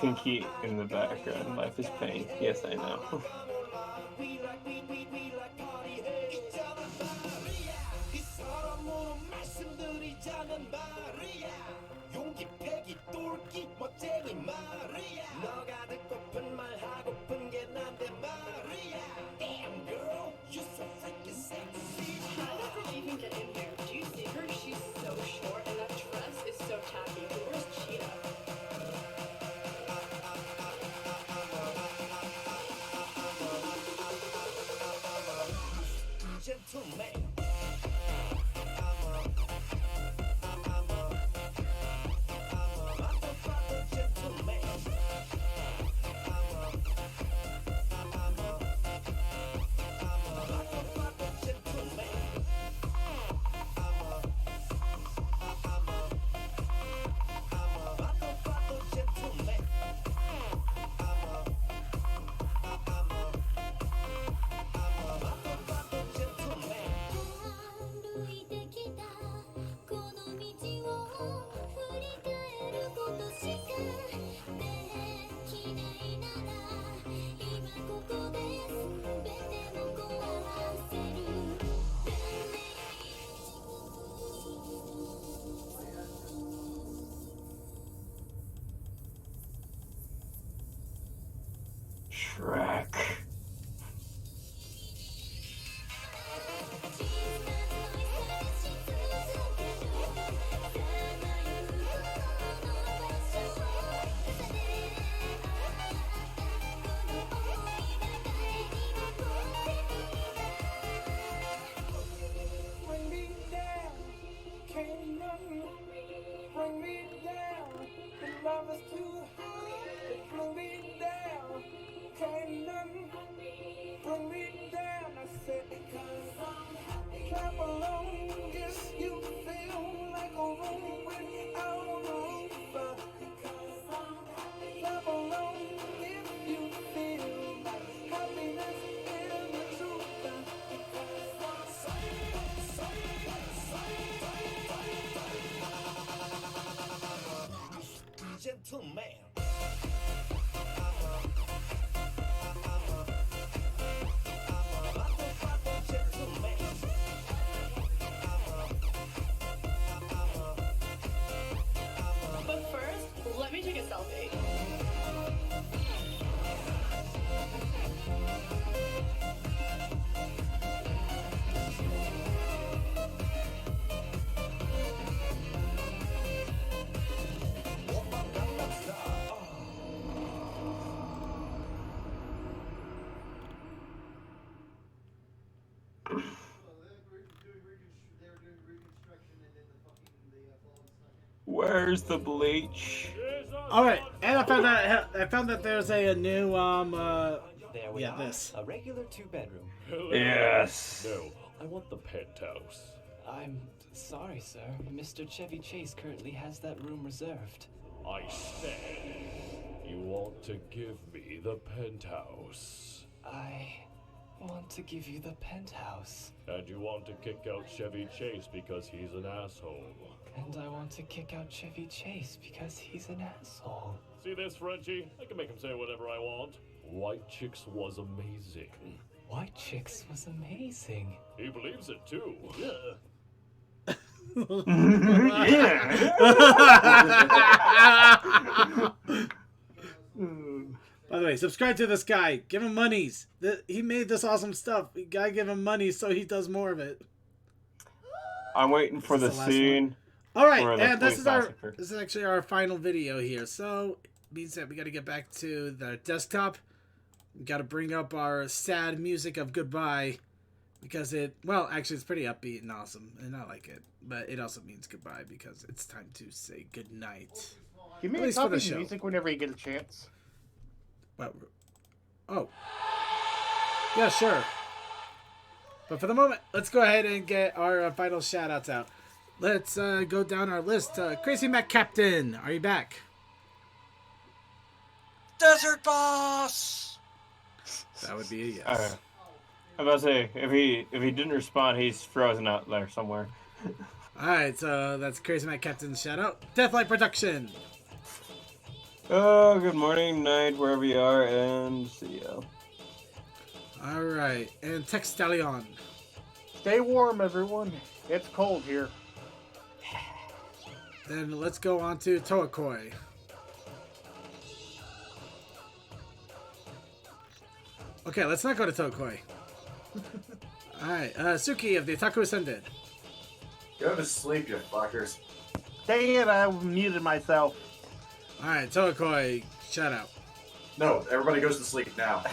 Pinky in the background. Life is pain. Yes, I know. Damn girl, you're so freaking sexy. How does she even get in there? Do you see her? She's so short and that dress is so tacky. Where's Cheetah? Gentleman. Shrek. Bring me down, can't nothing bring me down. The love is too high, it bring me down. Can't nothing Where's the bleach? All right, and I found that there's a new There we are. this. A regular 2-bedroom. Yes. No, I want the penthouse. I'm sorry, sir. Mr. Chevy Chase currently has that room reserved. I said, you want to give me the penthouse. I want to give you the penthouse. And you want to kick out Chevy Chase because he's an asshole. And I want to kick out Chevy Chase because he's an asshole. See this, Frenchie? I can make him say whatever I want. White Chicks was amazing. White Chicks was amazing. He believes it too. Yeah. By the way, subscribe to this guy. Give him monies. He made this awesome stuff. You gotta give him money so he does more of it. I'm waiting for the scene. All right, and this is actually our final video here. So, means that we got to get back to the desktop. We got to bring up our sad music of goodbye because actually it's pretty upbeat and awesome, and I like it. But it also means goodbye because it's time to say goodnight. Give me a copy of music whenever you get a chance. What? Oh. Yeah, sure. But for the moment, let's go ahead and get our final shout-outs out. Let's go down our list. Crazy Mac Captain, are you back? Desert Boss! That would be a yes. I'm about to say, if he didn't respond, he's frozen out there somewhere. Alright, so that's Crazy Mac Captain's shout-out. Deathlight Production! Oh, good morning, night, wherever you are, and see ya. Alright, and Tech Stallion. Stay warm, everyone. It's cold here. Then let's go on to Toakoi. Okay, let's not go to Toakoi. Alright, Suki of the Otaku Ascended. Go to sleep, you fuckers. Dang it, I muted myself. Alright, Toakoi, shout out. No, everybody goes to sleep now.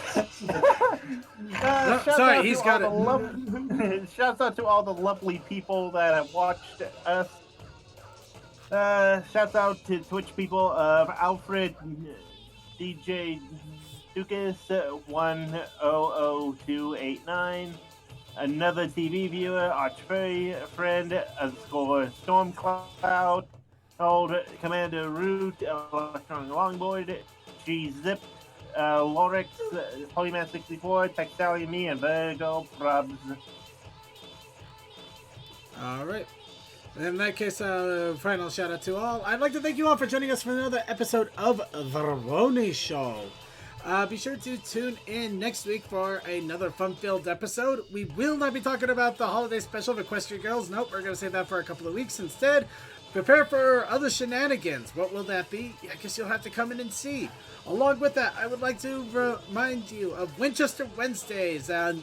Sorry, he's got it. Shouts out to all the lovely people that have watched us. Shouts out to Twitch people of Alfred, DJ Dukas 100289, another TV viewer, Archfairy friend _Stormcloud, old Commander Root, Electronic Longboard, G-Zip, Lorix, Polyman 64, Textalia Me, and Virgo Probs. Alright. In that case, final shout out to all. I'd like to thank you all for joining us for another episode of The Brony Show. Be sure to tune in next week for another fun-filled episode. We will not be talking about the holiday special of Equestria Girls. Nope, we're going to save that for a couple of weeks instead. Prepare for other shenanigans. What will that be? I guess you'll have to come in and see. Along with that, I would like to remind you of Winchester Wednesdays. At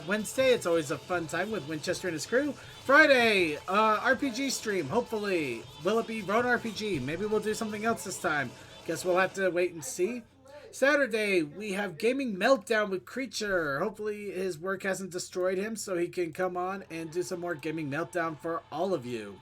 Wednesday, it's always a fun time with Winchester and his crew. Friday, RPG stream, hopefully. Will it be Road RPG? Maybe we'll do something else this time. Guess we'll have to wait and see. Saturday, we have Gaming Meltdown with Creature. Hopefully his work hasn't destroyed him so he can come on and do some more Gaming Meltdown for all of you.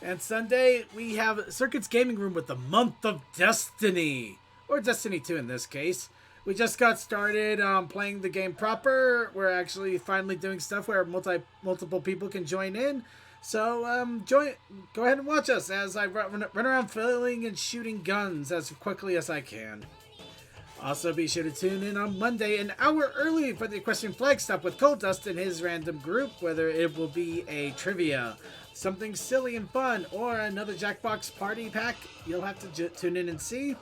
And Sunday, we have Circuit's Gaming Room with the Month of Destiny. Or Destiny 2 in this case. We just got started playing the game proper. We're actually finally doing stuff where multiple people can join in. So go ahead and watch us as I run around filling and shooting guns as quickly as I can. Also, be sure to tune in on Monday, an hour early, for the Equestrian Flag Stop with Cold Dust and his random group, whether it will be a trivia, something silly and fun, or another Jackbox party pack. You'll have to tune in and see.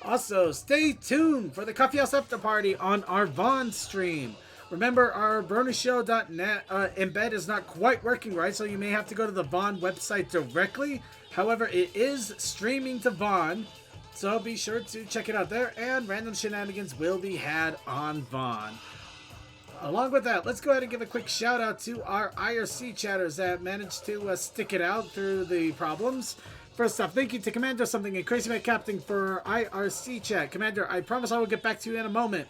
Also, stay tuned for the Coffee House After Party on our Vaughn stream. Remember, our BronyShow.net embed is not quite working right, so you may have to go to the Vaughn website directly. However, it is streaming to Vaughn, so be sure to check it out there, and random shenanigans will be had on Vaughn. Along with that, let's go ahead and give a quick shout out to our IRC chatters that managed to stick it out through the problems. First off, thank you to Commander Something and Crazy Mac Captain for IRC chat. Commander, I promise I will get back to you in a moment.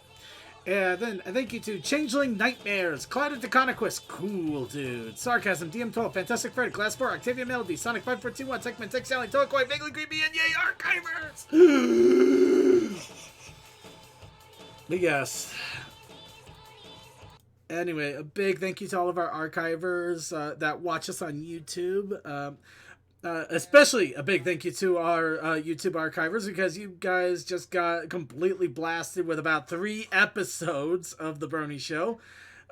And then thank you to Changeling Nightmares, Cloud of Deconquest, Cool Dude, Sarcasm, DM12, Fantastic Fred, Glass 4, Octavia Melody, Sonic 5421, Techman, Tech Sally, Toakoi, Vaguely Creepy, and Yay Archivers! But yes. Anyway, a big thank you to all of our archivers that watch us on YouTube. Especially a big thank you to our YouTube archivers, because you guys just got completely blasted with about 3 episodes of The Brony Show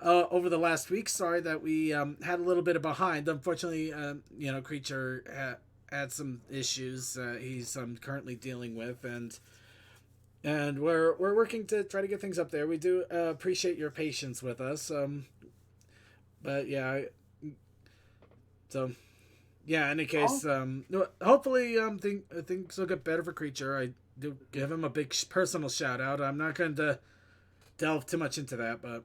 over the last week. Sorry that we had a little bit of behind. Unfortunately, Creature had some issues he's currently dealing with, and we're working to try to get things up there. We do appreciate your patience with us. But yeah, so... Yeah, in any case, hopefully things will get better for Creature. I do give him a big personal shout out. I'm not going to delve too much into that, but...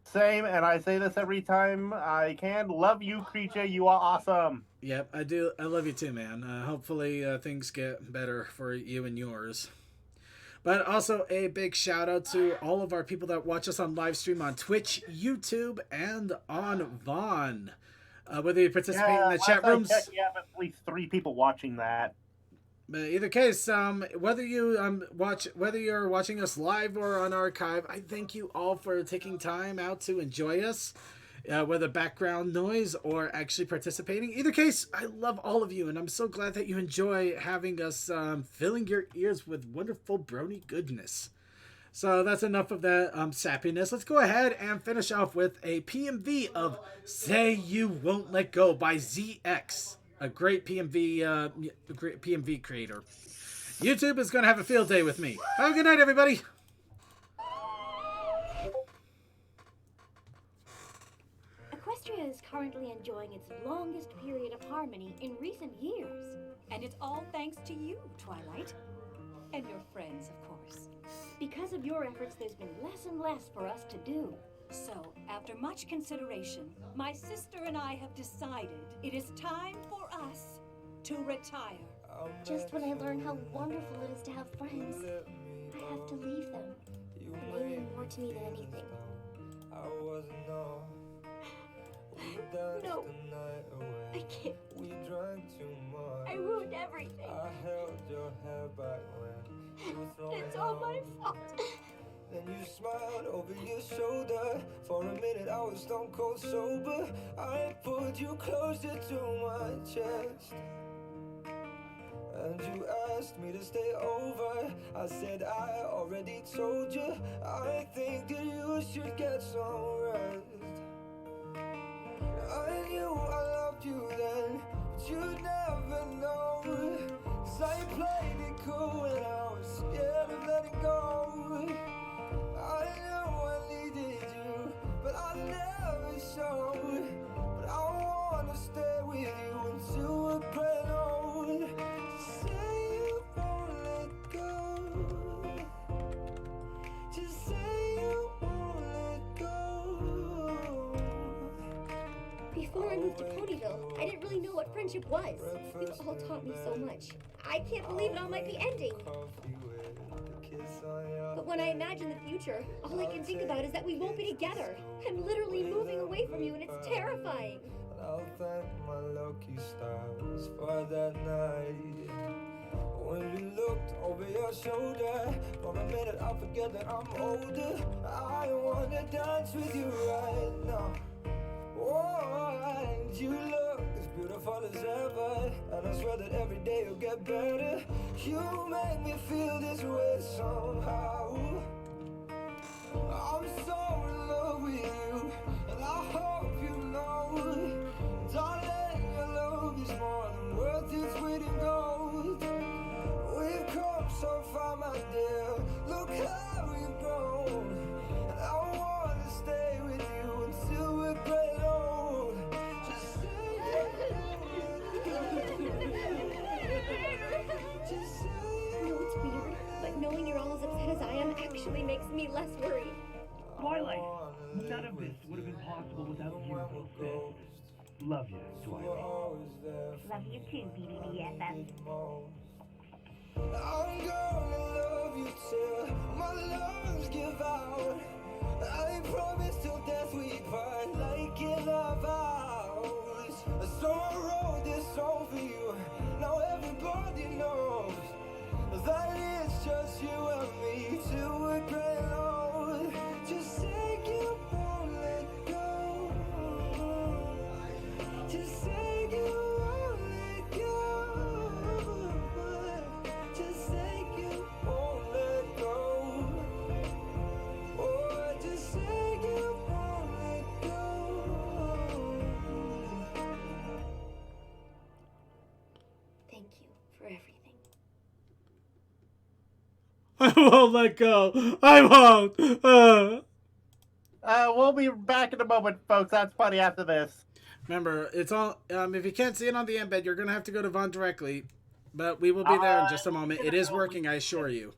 Same, and I say this every time I can. Love you, Creature. You are awesome. Yep, I do. I love you too, man. Hopefully things get better for you and yours. But also a big shout out to all of our people that watch us on live stream on Twitch, YouTube, and on Vaughn. Whether you participate in the chat rooms, you have at least 3 people watching that. But either case, whether you're watching us live or on archive, I thank you all for taking time out to enjoy us, whether background noise or actually participating. Either case, I love all of you, and I'm so glad that you enjoy having us filling your ears with wonderful Brony goodness. So that's enough of that sappiness. Let's go ahead and finish off with a PMV of Say You Won't Let Go by ZX, a great PMV creator. YouTube is going to have a field day with me. Have a good night, everybody. Equestria is currently enjoying its longest period of harmony in recent years. And it's all thanks to you, Twilight. And your friends, of course. Because of your efforts, there's been less and less for us to do. So, after much consideration, my sister and I have decided it is time for us to retire. Just when I learn how wonderful it is to have friends, I have to leave them. And they mean more to me than anything. No, I can't. I ruined everything. It's all my fault. Then you smiled over your shoulder. For a minute I was stone cold sober. I pulled you closer to my chest, and you asked me to stay over. I said I already told you. I think that you should get some rest. I knew I loved you then, but you'd never know. 'Cause I played it cool and I was scared of letting go. I know I needed you, but I never showed. But I wanna stay with you until we're grown old. Say you won't let go. Just say you won't let go. Before I moved to Ponyville, I didn't really know what friendship was. You all taught me so much. I can't believe it all might be ending. But when I imagine the future, all I can think about is that we won't be together. I'm literally moving away from you, and it's terrifying. I'll thank my lucky stars for that night. When you looked over your shoulder, for a minute I forget that I'm older. I wanna dance with you right now. Oh, and you look as beautiful as ever, and I swear that every day you'll get better. You make me feel this way somehow. I'm so in love with you, and I hope you know, darling, your love is more than worth its weight in gold. We've come so far, my dear, look how we've grown, and I wanna stay with you until we're great old. Just say I know it's weird, but knowing you're all as upset as I am actually makes me less worried. Twilight, none of this would have been possible without you, sis. Love you, Twilight. Love you too, BBBFF. I'm gonna love you till my lungs give out. I won't let go. I won't. We'll be back in a moment, folks. That's funny after this. Remember, it's all. If you can't see it on the embed, you're gonna have to go to Vaughn directly. But we will be there in just a moment. It is working, I assure you.